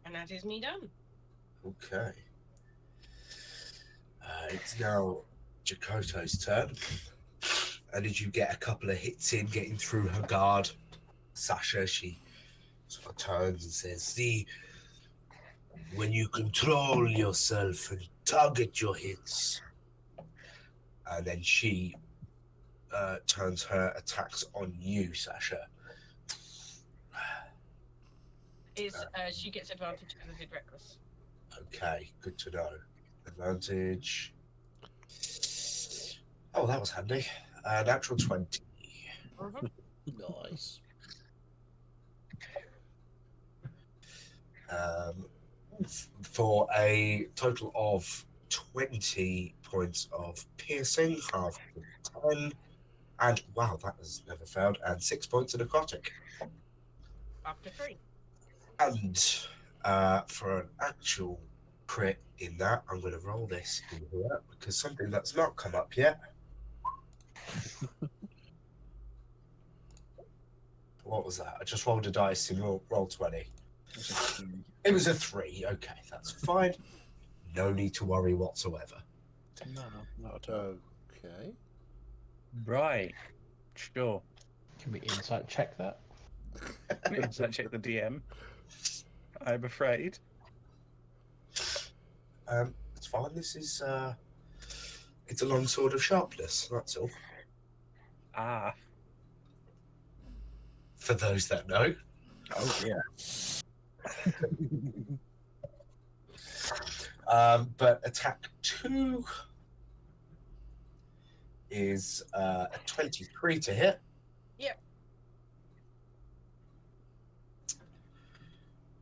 And that is me done. Okay. It's now Jakoto's turn. And did you get a couple of hits in getting through her guard? Sasha, she sort of turns and says, "See, when you control yourself and target your hits." And then she turns her attacks on you, Sasha. She gets advantage because I did reckless. Okay, good to know. Advantage. Oh, that was handy. Natural 20. Nice. For a total of 20 points of piercing, half to 10. And wow, that has never failed. And 6 points of necrotic. Up to 3. And for an actual crit in that, I'm going to roll this in here because something that's not come up yet. What was that? I just rolled a dice and roll 20. It was a 3. Okay, that's fine. No need to worry whatsoever. No, not at all. Okay. Right. Sure. Can we insight check that? Let's check the DM. I'm afraid. It's fine. This is it's a long sword of sharpness. That's all. Ah. For those that know. Oh yeah. But attack 2 is a 23 to hit. Yep.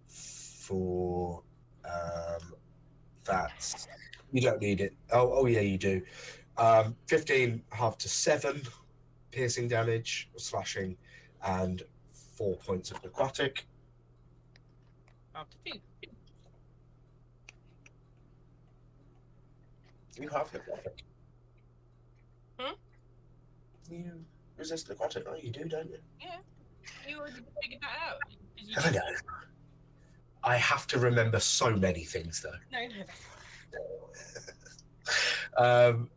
For that's you don't need it. Oh yeah, you do. 15 half to 7 piercing damage, slashing, and 4 points of necrotic. Up to 2. You have necrotic. You resist necrotic. Oh, you do, don't you? Yeah. You already figured that out. Did you I know. I have to remember so many things, though. No,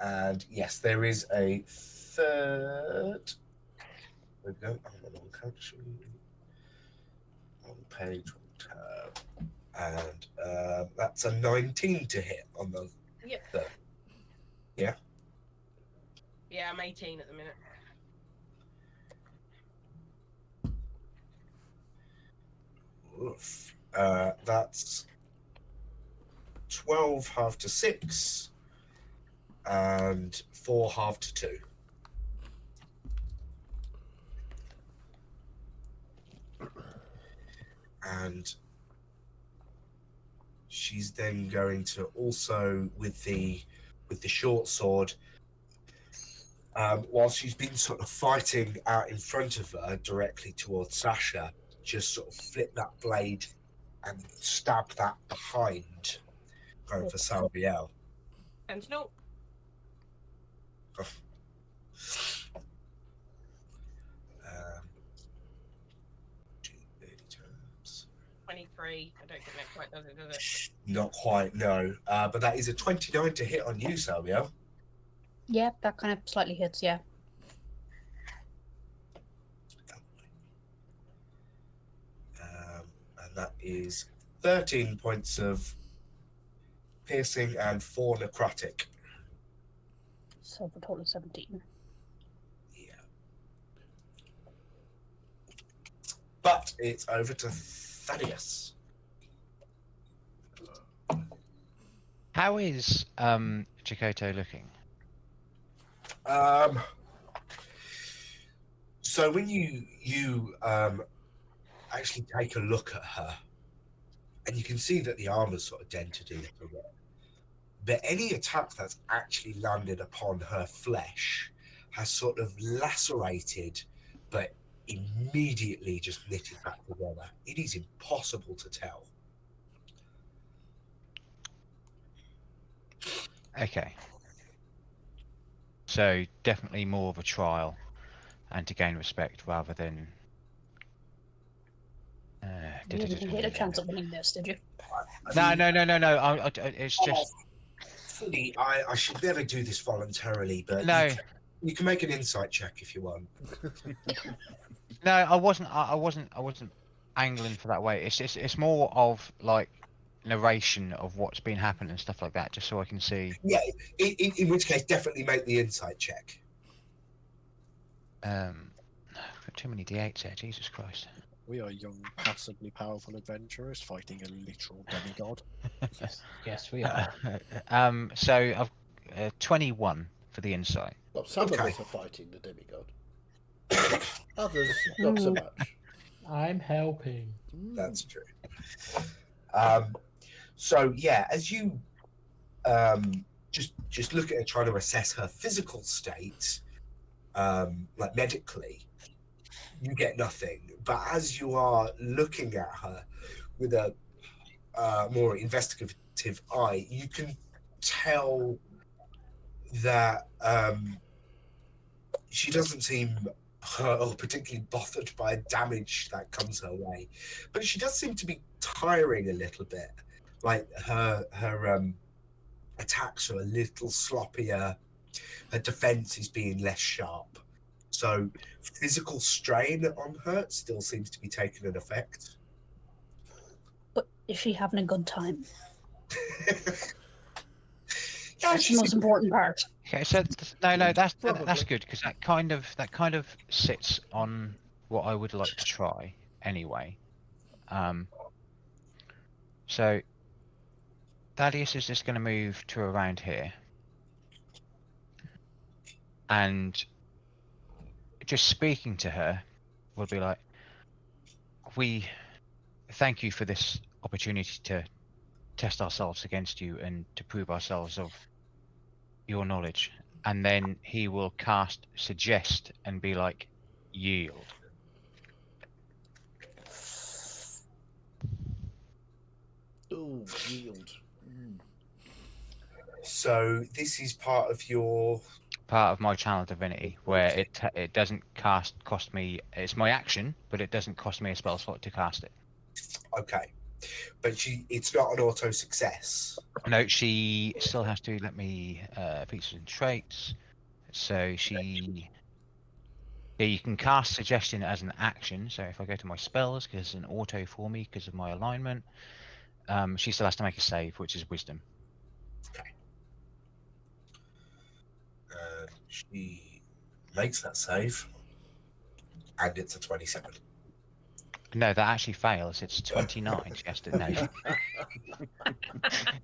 And yes, there is a third. There we go. I'm on the wrong count sheet. On page, tab. And that's a 19 to hit on the Yep. third. Yeah. Yeah, I'm 18 at the minute. Oof. That's 12 half to 6 and 4 half to 2. And she's then going to also with the short sword, while she's been sort of fighting out in front of her directly towards Sasha, just sort of flip that blade and stab that behind, going for Salviel. Sentinel. 23. I don't think that quite does it, does it? Not quite, no. But that is a 29 to hit on you, Salvio. Yeah, that kind of slightly hits, yeah. And that is 13 points of piercing and 4 necrotic. So for a total of 17. Yeah. But it's over to Thaddeus. How is Chikoto looking? So when you actually take a look at her, and you can see that the armor's sort of dented a little bit, but any attack that's actually landed upon her flesh has sort of lacerated, but immediately just knitted back together. It is impossible to tell. Okay. So definitely more of a trial, and to gain respect rather than. You didn't hit a chance of winning this, did you? No. It's just Fully, I should never do this voluntarily, but no. You can make an insight check if you want. No, I wasn't angling for that way. It's more of like narration of what's been happening and stuff like that, just so I can see. Yeah, in which case, definitely make the insight check. Got too many d8s there. Jesus Christ. We are young, passively powerful adventurers fighting a literal demigod. Yes, we are. So I've 21 for the insight. Well, some of us are fighting the demigod. Others, not so much. I'm helping. That's true. So yeah, as you just look at her, trying to assess her physical state, like medically, you get nothing. But as you are looking at her with a more investigative eye, you can tell that she doesn't seem hurt or particularly bothered by damage that comes her way, but she does seem to be tiring a little bit. Like her attacks are a little sloppier, her defense is being less sharp, so physical strain on her still seems to be taking an effect. But is she having a good time? Yeah, That's the most important part. Okay, so that's good, because that kind of sits on what I would like to try anyway. So Thaddeus is just going to move to around here, and just speaking to her will be like, we thank you for this opportunity to test ourselves against you and to prove ourselves of your knowledge. And then he will cast suggest and be like, yield. Ooh, yield. So this is part of your Part of my channel divinity, where it doesn't cost me. It's my action, but it doesn't cost me a spell slot to cast it. okay, but it's not an auto success. No, she still has to let me features and traits. So she, yeah, you can cast suggestion as an action. So if I go to my spells, because it's an auto for me because of my alignment, she still has to make a save, which is wisdom. Okay. She makes that save, and it's a 27. No, that actually fails. It's 29. She has to no.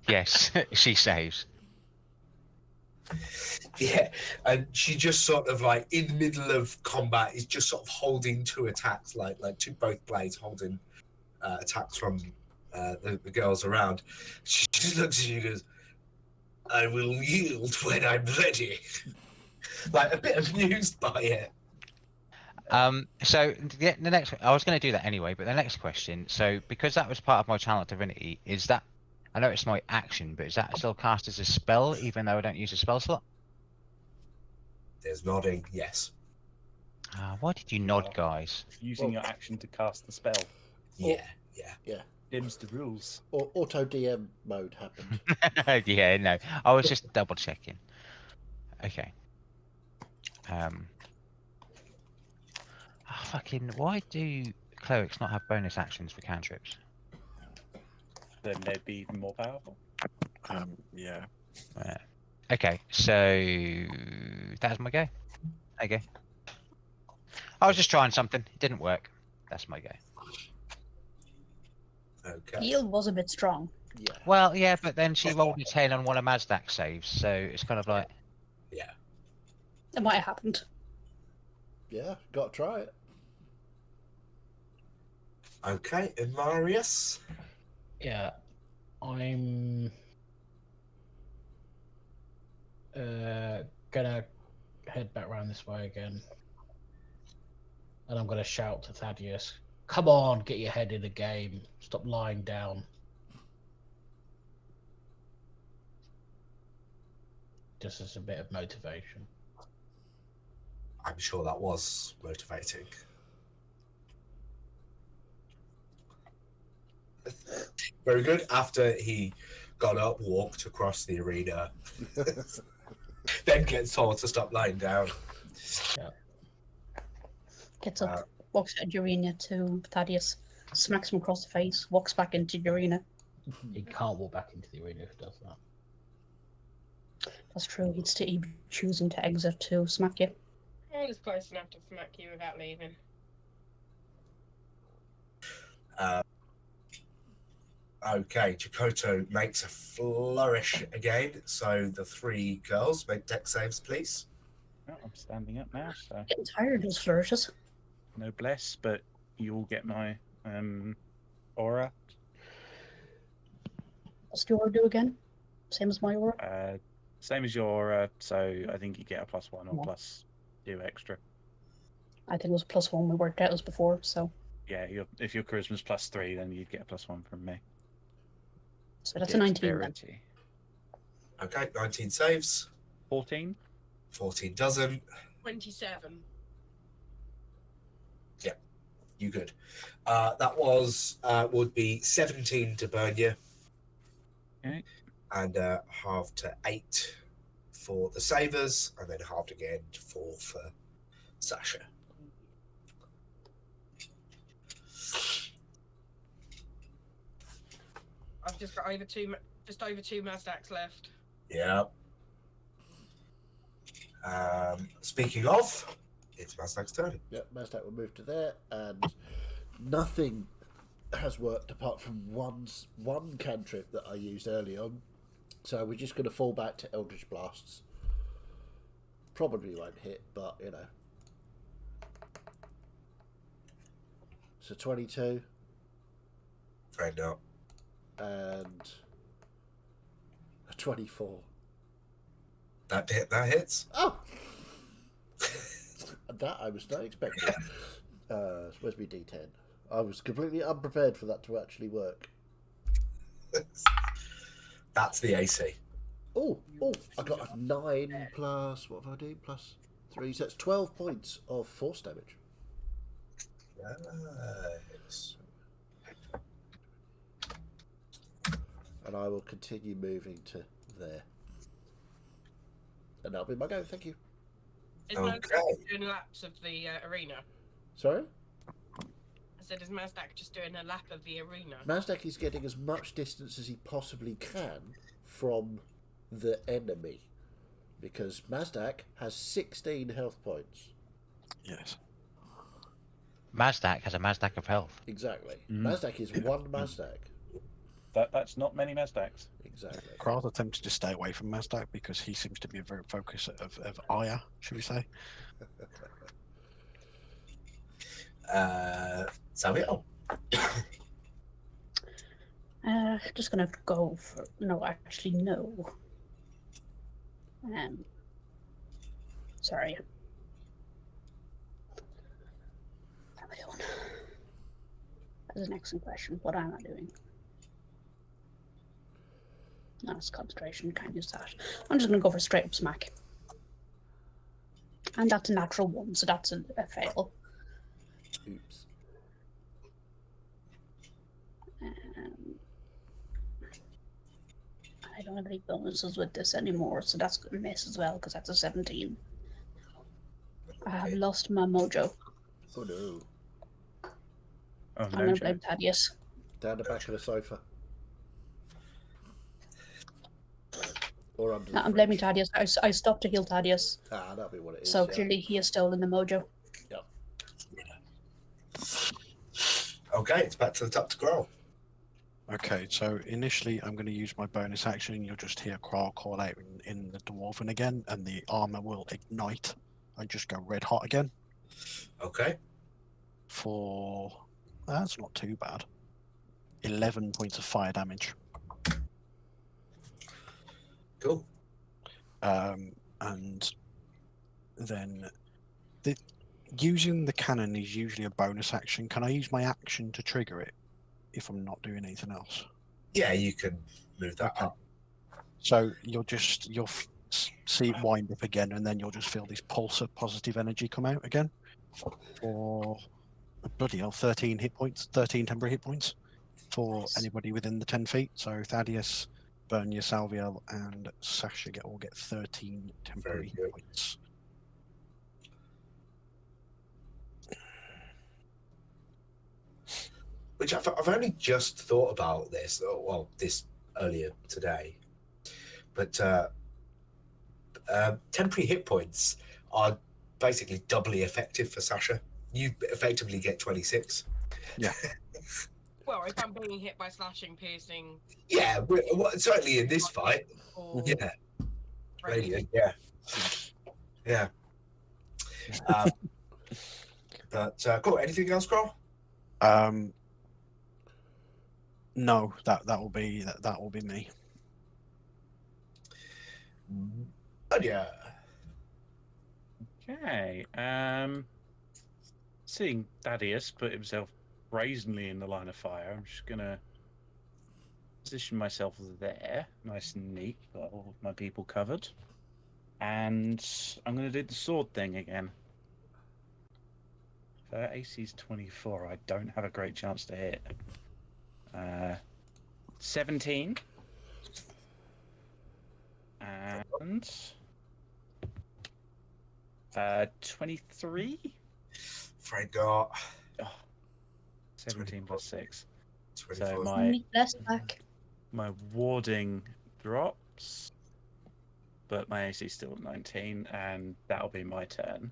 Yes, she saves. Yeah, and she just sort of like in the middle of combat is just sort of holding two attacks, like both blades holding attacks from the girls around. She just looks at you and goes, "I will yield when I'm ready." Like a bit amused by it. So the next, I was going to do that anyway, but the next question. So because that was part of my channel divinity, is that? I know it's my action, but is that still cast as a spell, even though I don't use a spell slot? There's nodding, yes. Why did you nod, guys? Using your action to cast the spell. Yeah. Dims the rules. Or auto DM mode happened. Yeah, no. I was just double checking. Okay. Fucking. Why do clerics not have bonus actions for cantrips? Then they'd be even more powerful. Yeah. Okay, so that's my go. There you go. I was just trying something. It didn't work. That's my go. Okay. Yield was a bit strong. Yeah. Well, yeah, but then she rolled a 10 on one of Mazdak's saves, so it's kind of like. Yeah. It might have happened. Yeah, got to try it. Okay, and Marius. Yeah, I'm gonna head back around this way again, and I'm gonna shout to Thaddeus, "Come on, get your head in the game. Stop lying down." Just as a bit of motivation. I'm sure that was motivating. Very good. After he got up, walked across the arena, then gets told to stop lying down. Gets up, walks out of the arena to Thaddeus, smacks him across the face, walks back into the arena. He can't walk back into the arena if he does that. That's true. He'd be choosing to exit to smack you. I was close enough to smack you without leaving. Okay, Chikoto makes a flourish again. So the three girls make deck saves, please. Oh, I'm standing up now, so Getting tired of those flourishes. no bless, but you all get my aura. What's the aura do again? Same as my aura? Same as your aura, so I think you get a +1 or Yeah. +2 extra. I think it was +1 we worked out as before, so Yeah, if your charisma's +3, then you'd get a +1 from me. that's a 19 then. Dexterity. Okay, 19 saves. 14. 14 doesn't. 27. You good. That was would be 17 to burn you. Okay. And halved to 8 for the savers, and then halved again to 4 for Sasha. I've just got just over two Mazdaks left. Yeah. Speaking of, it's Mazdak's turn. Yeah, Mazdak will move to there, and nothing has worked apart from one cantrip that I used early on. So we're just going to fall back to Eldritch Blasts. Probably won't hit, but you know. So 22 Fair enough. and a 24. That hits. Oh! That I was not expecting. Where's my D10? I was completely unprepared for that to actually work. That's the AC. Oh, I got a 9 plus, what have I do? Plus 3, so that's 12 points of force damage. Nice. And I will continue moving to there. And that'll be my go, thank you. Is Okay. Mazdak doing laps of the arena? Sorry? I said, is Mazdak just doing a lap of the arena? Mazdak is getting as much distance as he possibly can from the enemy. Because Mazdak has 16 health points. Yes. Mazdak has a Mazdak of health. Exactly. Mazdak is one Mazdak. That's not many Mazdaks. Exactly. Kral's attempted to stay away from Mazdak because he seems to be a very focus of ire, should we say? Samuel. Just gonna go for no. Sorry. What am I doing? That's an excellent question. What am I doing? No, it's concentration. Can't use that. I'm just gonna go for straight up smack. And that's a natural 1, so that's a fail. Oops. have any bonuses with this anymore, so that's going to miss as well because that's a 17. I have lost my mojo. Oh no. Oh, I'm no going to joke. blame Thaddeus. Down the back of the sofa. Or under No, the I'm blaming fridge. Thaddeus. I stopped to heal Thaddeus, Ah, that'll be what it is. so yeah. clearly he has stolen the mojo. Yep. Okay, it's back to the top to Growl. Okay, so initially I'm going to use my bonus action. You'll just hear Kral call out in the Dwarven again, and the armor will ignite. I just go red hot again Okay. for... That's not too bad. 11 points of fire damage. Cool. And then using the cannon is usually a bonus action. Can I use my action to trigger it if I'm not doing anything else? Yeah, you can move that Okay. up. So you'll see it wind up again, and then you'll just feel this pulse of positive energy come out again for bloody hell, 13 hit points, 13 temporary hit points for anybody within the 10 feet. So Thaddeus, Bernia, Salviel, and Sasha all get 13 temporary hit points. Which I've only just thought about this, this earlier today. But temporary hit points are basically doubly effective for Sasha. You effectively get 26. Yeah. Well, if I'm being hit by slashing, piercing, Yeah, certainly in this fight. or Yeah. radiant. Radiant, yeah. Yeah. But cool. Anything else, Carl? No, that will be me. Oh yeah. Okay. Seeing Thaddeus put himself brazenly in the line of fire, I'm just gonna position myself there, nice and neat, got all of my people covered, and I'm gonna do the sword thing again. If AC's 24, I don't have a great chance to hit. 17. And 23. Frank got 17 plus 6. 24. So my warding drops, but my AC is still at 19, and that'll be my turn.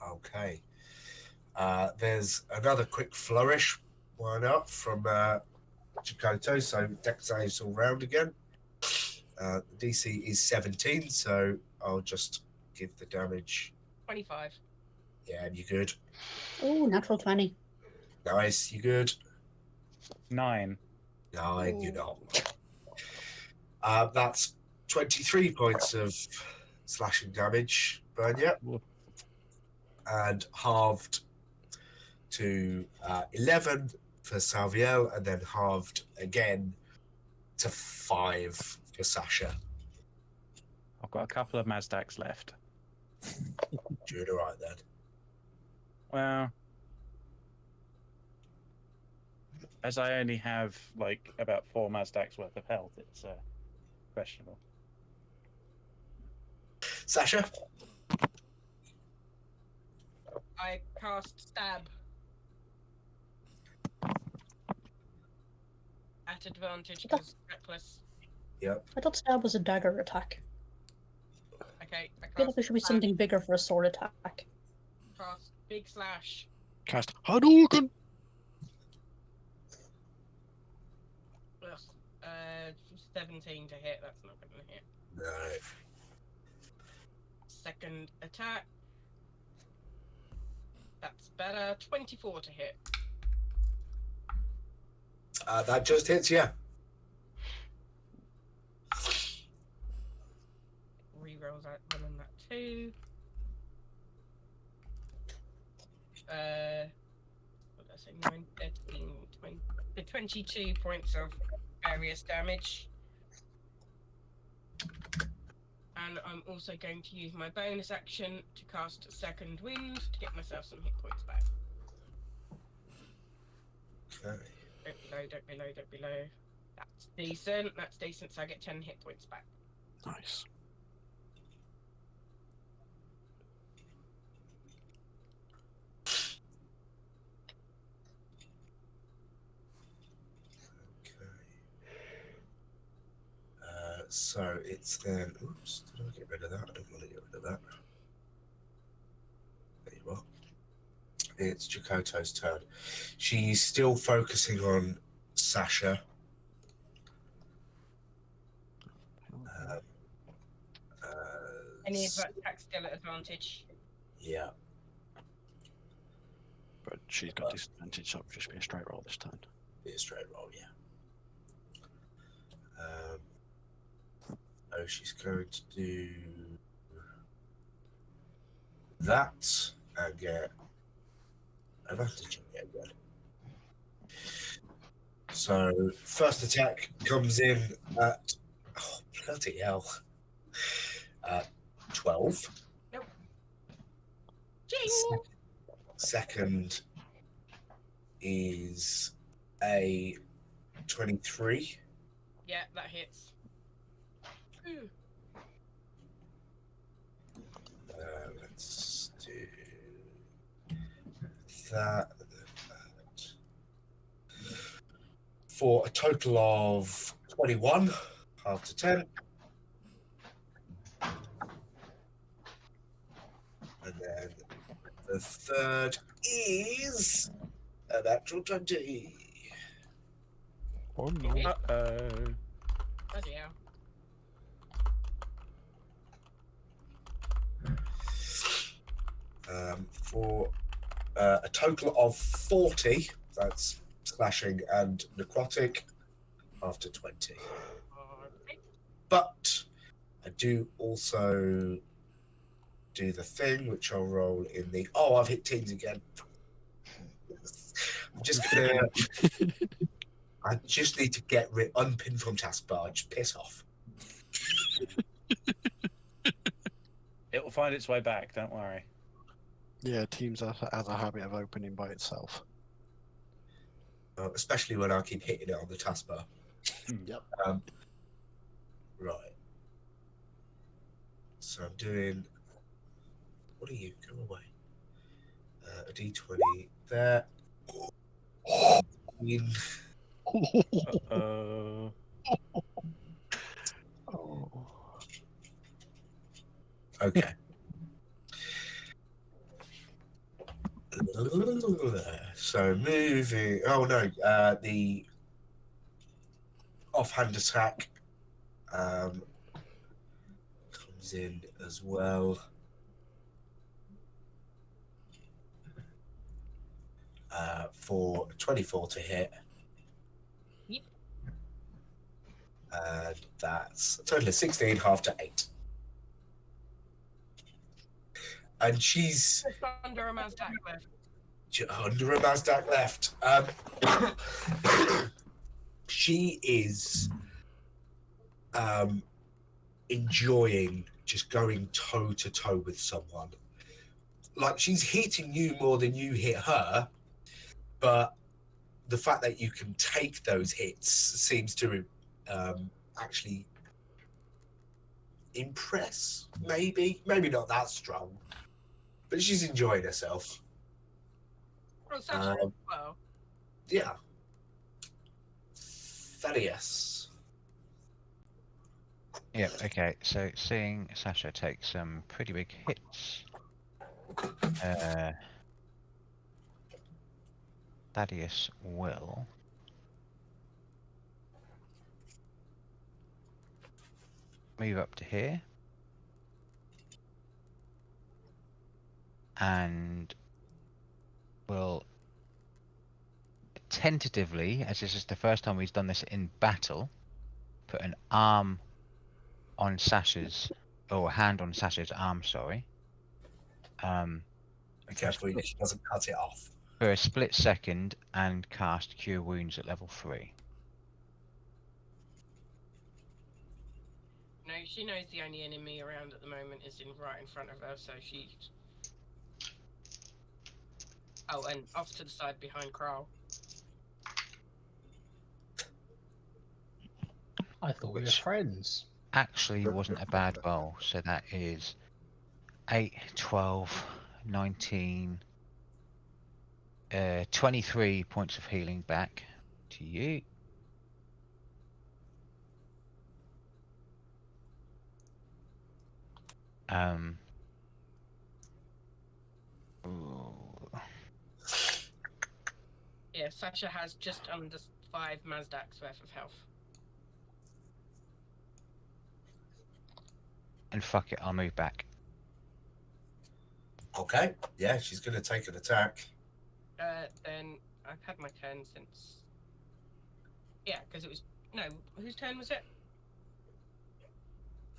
Okay. There's another quick flourish. Why not? From Chikoto, so deck saves all round again. DC is 17, so I'll just give the damage. 25. Yeah, you good. Oh, natural 20. Nice, you good. 9. 9, you're not. That's 23 points of slashing damage, Bernia. And halved to 11 for Salviel, and then halved again to 5 for Sasha. I've got a couple of Mazdaks left. Doing all right then. Well, as I only have like about 4 Mazdaks worth of health, it's questionable. Sasha? I cast stab. At advantage because reckless. Yep. I thought stab was a dagger attack. Okay, I I feel like cast there should be stab, something bigger for a sword attack. cast big slash. Cast Hadouken! Ugh, 17 to hit, that's not gonna hit. No. Second attack. That's better. 24 to hit. That just hits, yeah. Rerolls that one and that too. What did I say? 9, 13, 20, 22 points of various damage. And I'm also going to use my bonus action to cast Second Wind to get myself some hit points back. Okay. Don't be low, don't be low, don't be low. That's decent. That's decent. So I get 10 hit points back. Nice. So it's then. Oops, did I get rid of that? I don't want to get rid of that. There you are. It's Jakoto's turn. She's still focusing on Sasha. Any attacks still at advantage? Yeah. But she's got disadvantage, so it'll just be a straight roll this turn. Be a straight roll, yeah. So she's going to do that and get advantage again. So first attack comes in at bloody hell. 12. Nope. Ching! Second is a 23. Yeah, that hits. Ooh. Let's do that. For a total of 21, half to 10. And then the third is a natural 20. Oh no. Uh-oh. Bloody hell. For a total of 40, that's slashing and necrotic, after 20. But I do also do the thing, which I'll roll in the... Oh, I've hit teens again. I'm just gonna... I just need to get unpin from taskbar. Just piss off. It will find its way back, don't worry. Yeah, Teams has a habit of opening by itself. Especially when I keep hitting it on the taskbar. Yep. Right. So I'm doing... What are you? Go away. A D20 there. Uh-oh. Okay. So moving. Oh no, the offhand attack comes in as well. For 24 to hit. Yep. And that's a total of 16, half to 8. And she's Just under a Mazdak left. under a Mazdak left. She is enjoying just going toe to toe with someone. Like, she's hitting you more than you hit her, but the fact that you can take those hits seems to actually impress. Maybe not that strong, but she's enjoying herself. Oh, Sasha as well. Yeah. Thaddeus. Yep, okay, so seeing Sasha take some pretty big hits. Thaddeus will move up to here and will tentatively, as this is the first time he's done this in battle, put an arm on Sasha's, or a hand on Sasha's arm, sorry. Be careful she doesn't cut it off. For a split second and cast Cure Wounds at level 3. No, she knows the only enemy around at the moment is right in front of her, so she... Oh, and off to the side behind Kral. I thought we were Which- friends. Actually wasn't a bad roll. So that is 8, 12, 19, 23 points of healing back to you. Ooh. Yeah, Sasha has just under 5 Mazdak's worth of health. And fuck it, I'll move back. Okay. Yeah, she's going to take an attack. Then I've had my turn since. Yeah, because it was no. Whose turn was it?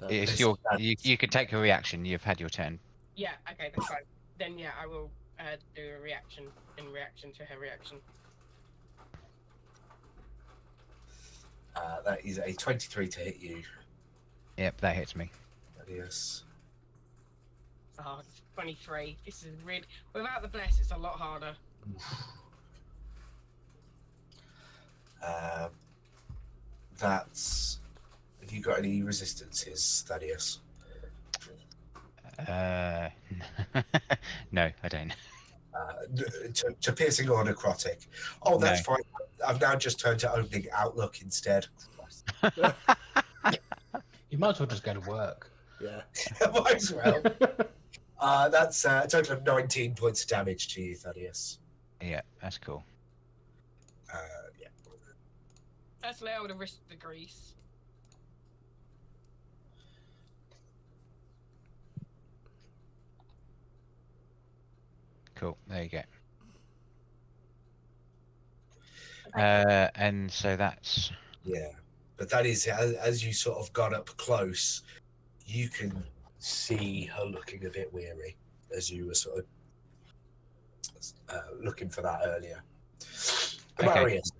It's This- your. You can take a reaction. You've had your turn. Yeah. Okay, that's fine. Then yeah, I will do a reaction in reaction to her reaction. That is a 23 to hit you. Yep, that hits me. Yes. Oh, it's 23. This is really without the bless. It's a lot harder. That's. Have you got any resistances, Thaddeus? No, I don't. To piercing or necrotic? Oh, that's No. fine. I've now just turned to opening Outlook instead. You might as well just go to work. Yeah. Might as well. That's a total of 19 points of damage to you, Thaddeus. Yeah, that's cool. Yeah. Personally, I would have risked the grease. Cool. There you go. And so that's Yeah. But that is, as you sort of got up close, you can see her looking a bit weary as you were sort of looking for that earlier. Okay. Marius.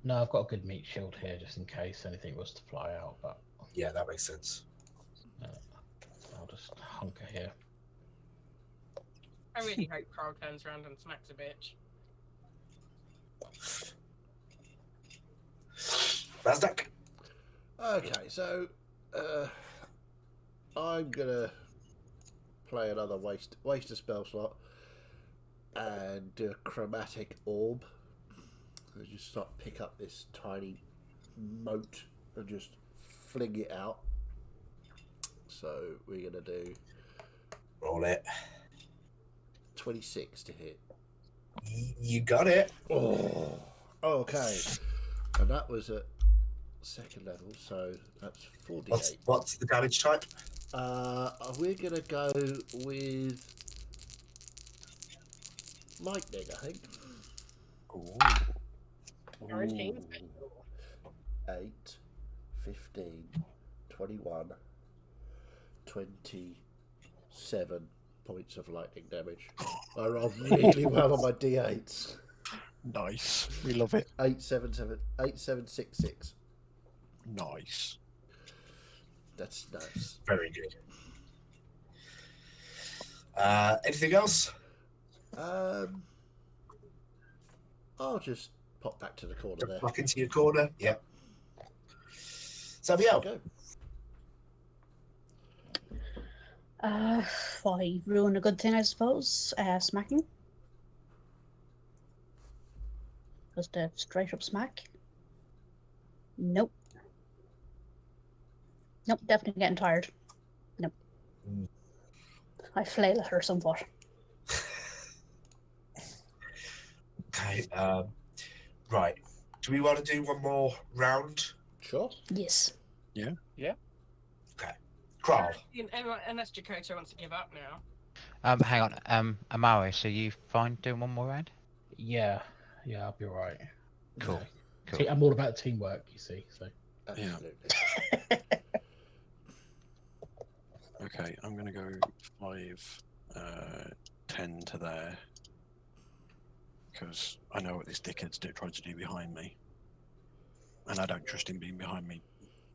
No, I've got a good meat shield here just in case anything was to fly out, but Yeah, that makes sense. I'll just hunker here. I really hope Carl turns around and smacks a bitch. Mazdak. Okay, so I'm gonna play another waste a spell slot and do a chromatic orb. I just start pick up this tiny mote and just fling it out. So we're gonna do Roll it. 26 to hit. You got it. Oh, okay. And that was at second level, so that's 4d8. What's the damage type? We're gonna go with lightning, I think. Ooh. 13. 8, 15, 21, 27 points of lightning damage. I rolled really well on my d8s. Nice. We love it. 8766. Nice. That's nice. Very good. Anything else? I'll just pop back to the corner there. Back into your corner. Yep. Samuel. Go. Why ruin a good thing, I suppose. Smacking. Just a straight up smack. Nope. Nope, definitely getting tired. Nope. Mm. I flail at her somewhat. Okay. Right. Do we want to do one more round? Sure. Yes. Kral. Unless Jakoto wants to give up now. hang on. Amaris, are you fine doing one more round? Yeah, I'll be alright. Cool. Okay. Cool. I'm all about teamwork, you see. So Absolutely. Okay, I'm gonna go 5, 10 to there. Because I know what this dickhead's trying to do behind me. And I don't trust him being behind me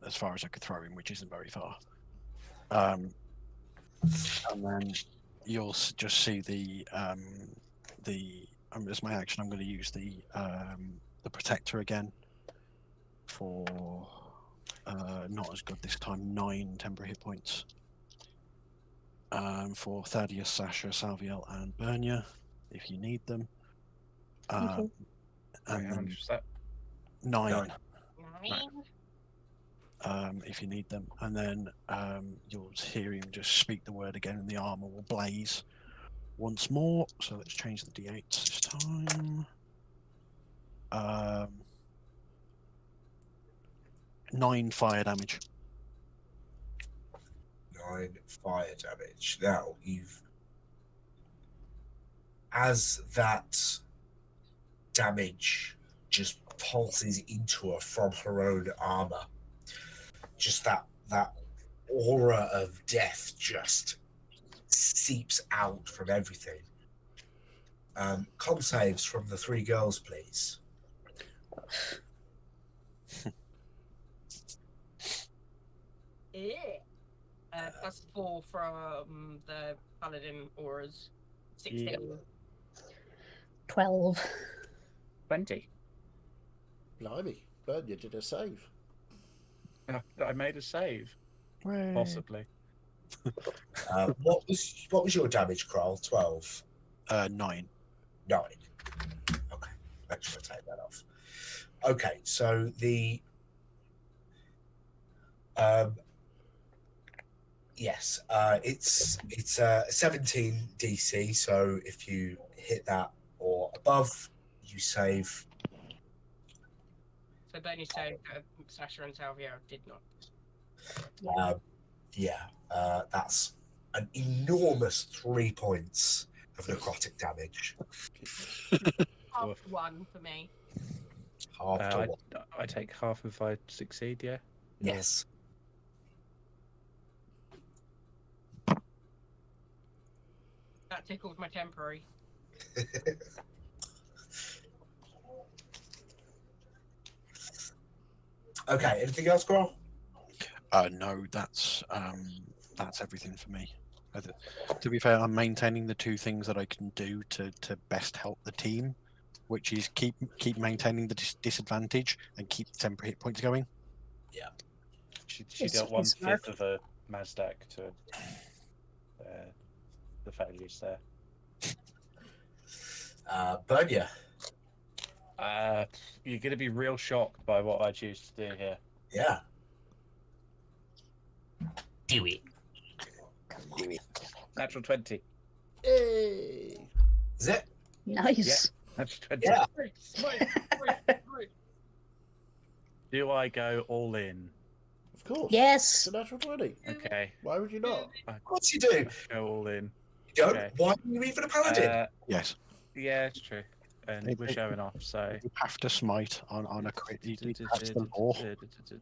as far as I could throw him, which isn't very far. And then you'll just see the as my action, I'm going to use the protector again for not as good this time. 9 temporary hit points for Thaddeus, Sasha, Salviel, and Bernia, if you need them. Okay. Wait, And how then much was that? 9. 9. If you need them, and then you'll hear him just speak the word again, and the armor will blaze once more. So let's change the d8s this time. 9 fire damage. 9 fire damage. Now as that damage just pulses into her from her own armor, just that aura of death just seeps out from everything. Con saves from the 3 girls, please. +4 from the paladin auras. 16. Yeah. 12. 20. Blimey, Bernia did a save. I made a save, possibly. What was your damage, Kroll? 12? 9. 9. Okay, let's take that off. Okay, so the yes, it's 17 DC. So if you hit that or above, you save. So Bernie saved, Sasha and Salvio did not. That's an enormous 3 points of necrotic damage. Half 1 for me. Half to one. I take half if I succeed, yeah? Yes. That tickled my temporary. Okay, anything else, Grohl? No, that's everything for me. To be fair, I'm maintaining the 2 things that I can do to best help the team, which is keep maintaining the disadvantage and keep the temporary hit points going. Yeah. She It's- dealt it's 1/5 smart. of the Mazdak to the failures there. Bernia. You're going to be real shocked by what I choose to do here. Yeah. Do it. Natural 20. Hey! Is it? Nice. Natural 20. Yeah. Do I go all in? Of course. Yes. It's a natural 20. Okay, Why would you not? Of course you do. go all in. You don't? Okay. Why are you even a paladin? Yes. Yeah, it's true. And It- we're it- showing off, so. You have to smite on a crit. That's the law.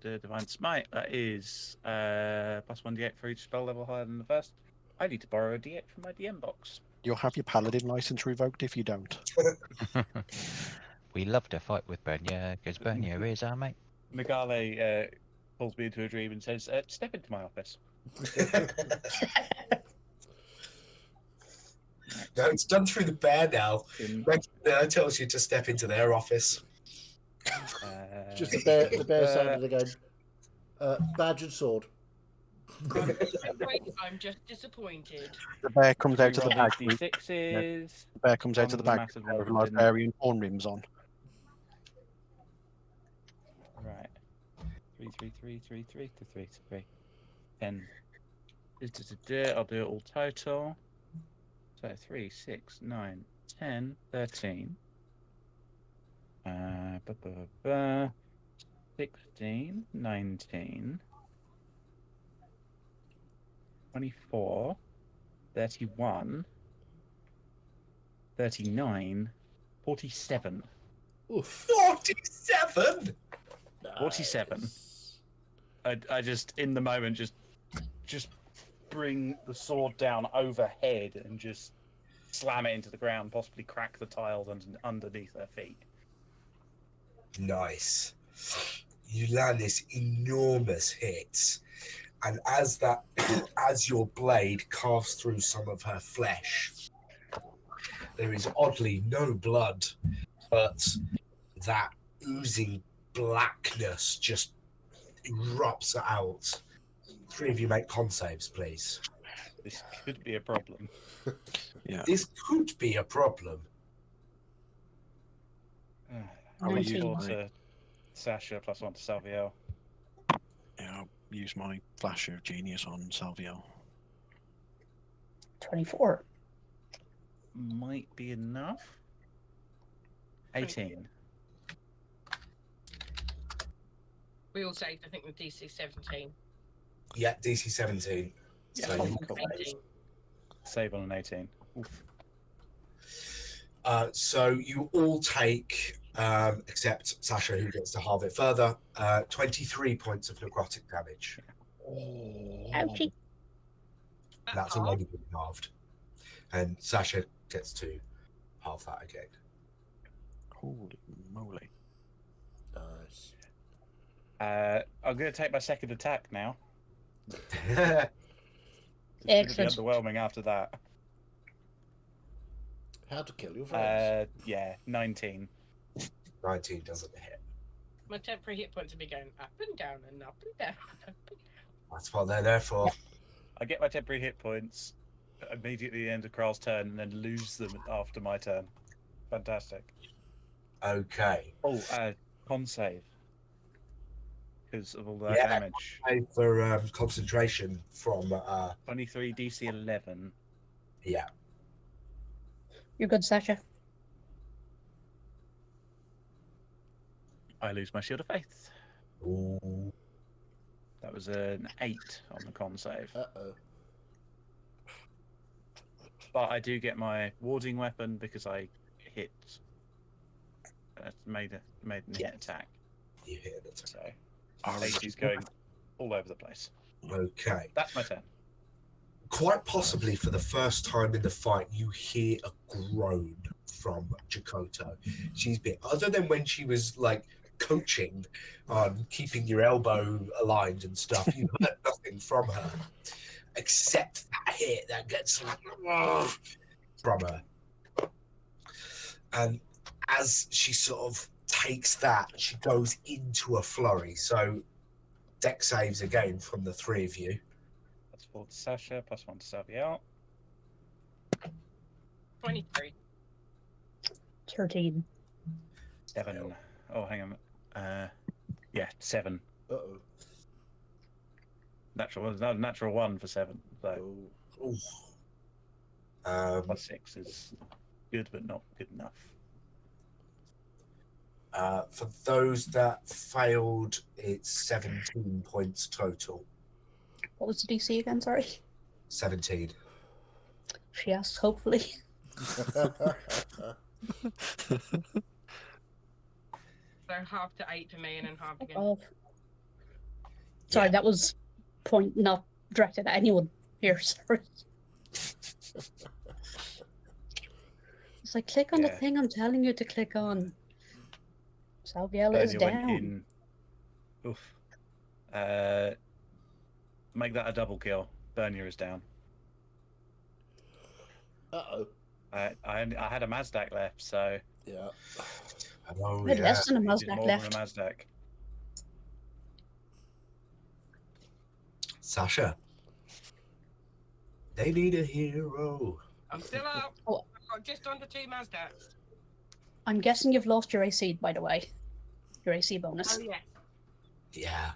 Divine Smite, that is +1 d8 for each spell level higher than the first. I need to borrow a d8 from my DM box. You'll have your paladin license revoked if you don't. We love to fight with Bernia because Bernia is our mate. Megale pulls me into a dream and says, step into my office. No, it's done through the bear now. In, Bear tells you to step into their office. Just the bear sound of the game. Badge and sword. I'm just disappointed. The bear comes out to the back. The D6s. bear comes out to the One of back the with massive ones didn't- librarian horn rims on. Right. 3, 3, 3, 3, 3, 3, 3. 10. I'll do it all total. So 3, 6, 9, 10, 13. 16, 19, 24, 31, 39, 47. Oof. 47? 47. Nice. I just, in the moment, just bring the sword down overhead and just slam it into the ground, possibly crack the tiles underneath their feet. Nice. You land this enormous hit, and as your blade carves through some of her flesh, There is oddly no blood, but that oozing blackness just erupts out. 3 of you make con saves, please. This could be a problem. Yeah. This could be a problem. I'll use 19. 4 to Sasha, +1 to Salviel. Yeah, I'll use my flash of genius on Salviel. 24. Might be enough. 18. We all saved, I think, with DC 17. Yeah, DC 17. Yeah, So you cool. 18. Save on an 18. Oof. So you all take, except Sasha, who gets to halve it further, 23 points of necrotic damage. Ouchie. That's hard. already been halved. And Sasha gets to halve that again. Holy moly. Nice. I'm going to take my second attack now. It's Excellent. going to be underwhelming after that. How to kill your friends. Yeah, 19. 19 doesn't hit. My temporary hit points will be going up and down and up and down. That's what they're there for. I get my temporary hit points immediately at the end of Kral's turn and then lose them after my turn. Fantastic. Okay. Oh, con save. Because of all that Yeah. damage. Pay for concentration from, 23 DC 11. yeah. You're good, Sasha. I lose my Shield of Faith. Ooh. That was an 8 on the con save. Uh-oh. But I do get my warding weapon because I hit. Made an Yeah. hit attack. You hit it. So Oh, 80's going all over the place. Okay. That's my turn. Quite possibly for the first time in the fight, you hear a groan from Jakoto. She's been, other than when she was like coaching on keeping your elbow aligned and stuff, you heard nothing from her except that hit that gets from her. And as she sort of takes that, she goes into a flurry. So deck saves again from the 3 of you. That's 4 to Sasha, +1 to Saviel. 23. 13. 7. Oh, hang on. Yeah, 7. Uh-oh. Natural 1 for 7. So Oh. Ooh. +6 is good, but not good enough. For those that failed, it's 17 points total. What was the DC again? Sorry. 17. She asked, hopefully. So half to 8 for me and then half again. Oh. Sorry, Yeah. that was point not directed at anyone here. Sorry. It's like, click on the Yeah. thing I'm telling you to click on. Salviella is Bernia went down. in. Oof. Make that a double kill. Bernia is down. Uh-oh. I had a Mazdak left, so Yeah. Oh, I had yeah. less than a he did Mazdak more left. than a Mazdak. Sasha. They need a hero. I'm still up. Oh. I've got just under 2 Mazdaks. I'm guessing you've lost your AC, by the way. Your AC bonus. Oh, yeah. Yeah.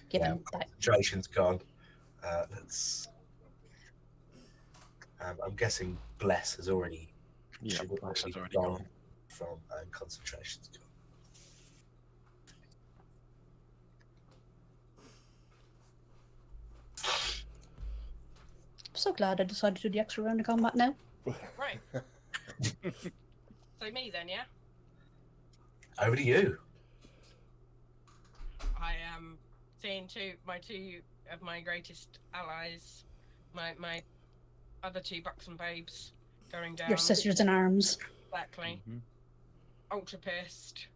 Given that. Concentration's gone. Let's. I'm guessing Bless has already. Yeah, should Bless has already gone. From concentration's gone. I'm so glad I decided to do the extra round of combat now. Right. So me then, yeah? Over to you. I am seeing two of my greatest allies, my other 2 buxom babes going down. Your sisters in arms. Exactly. Mhm. Ultra pissed.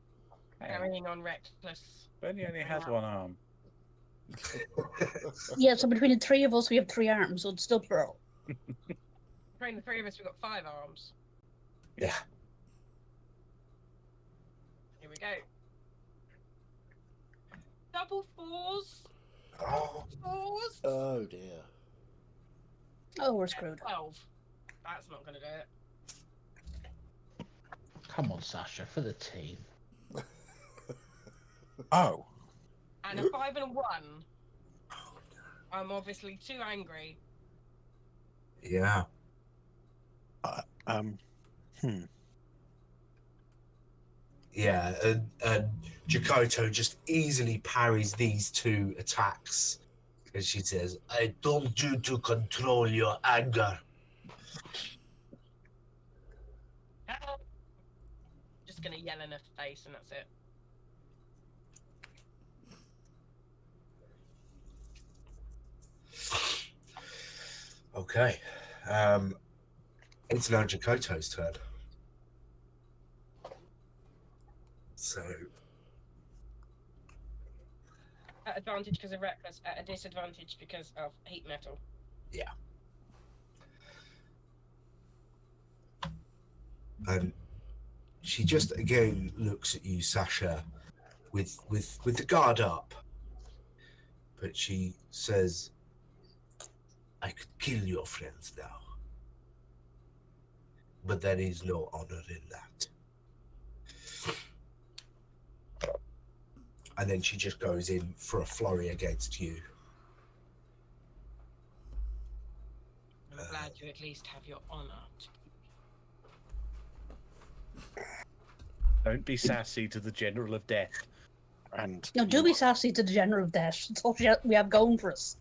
Hey, Carrying on reckless. Bernia only has one arm. Yeah, so between the 3 of us, we have 3 arms, so it's still plural. Between the three of us, we've got 5 arms. Yeah. Here we go. Double 4s. Oh, 4s. Oh dear. Oh, we're screwed. 12. That's not going to do it. Come on, Sasha, for the team. Oh, And a 5 and a 1. I'm obviously too angry. yeah. Yeah, and Jakoto just easily parries these 2 attacks. And she says, I told you to control your anger. Just going to yell in her face and that's it. Okay. It's now Jakoto's turn. So, At advantage because of reckless, at a disadvantage because of heat metal. yeah. And she just again looks at you, Sasha, with the guard up. But she says, I could kill your friends now. But there is no honor in that. And then she just goes in for a flurry against you. I'm glad you at least have your honor. Don't be sassy to the General of Death. and No, do be sassy to the General of Death. That's all we have going for us.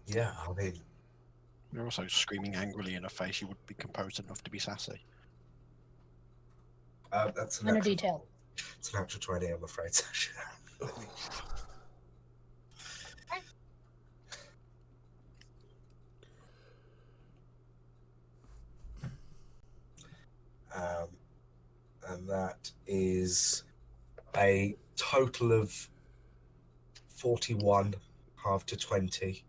Yeah, I mean, you're also screaming angrily in her face. You would be composed enough to be sassy. that's an Minor actual, detail. it's an actual 20, I'm afraid, Sasha. And that is a total of 41, half to 20.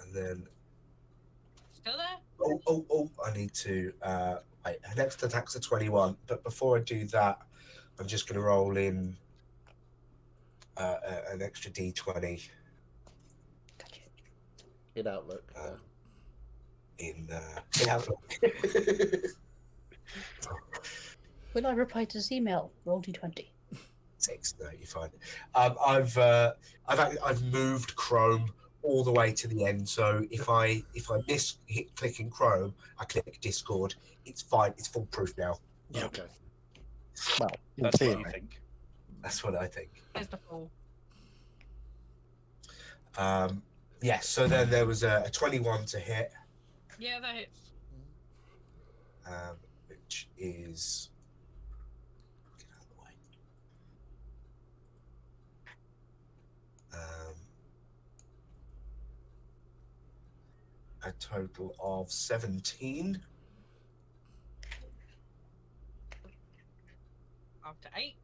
And then, Still there? oh, I need to, wait, her next attack's a 21, but before I do that, I'm just going to roll in an extra d20 Gotcha. In Outlook. in Outlook. Will I reply to this email? Roll d20. 6. No, you're fine. I've moved Chrome all the way to the end. So if I miss clicking Chrome, I click Discord. It's fine. It's foolproof now. Yeah. Okay. Well, in That's what theory. I think. That's what I think. There's the fool. Yeah. So then there was a 21 to hit, Yeah, that hits. which is. Get out of the way. A total of 17. Up to 8.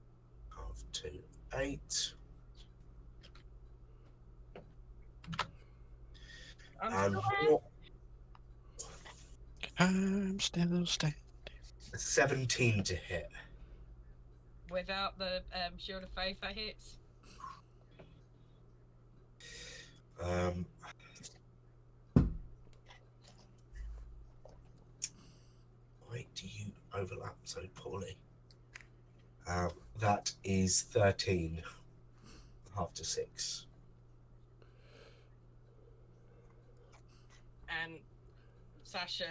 Half to 8. I'm And still there. I'm still standing. 17 to hit. Without the Shield of Faith that hits. Why do you overlap so poorly? That is 13. Half to 6. And Sasha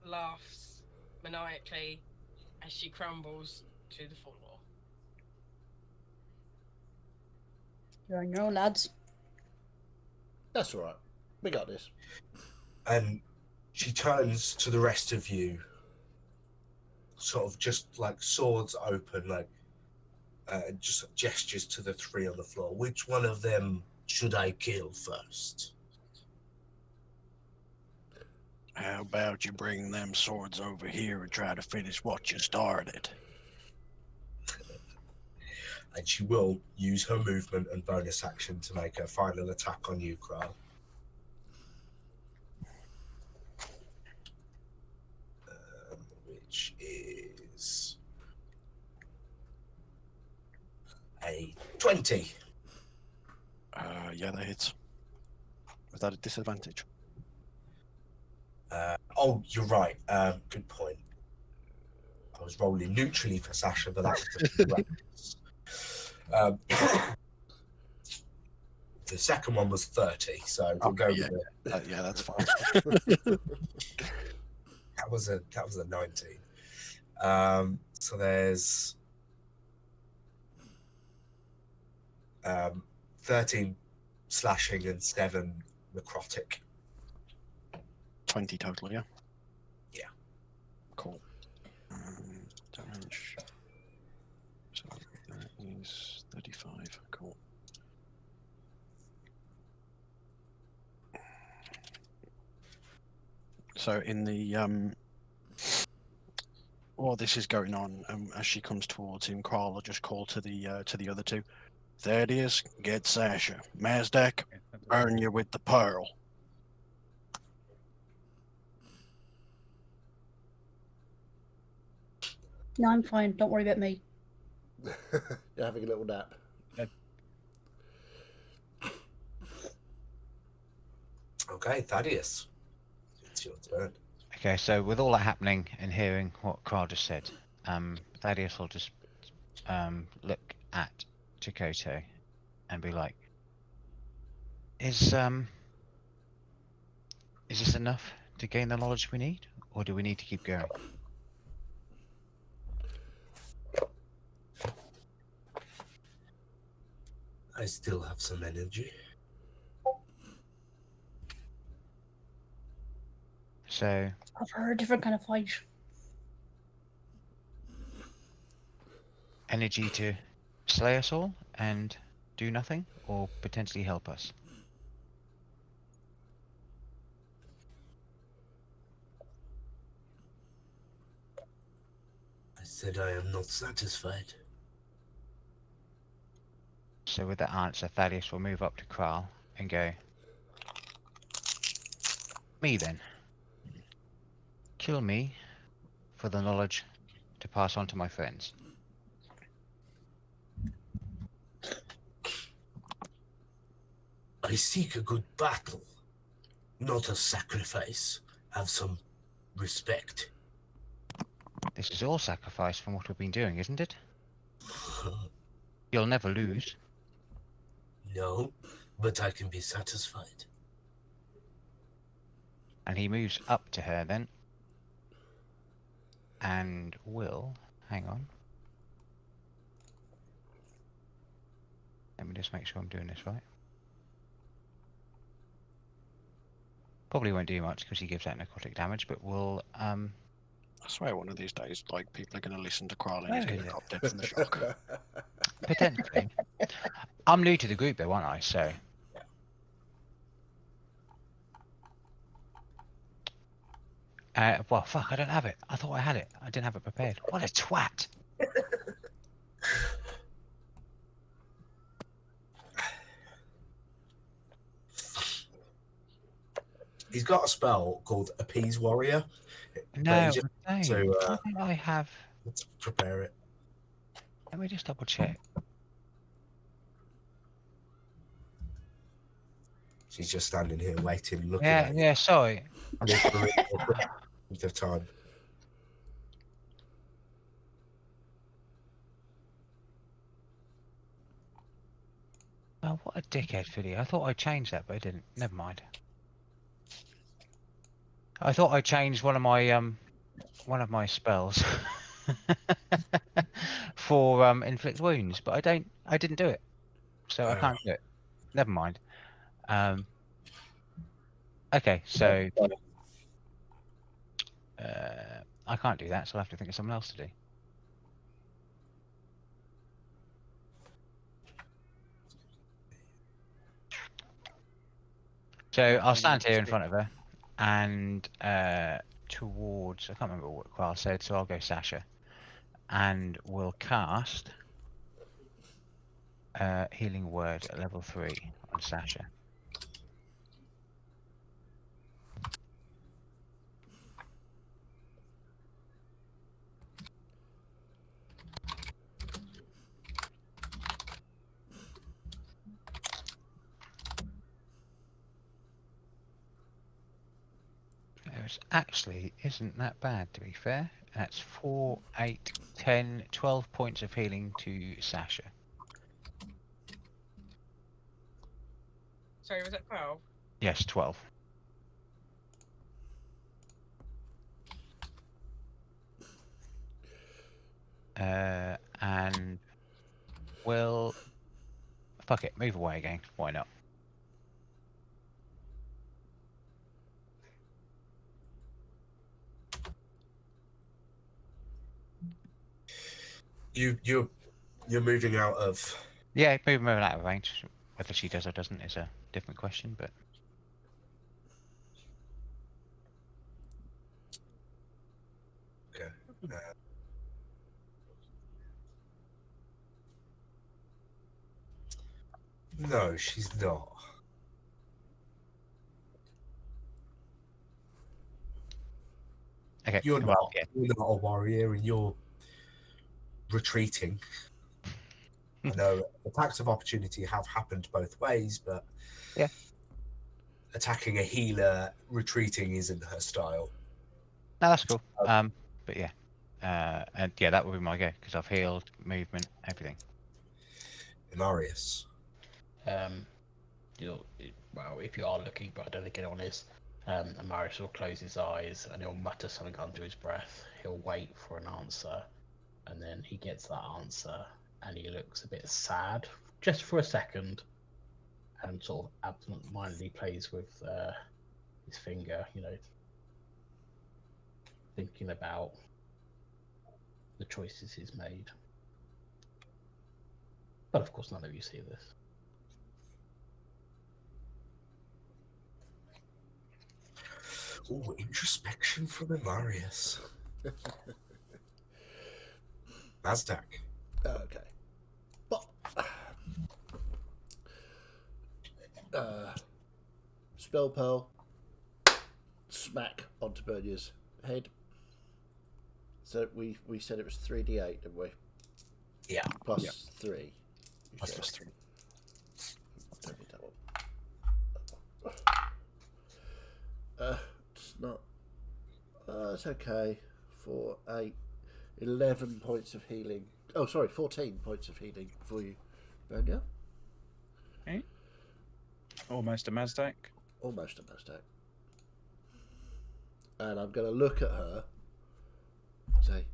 laughs maniacally as she crumbles to the floor. You're on your own, lads. That's all right. We got this. And she turns to the rest of you, sort of just like swords open, like just gestures to the 3 on the floor. Which one of them should I kill first? How about you bring them swords over here and try to finish what you started? And she will use her movement and bonus action to make her final attack on you, Kral. Which is a 20. Yeah, that hits. Without a disadvantage. Oh, you're right. Good point. I was rolling neutrally for Sasha, but that's just reckless. The second one was 30, so we'll go with it. Yeah, that's fine. That was a 19. So there's 13 slashing and 7 necrotic. 20 total, yeah? Yeah. Cool. Damage. So that is 35. Cool. So in the while this is going on, as she comes towards him, Carl will just call to the other two. Thaddeus, get Sasha. Mazdak, burn you with the pearl. No, I'm fine. Don't worry about me. You're having a little nap. Okay, Thaddeus. It's your turn. Okay, so with all that happening and hearing what Kral just said, Thaddeus will just look at Chakotay and be like, Is this enough to gain the knowledge we need, or do we need to keep going? I still have some energy. So I've heard a different kind of fight. energy to slay us all and do nothing, or potentially help us? I said I am not satisfied. So with that answer, Thaddeus will move up to Kral and go, me then. Kill me for the knowledge to pass on to my friends. I seek a good battle, not a sacrifice. Have some respect. This is all sacrifice from what we've been doing, isn't it? You'll never lose. No, but I can be satisfied. And he moves up to her then. And will... Hang on. Let me just make sure I'm doing this right. Probably won't do much because he gives out necrotic damage, but will... I swear one of these days, like, people are going to listen to Carl and he's going to yeah. drop dead from the shock. Potentially. I'm new to the group though, aren't I? So... well, fuck, I don't have it. I thought I had it. I didn't have it prepared. What a twat! He's got a spell called Appease Warrior. No, just I don't. to, I think I have... Let's prepare it. Let me just double check. She's just standing here waiting, looking Yeah, at yeah, sorry. the time. Oh, what a dickhead video. I thought I changed that, but I didn't. Never mind. I thought I changed one of my spells for inflict wounds, but I didn't do it. So I can't do it. Never mind. Okay, so I can't do that, so I'll have to think of something else to do. So I'll stand here in front of her, and towards, I can't remember what Qual said, so I'll go Sasha. And we'll cast Healing Word at level 3 on Sasha. It actually isn't that bad, to be fair. That's 4, 8, 10, 12 points of healing to Sasha. Sorry, was that 12? Yes, 12. And we'll... Fuck it, move away again. Why not? You're moving out of. Yeah, moving out of range. Whether she does or doesn't is a different question, but... Okay. No, she's not. Okay, You're well, not. yeah. You're not a warrior, and you're retreating. I know attacks of opportunity have happened both ways, but yeah, attacking a healer, retreating isn't her style. No, that's cool. But yeah, and yeah, that would be my go because I've healed, movement, everything. Marius. Well, if you are looking, but I don't think anyone is. Marius will close his eyes and he'll mutter something under his breath. He'll wait for an answer, and then he gets that answer, and he looks a bit sad, just for a second, and sort of absent-mindedly plays with his finger, thinking about the choices he's made. But of course, none of you see this. Ooh, introspection from Marius. Mazdak. Okay. But spell pearl, smack onto Bernia's head. So we said it was 3d8, didn't we? Yeah. Plus 3. Plus 3. Don't need that one. It's not. It's okay. 4, 8, 11 points of healing. Oh, sorry, 14 points of healing for you, Bernia. Okay. Almost a Mazdak. Almost a Mazdak. And I'm going to look at her and say,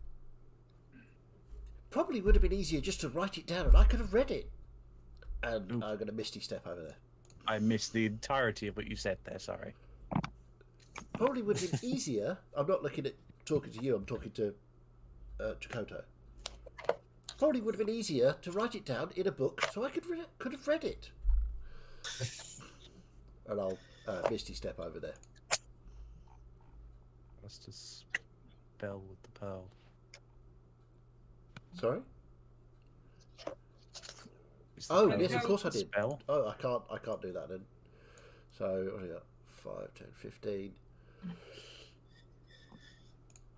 probably would have been easier just to write it down and I could have read it. And I'm going to Misty Step over there. I missed the entirety of what you said there, sorry. Probably would have been easier. I'm not talking to you, I'm talking to Chakotay. Probably would have been easier to write it down in a book so I could have read it. And I'll Misty Step over there. What's the spell with the pearl? Sorry? Is the Oh, pearl yes, of a course I did. Spell? Oh, I can't do that then. So, what do we got? 5, 10, 15.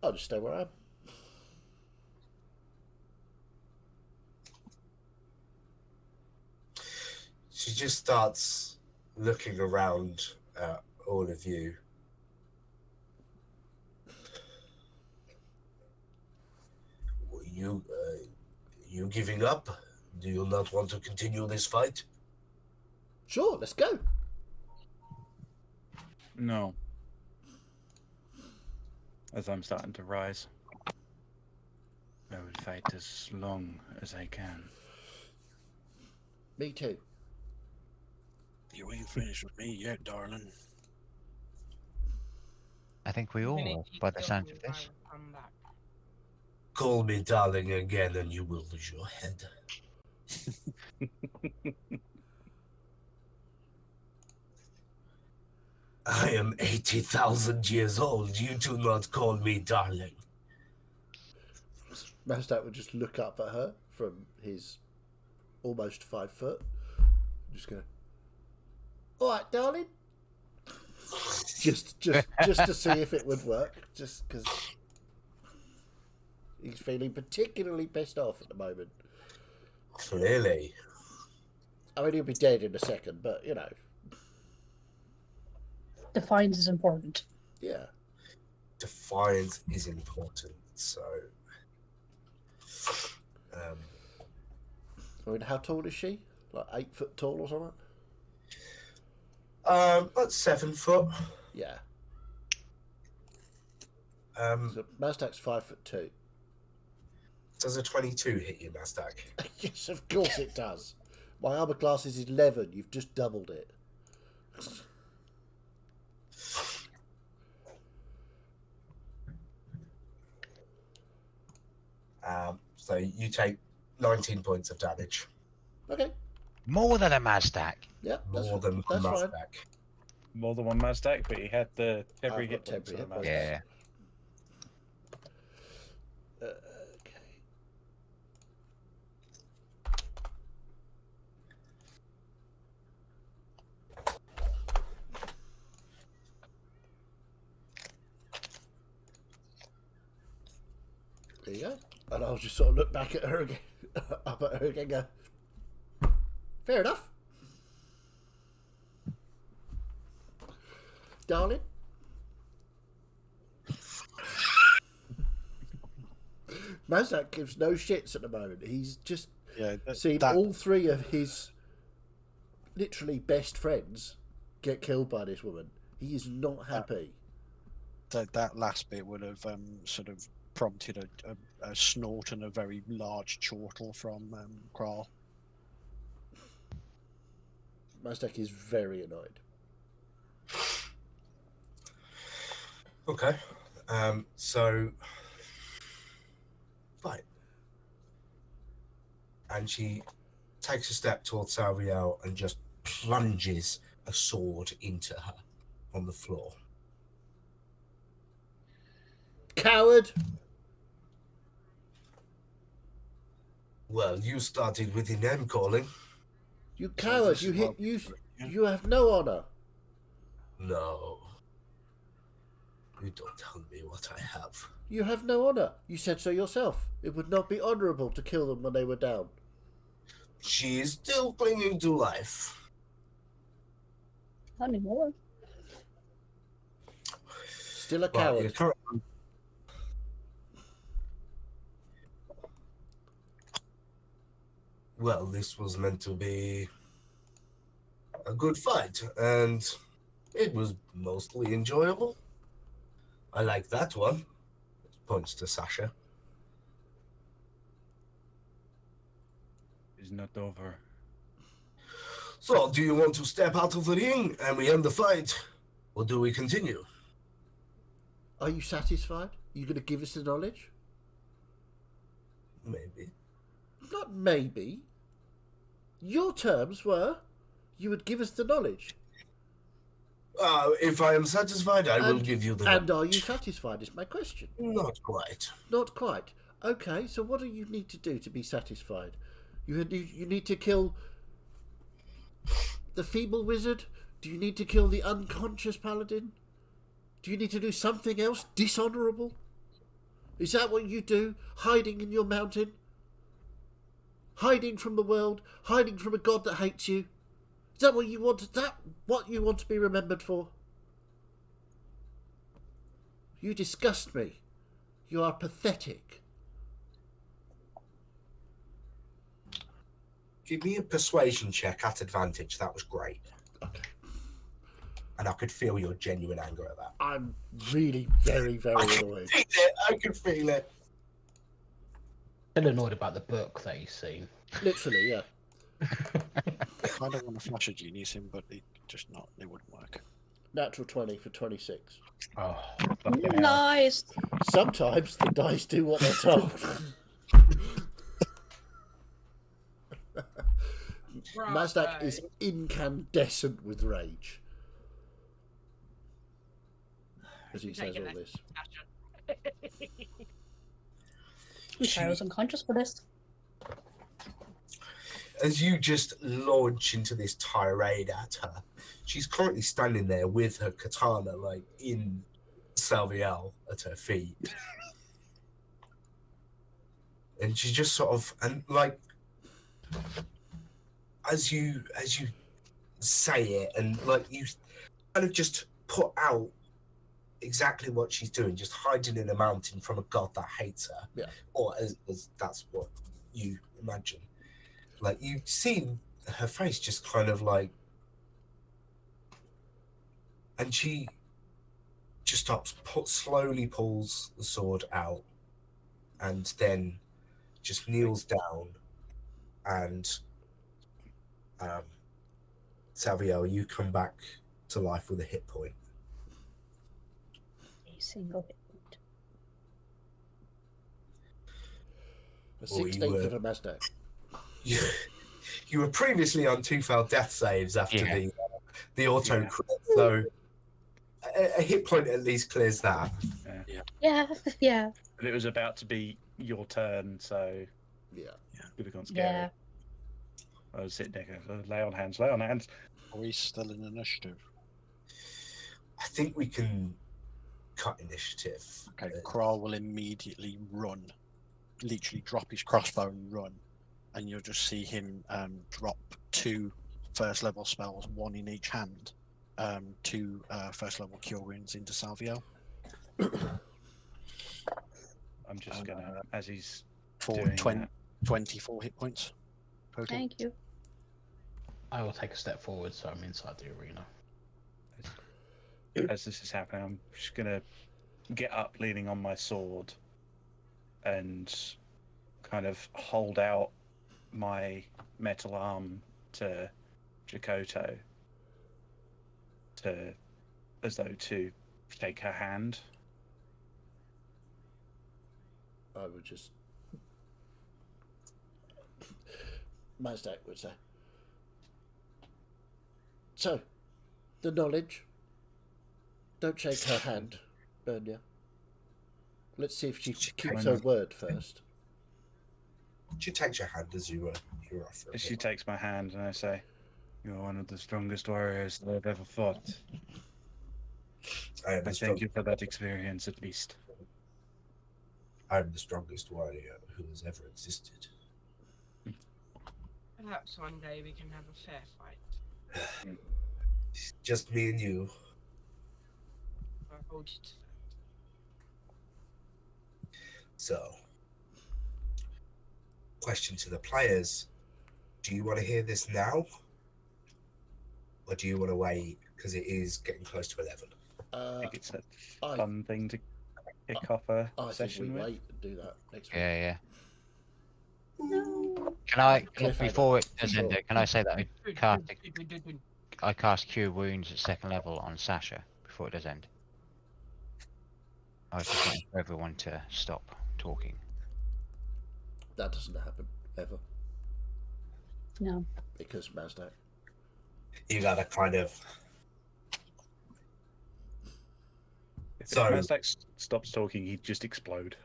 I'll just stay where I am. She just starts looking around at all of you. You giving up? Do you not want to continue this fight? Sure, let's go. No. As I'm starting to rise, I will fight as long as I can. Me too. You ain't finished with me yet, darling. I think we all will, by the sound of this. Call me darling again and you will lose your head. I am 80,000 years old. You do not call me darling. Mazdak would just look up at her from his almost 5 foot. Just go, all right, darling. Just to see if it would work. Just because he's feeling particularly pissed off at the moment. Clearly. I mean, he'll be dead in a second, but you know. Defiance is important. Yeah. Defiance is important, so... I mean, how tall is she? Like 8 foot tall or something? About 7 foot. Yeah. So Mazdak's 5'2". Does a 22 hit you, Mazdak? Yes, of course it does. My armor class is 11. You've just doubled it. So you take 19 points of damage. Okay. More than a Mazdak. Yeah. More than that's fine. Mazdak. More than one Mazdak, but he had the temporary I've hit got points. temporary on hit the points. Yeah. Okay. There you go. And I'll just sort of look back at her again, up at her again, and go, fair enough. Darling. Mazdak gives no shits at the moment. He's just seen all 3 of his literally best friends get killed by this woman. He is not happy. That last bit would have sort of prompted a snort and a very large chortle from Kral. Mazdak is very annoyed. Okay. So... Fine. And she takes a step towards Salviel and just plunges a sword into her on the floor. Coward! Well, you started with the name calling. You coward! You have no honor. No. You don't tell me what I have. You have no honor. You said so yourself. It would not be honorable to kill them when they were down. She is still clinging to life. Not anymore. Still a coward. Well, this was meant to be a good fight, and it was mostly enjoyable. I like that one. Points to Sasha. It's not over. So, do you want to step out of the ring and we end the fight? Or do we continue? Are you satisfied? Are you going to give us the knowledge? Maybe. Not maybe. Your terms were you would give us the knowledge. If I am satisfied, I will give you the And knowledge. are you satisfied is my question. Not quite. Not quite. Okay, so what do you need to do to be satisfied? You need to kill the feeble wizard? Do you need to kill the unconscious paladin? Do you need to do something else dishonourable? Is that what you do? Hiding in your mountain? Hiding from the world? Hiding from a god that hates you? Is that what you want? Is that what you want to be remembered for? You disgust me. You are pathetic. Give me a persuasion check at advantage. That was great. Okay. And I could feel your genuine anger at that. I'm really very, very annoyed. I could feel it. Still annoyed about the book that he's seen. Literally, yeah. I kind of want to flash a genius in, but it wouldn't work. Natural 20 for 26. Oh, fucking hell. Nice. Sometimes the dice do what they're told. Mazdak is incandescent with rage. as he Take says a all lesson, this. Tasha. Wish I was unconscious for this. As you just launch into this tirade at her, she's currently standing there with her katana, like in Salviel at her feet. And she just sort of, and like, as you say it, and like you kind of just put out exactly what she's doing, just hiding in a mountain from a god that hates her. Yeah. Or as that's what you imagine. Like, you see her face just kind of like, and she just stops, slowly pulls the sword out, and then just kneels down, and Saviel, you come back to life with a hit point. A single hit point. A Or you 16th were- of a Mazdak. You were previously on 2 failed death saves after Yeah. the auto crit, so a hit point at least clears that. Yeah, yeah, But it was about to be your turn, so Yeah. could have gone scary. yeah. I was sitting there going, lay on hands, lay on hands. Are we still in initiative? I think we can cut initiative. Okay, Kral will immediately run, literally drop his crossbow and run, and you'll just see him drop 2 first level spells, 1 in each hand, 2 first level cure wounds into Salviel I'm just gonna, as he's for doing 24 hit points total. Thank you. I will take a step forward so I'm inside the arena. as this is happening, I'm just gonna get up, leaning on my sword, and kind of hold out my metal arm to Jakoto, as though to shake her hand. I would just. Mazdak would say. So, the knowledge. Don't shake her hand, Bernia. Let's see if she keeps her word first. She takes your hand as you were offering. She takes my hand and I say, "You're one of the strongest warriors that I've ever fought. I am I the thank strong- you for that experience, at least." I am the strongest warrior who has ever existed. Perhaps one day we can have a fair fight. It's just me and you. I'll hold you to that. So, question to the players: do you want to hear this now, or do you want to wait because it is getting close to 11? I think it's a I- fun thing to kick off a I think we session with. wait and do that next week. Yeah. No. Can I, Cliffhanger. before it does Sure. end, can I say that I cast Cure Wounds at 2nd level on Sasha before it does end? I was just waiting for everyone to stop talking. That doesn't happen ever No. because Mazdak. You gotta kind of. If So- Mazdak stops talking, he'd just explode.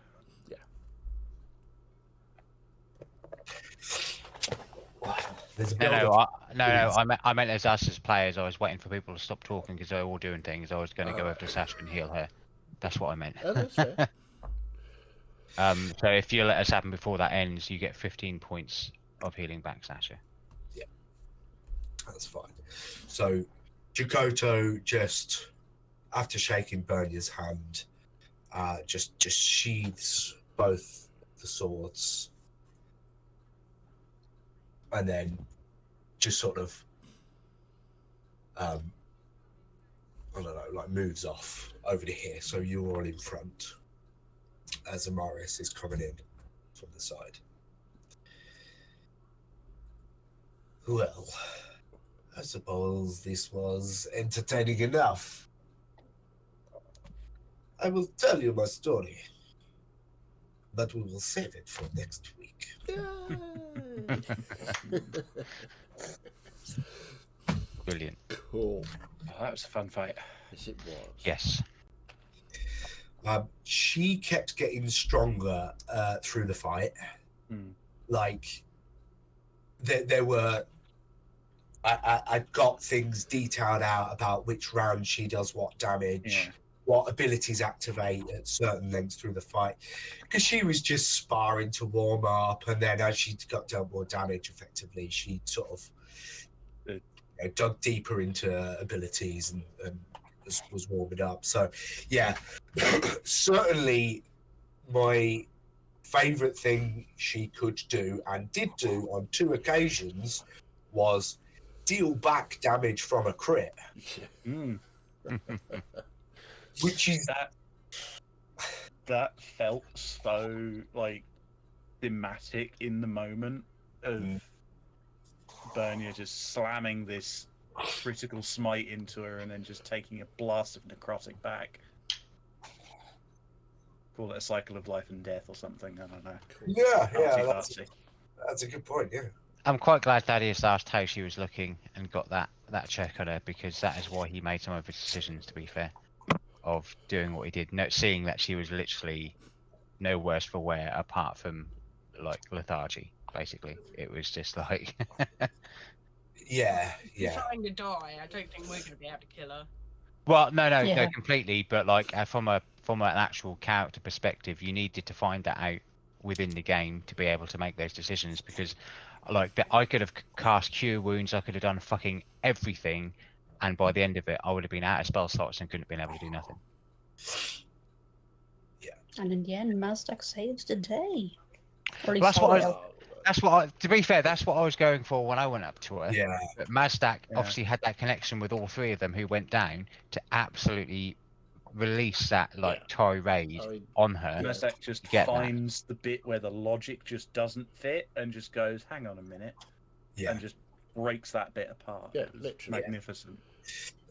There's a No, build-up. I meant as us as players. I was waiting for people to stop talking because they were all doing things. I was going to go over to Sasha and heal her. That's what I meant. Oh, that's fair. So if you let us happen before that ends, you get 15 points of healing back, Sasha. That's fine. So, Jakoto just, after shaking Bernia's hand, just sheathes both the swords, and then just sort of, I don't know, like moves off over to here. So you're all in front as Amaris is coming in from the side. Well, I suppose this was entertaining enough. I will tell you my story, but we will save it for next week. Yay! Brilliant. Cool. Oh, that was a fun fight. Yes, it was. Yes. She kept getting stronger through the fight. Like there were, I got things detailed out about which round she does what damage, what abilities activate at certain lengths through the fight, because she was just sparring to warm up, and then as she got dealt more damage, effectively she sort of dug deeper into abilities and was warming up. So yeah, certainly my favorite thing she could do and did do on 2 occasions was deal back damage from a crit. Which is that felt so like thematic in the moment of Bernia just slamming this critical smite into her and then just taking a blast of necrotic back. Call it a cycle of life and death or something. I don't know. Yeah, that's a good point. Yeah. I'm quite glad Thaddeus asked how she was looking and got that check on her, because that is why he made some of his decisions, to be fair, of doing what he did. Seeing that she was literally no worse for wear apart from like lethargy, basically. It was just like yeah. She's trying to die. I don't think we're going to be able to kill her. Well, no, completely. But like from an actual character perspective, you needed to find that out within the game to be able to make those decisions, because like I could have cast cure wounds, I could have done fucking everything, and by the end of it I would have been out of spell slots and couldn't have been able to do nothing. And in the end, Mazdak saves the day. Well, to be fair, that's what I was going for when I went up to her. Yeah. But Mazdak obviously had that connection with all 3 of them who went down to absolutely release that tirade on her. Mazdak just finds the bit where the logic just doesn't fit and just goes, "Hang on a minute," and just breaks that bit apart. Yeah, literally. Magnificent.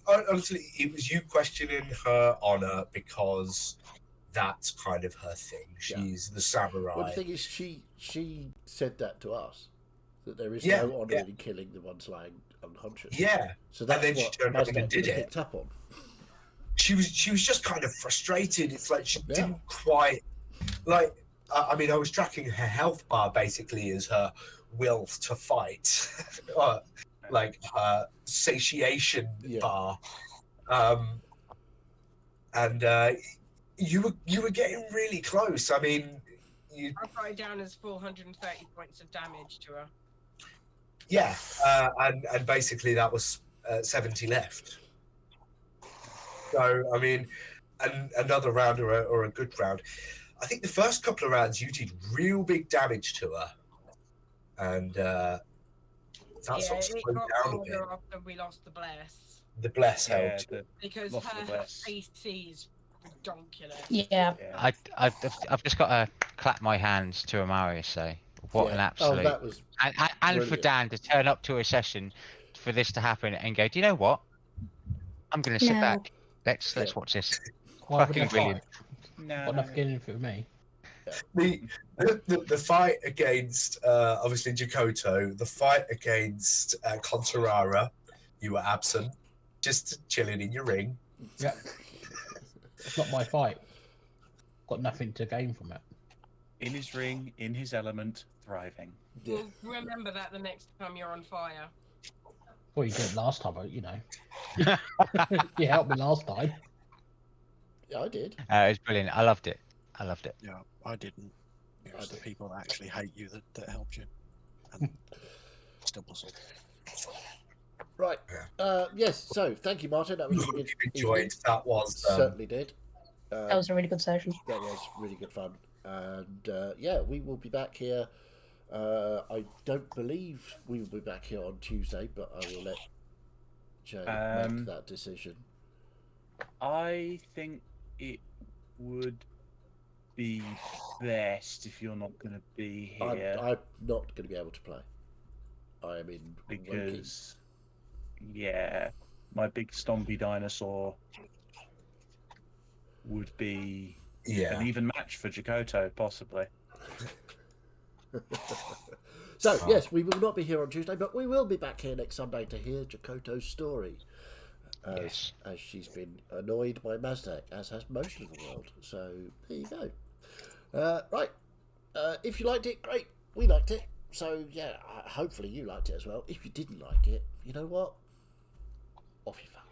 Honestly, it was you questioning her honor because that's kind of her thing. She's the samurai. Well, the thing is, she said that to us, that there is no honor in killing the ones lying unconscious. Yeah. So that's and then what she turned up and Mazdak did it. picked up on. She was just kind of frustrated. It's like she didn't quite like. I mean, I was tracking her health bar basically as her will to fight, like her satiation bar, and you were getting really close. I mean, I've got it down as 430 points of damage to her. Yeah, and basically that was 70 left. So I mean, another round or a good round. I think the first couple of rounds you did real big damage to her, and that sort of slowed down a bit. After we lost the bless. The bless helped because her AC is ridiculous. Yeah. I've just got to clap my hands to Amarius. Say what an absolute. that was and for Dan to turn up to a session for this to happen and go, do you know what? I'm going to sit back. Let's watch this. Fucking brilliant. Got enough getting for me. The fight against obviously Jakoto, the fight against Contarara, you were absent, just chilling in your ring. Yeah, it's not my fight. Got nothing to gain from it. In his ring, in his element, thriving. Well, remember that the next time you're on fire. Well, you did last time, you know. You helped me last time. Yeah, I did. It was brilliant. I loved it. Yeah, I didn't. It was the people that actually hate you that helped you. And still puzzled. Right. Yes. So, thank you, Martin. That was really good. Enjoyed. That was certainly did. That was a really good session. That was really good fun. And yeah, we will be back here. I don't believe we will be back here on Tuesday, but I will let Joe make that decision. I think it would be best if you're not going to be here. I'm not going to be able to play. I am in because, my big stompy dinosaur would be an even match for Jakoto, possibly. So, yes, we will not be here on Tuesday, but we will be back here next Sunday to hear Jakoto's story. Yes. as she's been annoyed by Mazdak, as has most of the world. So there you go. Right. If you liked it, great. We liked it. So yeah, hopefully you liked it as well. If you didn't like it, you know what? Off you fuck.